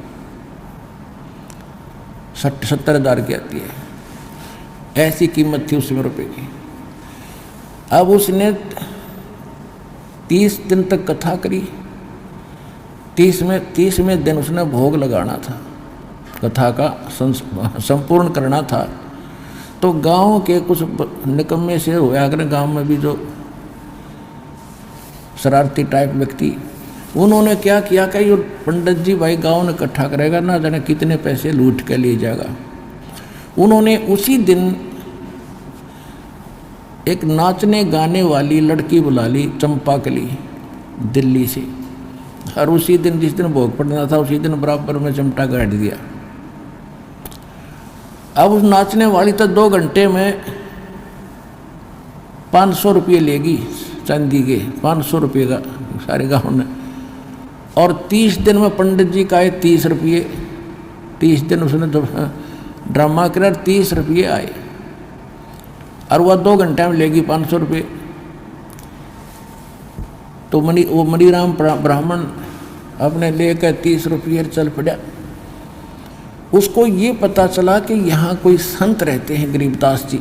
Speaker 1: 70,000 की आती है, ऐसी कीमत थी उसमें रुपये की। अब उसने 30 दिन तक कथा करी, 30वें दिन उसने भोग लगाना था, कथा का संपूर्ण करना था। तो गांव के कुछ निकम्मे से हुआ करें, गांव में भी जो शरारती टाइप व्यक्ति, उन्होंने क्या किया कि ये पंडित जी भाई गांव ने इकट्ठा करेगा, ना जाने कितने पैसे लूट के ले जाएगा। उन्होंने उसी दिन एक नाचने गाने वाली लड़की बुला ली, चंपाकली, दिल्ली से, और उसी दिन जिस दिन भोग पड़ना था उसी दिन बराबर में चिमटा गाड़ दिया। अब उस नाचने वाली तो 2 घंटे में 500 रुपये लेगी, चांदी के 500 रुपये का सारे गाँव ने। और 30 दिन में पंडित जी का आए 30 रुपये, 30 दिन उसने ड्रामा कर 30 रुपये आए, और वह 2 घंटे में लेगी 500 रुपये। तो वो मनीराम ब्राह्मण अपने लेकर 30 रुपये चल पड़ा। उसको ये पता चला कि यहाँ कोई संत रहते हैं, गरीबदास जी।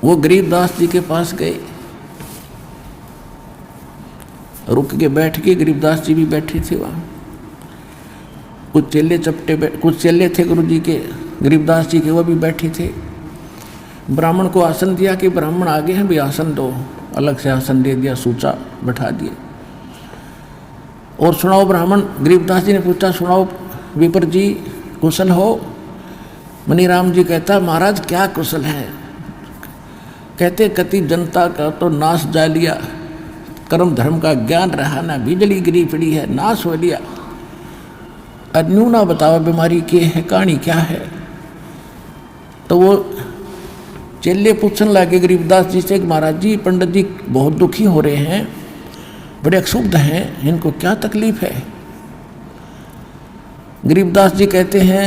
Speaker 1: वो गरीबदास जी के पास गए, रुक के बैठ के गरीबदास जी भी बैठे थे वहाँ। कुछ चेले थे गुरु जी के, गरीबदास जी के, वो भी बैठे थे। ब्राह्मण को आसन दिया कि ब्राह्मण आगे हैं भी आसन दो, अलग से आसन दे दिया, सूचा बैठा दिए। और सुनाओ ब्राह्मण, गरीबदास जी ने पूछा सुनाओ विपर जी कुशल हो? मनीराम जी कहता महाराज क्या कुशल है? कहते कति जनता का तो नाश जा लिया, कर्म धर्म का ज्ञान रहा ना, बिजली गिरी पड़ी है, नाश हो लिया। अन्यू ना बताओ बीमारी के है, कहानी क्या है? तो वो चेले पूछने लगे गरीबदास जी से, महाराज जी पंडित जी बहुत दुखी हो रहे हैं, बड़े अक्षुब्ध हैं, इनको क्या तकलीफ है? गरीबदास जी कहते हैं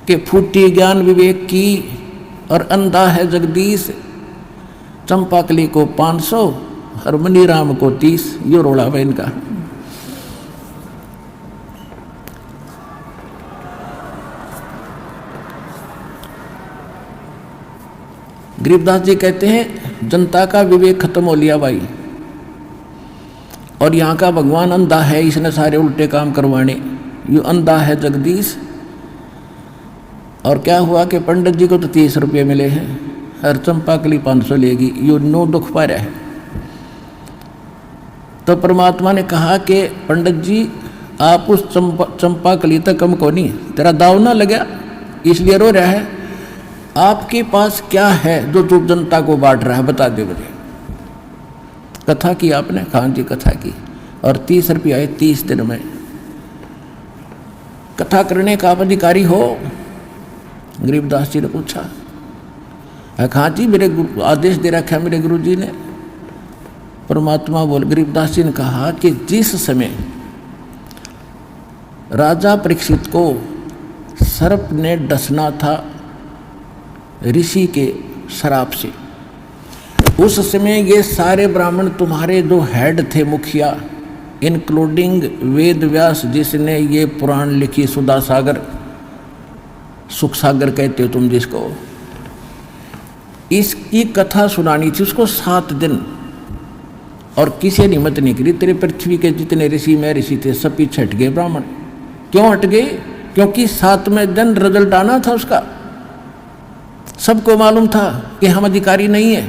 Speaker 1: कि फूटी ज्ञान विवेक की और अंधा है जगदीश, चंपाकली को 500 और मनीराम को 30। यो रोड़ा है इनका। गरीबदास जी कहते हैं जनता का विवेक खत्म हो लिया भाई, और यहाँ का भगवान अंधा है, इसने सारे उल्टे काम करवाने। यो अंधा है जगदीश। और क्या हुआ कि पंडित जी को तो 30 रुपये मिले हैं, हर चंपाकली 500 लेगी, यो 9 दुख पा रहा है। तो परमात्मा ने कहा कि पंडित जी आप उस चंपाकली तक कम को नहीं, तेरा दाव ना लगा इसलिए रो रहा है। आपके पास क्या है जो तू जनता को बांट रहा है, बता दे मुझे। कथा की आपने? हाँ जी कथा की, और 30 रुपये आए 30 दिन में। कथा करने का आप अधिकारी हो? गरीबदास जी ने पूछा। हाँ जी मेरे आदेश दे रखा है मेरे गुरु जी ने। परमात्मा बोल, गरीबदास जी ने कहा कि जिस समय राजा परीक्षित को सर्प ने डसना था ऋषि के श्राप से, उस समय ये सारे ब्राह्मण तुम्हारे जो हेड थे मुखिया, इंक्लूडिंग वेद व्यास जिसने ये पुराण लिखी, सुधा सागर, सुख सागर कहते हो तुम जिसको, इसकी कथा सुनानी थी उसको 7 दिन, और किसी ने हिम्मत नहीं करी। तेरे पृथ्वी के जितने ऋषि में ऋषि थे सब पीछे हट गए ब्राह्मण। क्यों हट गए? क्योंकि 7वें दिन रिजल्ट आना था उसका। सबको मालूम था कि हम अधिकारी नहीं है,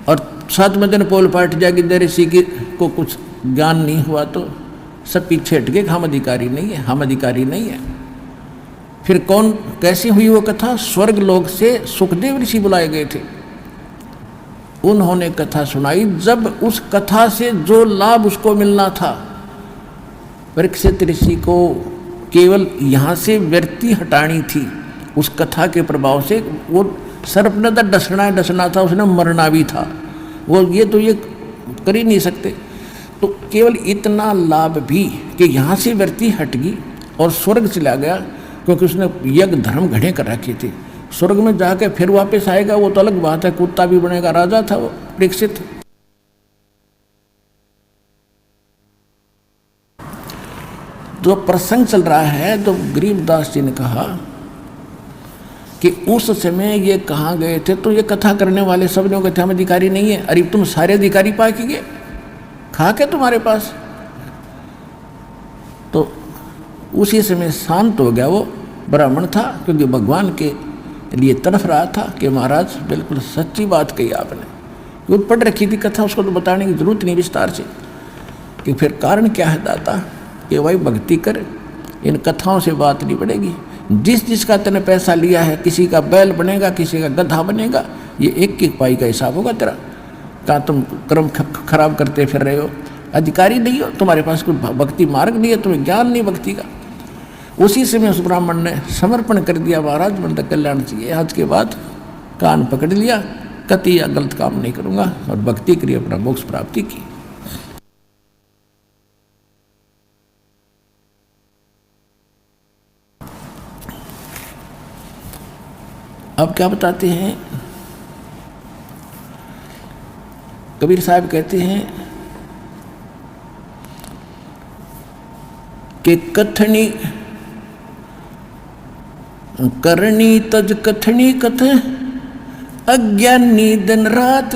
Speaker 1: और 7वें दिन पोल पाट जाएगी, ऋषि को कुछ ज्ञान नहीं हुआ तो सब पीछे हट गए, हम अधिकारी नहीं है, हम अधिकारी नहीं है। फिर कौन कैसे हुई वो कथा? स्वर्ग लोक से सुखदेव ऋषि बुलाए गए थे, उन्होंने कथा सुनाई। जब उस कथा से जो लाभ उसको मिलना था, परीक्षित ऋषि को केवल यहाँ से व्यक्ति हटानी थी उस कथा के प्रभाव से। वो सर्प ने तो डसना था, उसने मरना भी था, वो ये कर ही नहीं सकते। तो केवल इतना लाभ भी कि यहाँ से व्यक्ति हट गई और स्वर्ग चला गया, क्योंकि उसने यज्ञ धर्म घड़े कर रखे थे। स्वर्ग में जाके फिर वापस आएगा वो तो अलग बात है, कुत्ता भी बनेगा, राजा था वो परीक्षित। जो प्रसंग चल रहा है, तो गरीबदास जी ने कहा कि उस समय ये कहाँ गए थे, तो ये कथा करने वाले सब लोग कहते हम अधिकारी नहीं है। अरे तुम सारे अधिकारी पा के गए, खा के तुम्हारे पास। तो उसी समय शांत हो गया वो ब्राह्मण था, क्योंकि भगवान के लिए तड़फ रहा था कि महाराज बिल्कुल सच्ची बात कही आपने। क्योंकि पढ़ रखी थी कथा, उसको तो बताने की जरूरत नहीं विस्तार से कि फिर कारण क्या है दाता, कि भाई भक्ति कर, इन कथाओं से बात नहीं बढ़ेगी। जिस जिसका तेने पैसा लिया है, किसी का बैल बनेगा, किसी का गधा बनेगा, ये एक एक पाई का हिसाब होगा तेरा। कहाँ तुम कर्म खराब करते फिर रहे हो, अधिकारी नहीं हो, तुम्हारे पास कोई भक्ति मार्ग नहीं है, तुम्हें ज्ञान नहीं भक्ति का। उसी समय उस ब्राह्मण ने समर्पण कर दिया, महाराज मन तक कल्याण चाहिए, आज के बाद कान पकड़ लिया, कति या गलत काम नहीं करूँगा, और भक्ति करी, अपना मोक्ष प्राप्ति की। अब क्या बताते हैं, कबीर साहब कहते हैं कि कथनी करनी तज कथनी कथ, अज्ञानी दिन रात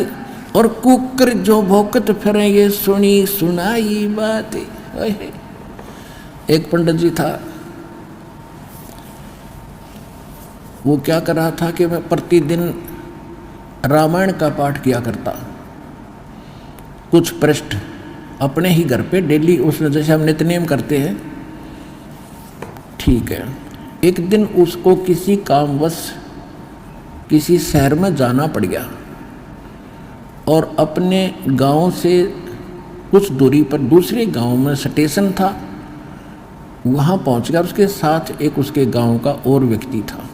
Speaker 1: और कुकर जो भौंकत फिरे ये सुनी सुनाई बात। एक पंडित जी था, वो क्या कर रहा था कि मैं प्रतिदिन रामायण का पाठ किया करता, कुछ पृष्ठ अपने ही घर पे डेली, उसमें जैसे हम नित्यनेम करते हैं, ठीक है। एक दिन उसको किसी कामवश किसी शहर में जाना पड़ गया और अपने गांव से कुछ दूरी पर दूसरे गांव में स्टेशन था, वहाँ पहुँच गया। उसके साथ एक उसके गांव का और व्यक्ति था।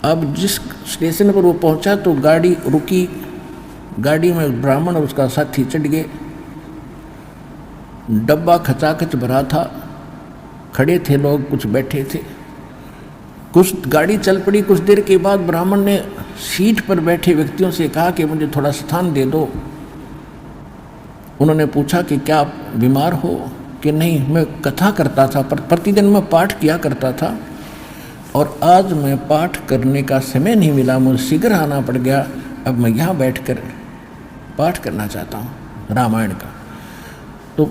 Speaker 1: अब जिस स्टेशन पर वो पहुँचा तो गाड़ी रुकी, गाड़ी में ब्राह्मण और उसका साथी चढ़ गए। डब्बा खचाखच भरा था, खड़े थे लोग, कुछ बैठे थे। कुछ गाड़ी चल पड़ी। कुछ देर के बाद ब्राह्मण ने सीट पर बैठे व्यक्तियों से कहा कि मुझे थोड़ा स्थान दे दो। उन्होंने पूछा कि क्या आप बीमार हो? कि नहीं, मैं कथा करता था, प्रतिदिन मैं पाठ किया करता था और आज मैं पाठ करने का समय नहीं मिला, मुझे शीघ्र आना पड़ गया। अब मैं यहाँ बैठकर पाठ करना चाहता हूँ रामायण का। तो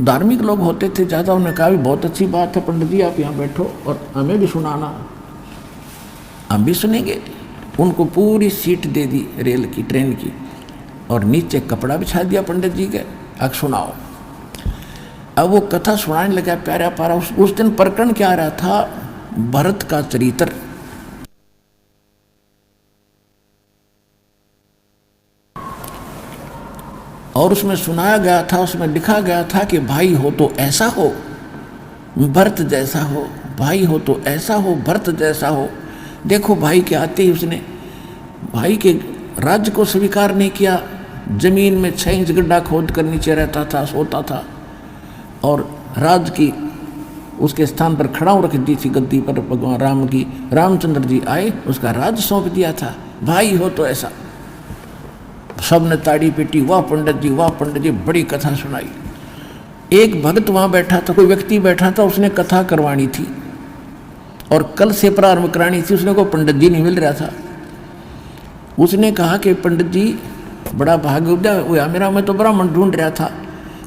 Speaker 1: धार्मिक लोग होते थे ज़्यादा, उन्होंने कहा भी बहुत अच्छी बात है पंडित जी, आप यहाँ बैठो और हमें भी सुनाना, हम भी सुनेंगे। उनको पूरी सीट दे दी रेल की, ट्रेन की, और नीचे कपड़ा बिछा दिया पंडित जी के, अब सुनाओ। अब वो कथा सुनाने लगा प्यारा प्यारा। उस दिन प्रकरण क्या आ रहा था? भरत का चरित्र। और उसमें सुनाया गया था, उसमें लिखा गया था कि भाई हो तो ऐसा हो, भरत जैसा हो, भाई हो तो ऐसा हो, भरत जैसा हो। देखो भाई के आते ही उसने भाई के राज्य को स्वीकार नहीं किया, जमीन में 6 इंच गड्ढा खोद कर नीचे रहता था, सोता था, और राज की उसके स्थान पर खड़ा रख दी थी गद्दी पर भगवान राम की। रामचंद्र जी आए, उसका राज सौंप दिया था। भाई हो तो ऐसा। सब ने ताड़ी पीटी, वाह पंडित जी, वाह पंडित जी, बड़ी कथा सुनाई। एक भक्त वहाँ बैठा था, कोई व्यक्ति बैठा था, उसने कथा करवानी थी और कल से प्रारंभ करानी थी। उसने को पंडित जी नहीं मिल रहा था। उसने कहा कि पंडित जी बड़ा भाग्योदय हुआ मेरा, मैं तो ब्राह्मण ढूंढ रहा था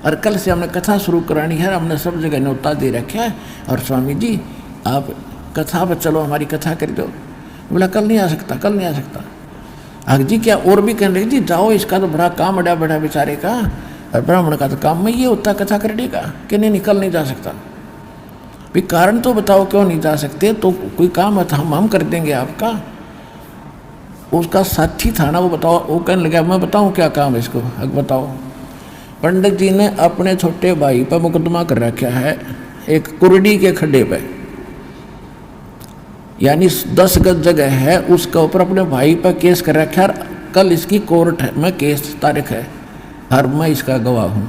Speaker 1: और कल से हमने कथा शुरू करानी है, हमने सब जगह न्योता दे रखा है, और स्वामी जी आप कथा पर चलो, हमारी कथा कर दो। बोला कल नहीं आ सकता, कल नहीं आ सकता। आग जी क्या और भी कहने लगी जी, जाओ, इसका तो बड़ा काम अड़ा बड़ा बेचारे का, और ब्राह्मण का तो काम में ये होता कथा कर देगा। कि नहीं निकल नहीं जा सकता। भाई कारण तो बताओ क्यों नहीं जा सकते? तो कोई काम है तो हम कर देंगे आपका। उसका साथी था ना, वो बताओ, वो कहने लगा मैं बताऊँ क्या काम है इसको, अब बताओ। पंडित जी ने अपने छोटे भाई पर मुकदमा कर रखा है एक कुरडी के खड्डे पे, यानी 10 गज जगह है, उसके ऊपर अपने भाई पर केस कर रखा है। कल इसकी कोर्ट है, मैं केस तारीख है, हर मैं इसका गवाह हूँ।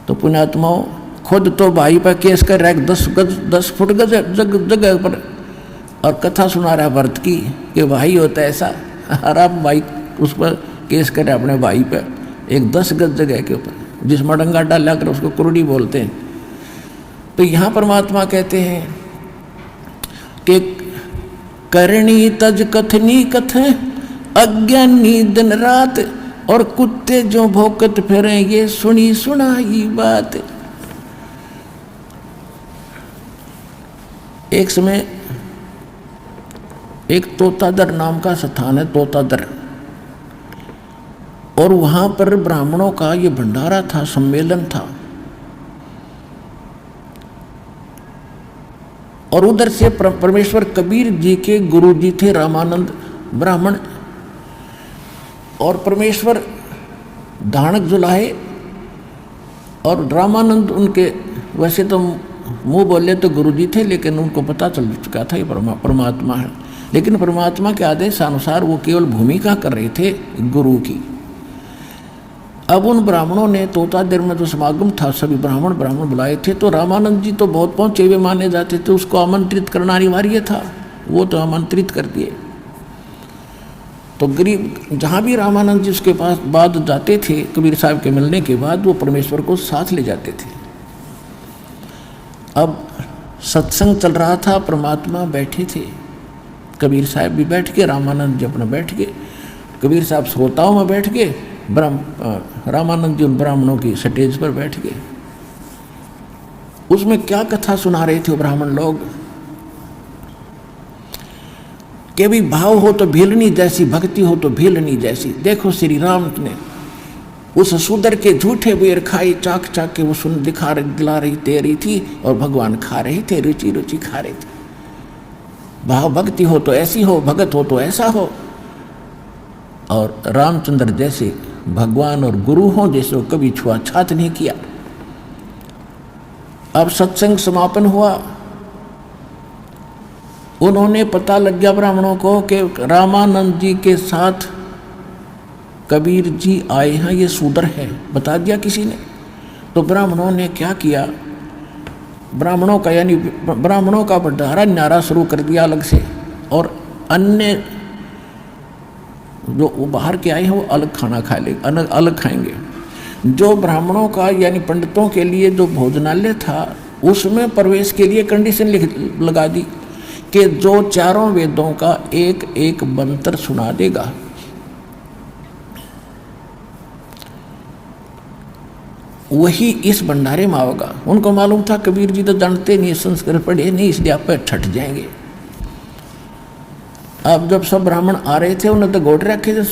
Speaker 1: तो पुण्यात्माओं, खुद तो भाई पर केस कर रहा है 10 फुट जगह पर, और कथा सुना रहा है भरत की कि भाई होता है ऐसा, और आप भाई उस पर केस कर रहे अपने भाई पर एक 10 गज जगह के ऊपर, जिस मडंगा डाला कर उसको कुरडी बोलते हैं। तो यहाँ परमात्मा कहते हैं कि करणी तज कथनी कथ, अज्ञानी दिन रात, और कुत्ते जो भौंकत फिरे ये सुनी सुनाई बात। एक समय एक तोतादर नाम का स्थान है, तोतादर, और वहाँ पर ब्राह्मणों का ये भंडारा था, सम्मेलन था। और उधर से परमेश्वर कबीर जी के गुरु जी थे रामानंद ब्राह्मण, और परमेश्वर धानक जुलाहे, और रामानंद उनके वैसे तो मुंह बोले तो गुरु जी थे, लेकिन उनको पता चल चुका था ये परमात्मा है। लेकिन परमात्मा के आदेश अनुसार वो केवल भूमिका कर रहे थे गुरु की। अब उन ब्राह्मणों ने तोतादेर में जो समागम था, सभी ब्राह्मण बुलाए थे। तो रामानंद जी तो बहुत पहुँचे हुए माने जाते थे, उसको आमंत्रित करना अनिवार्य था, वो तो आमंत्रित कर दिए। तो गरीब जहाँ भी रामानंद जी उसके पास बाद जाते थे, कबीर साहब के मिलने के बाद, वो परमेश्वर को साथ ले जाते थे। अब सत्संग चल रहा था, परमात्मा बैठे थे, कबीर साहब भी बैठ के, रामानंद जी अपना बैठ गए। कबीर साहब श्रोताओं में बैठ गए, रामानंद जी उन ब्राह्मणों की स्टेज पर बैठ गए। उसमें क्या कथा सुना रहे थे वो ब्राह्मण लोग कि भी भाव हो तो भीलनी जैसी, भक्ति हो तो भीलनी जैसी। देखो श्री राम ने उस शूद्र के झूठे बेर खाई, चाक चाक के वो सुन दिला रही दे रही थी, और भगवान खा रहे थे, रुचि रुचि खा रहे थे। भाव भक्ति हो तो ऐसी हो, भगत हो तो ऐसा हो। और रामचंद्र जैसे भगवान और गुरु हों जैसे कभी छुआछात नहीं किया। अब सत्संग समापन हुआ, उन्होंने पता लग गया ब्राह्मणों को कि रामानंद जी के साथ कबीर जी आए हैं, ये शूद्र है, बता दिया किसी ने। तो ब्राह्मणों ने क्या किया, ब्राह्मणों का यानी ब्राह्मणों का भंडारा न्यारा शुरू कर दिया अलग से, और अन्य जो वो बाहर के आए हैं वो अलग खाना खा ले, अलग खाएंगे। जो ब्राह्मणों का यानी पंडितों के लिए जो भोजनालय था उसमें प्रवेश के लिए कंडीशन लगा दी कि जो चारों वेदों का एक एक मंत्र सुना देगा, वही इस भंडारे में आओगा। उनको मालूम था कबीर जी तो जानते नहीं, संस्कृत पढ़े नहीं, इसलिए आप पे ठट जाएंगे। अब जब सब ब्राह्मण आ रहे थे उन्हें तो गोट रखे थे,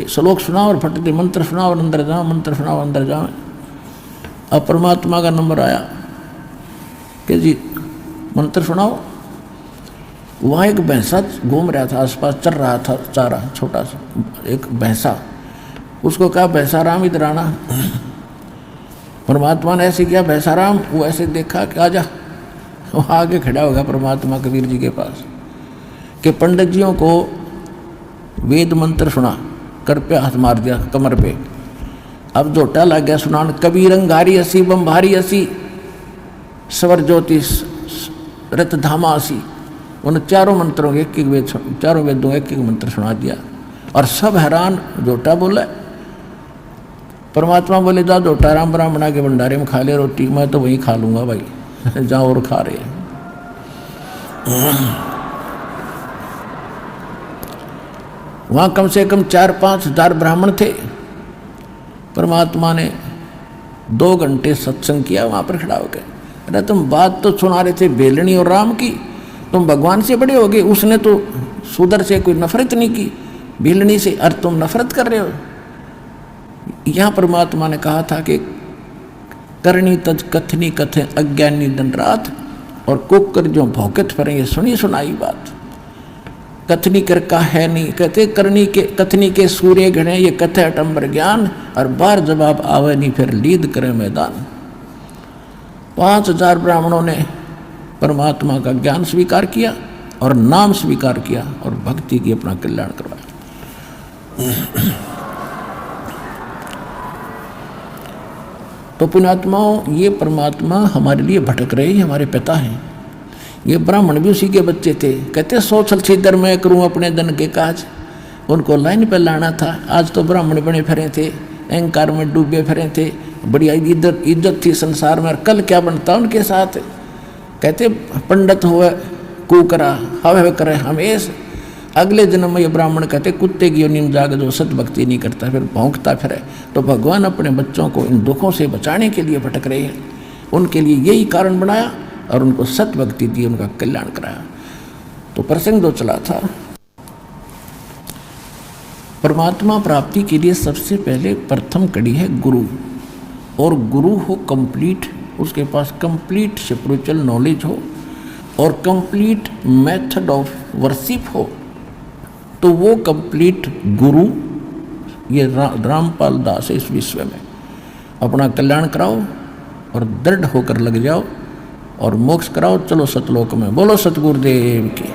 Speaker 1: श्लोक सुनाओ और फटते मंत्र सुनाओ और अंदर जाओ, मंत्र सुनाओ अंदर जाओ। अब परमात्मा का नंबर आया कि जी मंत्र सुनाओ। वहाँ एक भैंसा घूम रहा था, आसपास चल रहा था चारा, छोटा सा एक भैंसा। उसको कहा भैंसा राम इधर आना। परमात्मा ने ऐसे किया, भैंसा राम, वो ऐसे देखा कि आजा। वो आगे खड़ा होगा परमात्मा कबीर जी के पास कि पंडित जियों को वेद मंत्र सुना, कर पे हाथ मार दिया कमर पे। अब जोटा लग गया सुनान, कबीर अंगारी असी बम्भारी असी स्वर ज्योतिष रत धामा असी। उन चारों मंत्रों के एक एक वेद, चारों वेदों एक एक मंत्र सुना दिया और सब हैरान। जोटा बोला, परमात्मा बोले जा जोटा राम ब्राह्मणा के भंडारे में खा ले रोटी, मैं तो वहीं खा लूंगा भाई। जाओ और खा रहे हैं। वहाँ कम से कम 4-5 हजार ब्राह्मण थे। परमात्मा ने 2 घंटे सत्संग किया वहाँ पर खड़ा होकर। अरे तुम बात तो सुना रहे थे बेलनी और राम की, तुम भगवान से बड़े हो गए। उसने तो शूद्र से कोई नफरत नहीं की, बेलनी से, और तुम नफरत कर रहे हो। यहाँ परमात्मा ने कहा था कि करनी तज कथनी कथे अज्ञानी दिन रात, और कुकर जो भौकत पर ये सुनी सुनाई बात। कथनी कर का है नहीं, कहते करनी के कथनी के सूर्य घने, ये कथे अटंबर ज्ञान, और बार जवाब आवे नहीं फिर लीद करे मैदान। 5000 ब्राह्मणों ने परमात्मा का ज्ञान स्वीकार किया और नाम स्वीकार किया और भक्ति की अपना कल्याण करवाया। तो पुण्यात्माओं, ये परमात्मा हमारे लिए भटक रहे हैं, हमारे पिता हैं। ये ब्राह्मण भी उसी के बच्चे थे। कहते 100 छलछीदर मैं करूँ अपने धन के काज। उनको लाइन पर लाना था। आज तो ब्राह्मण बने फिरे थे, अहंकार में डूबे फिरे थे, बड़ी इज्जत थी संसार में, और कल क्या बनता उनके साथ। कहते पंडित हुए कुकरा हवे करे हमेश, अगले जन्म में ये ब्राह्मण कहते कुत्ते की योनि में जाकर जो सत भक्ति नहीं करता फिर भौंकता फिरे। तो भगवान अपने बच्चों को इन दुखों से बचाने के लिए भटक रहे हैं, उनके लिए यही कारण बनाया और उनको सत भक्ति दी, उनका कल्याण कराया। तो प्रसंग जो चला था, परमात्मा प्राप्ति के लिए सबसे पहले प्रथम कड़ी है गुरु, और गुरु हो कंप्लीट, उसके पास कंप्लीट स्पिरिचुअल नॉलेज हो और कंप्लीट मेथड ऑफ वर्शिप हो। तो वो कंप्लीट गुरु ये रामपाल दास है इस विश्व में। अपना कल्याण कराओ और दृढ़ होकर लग जाओ और मोक्ष कराओ। चलो सतलोक में। बोलो सतगुरुदेव की।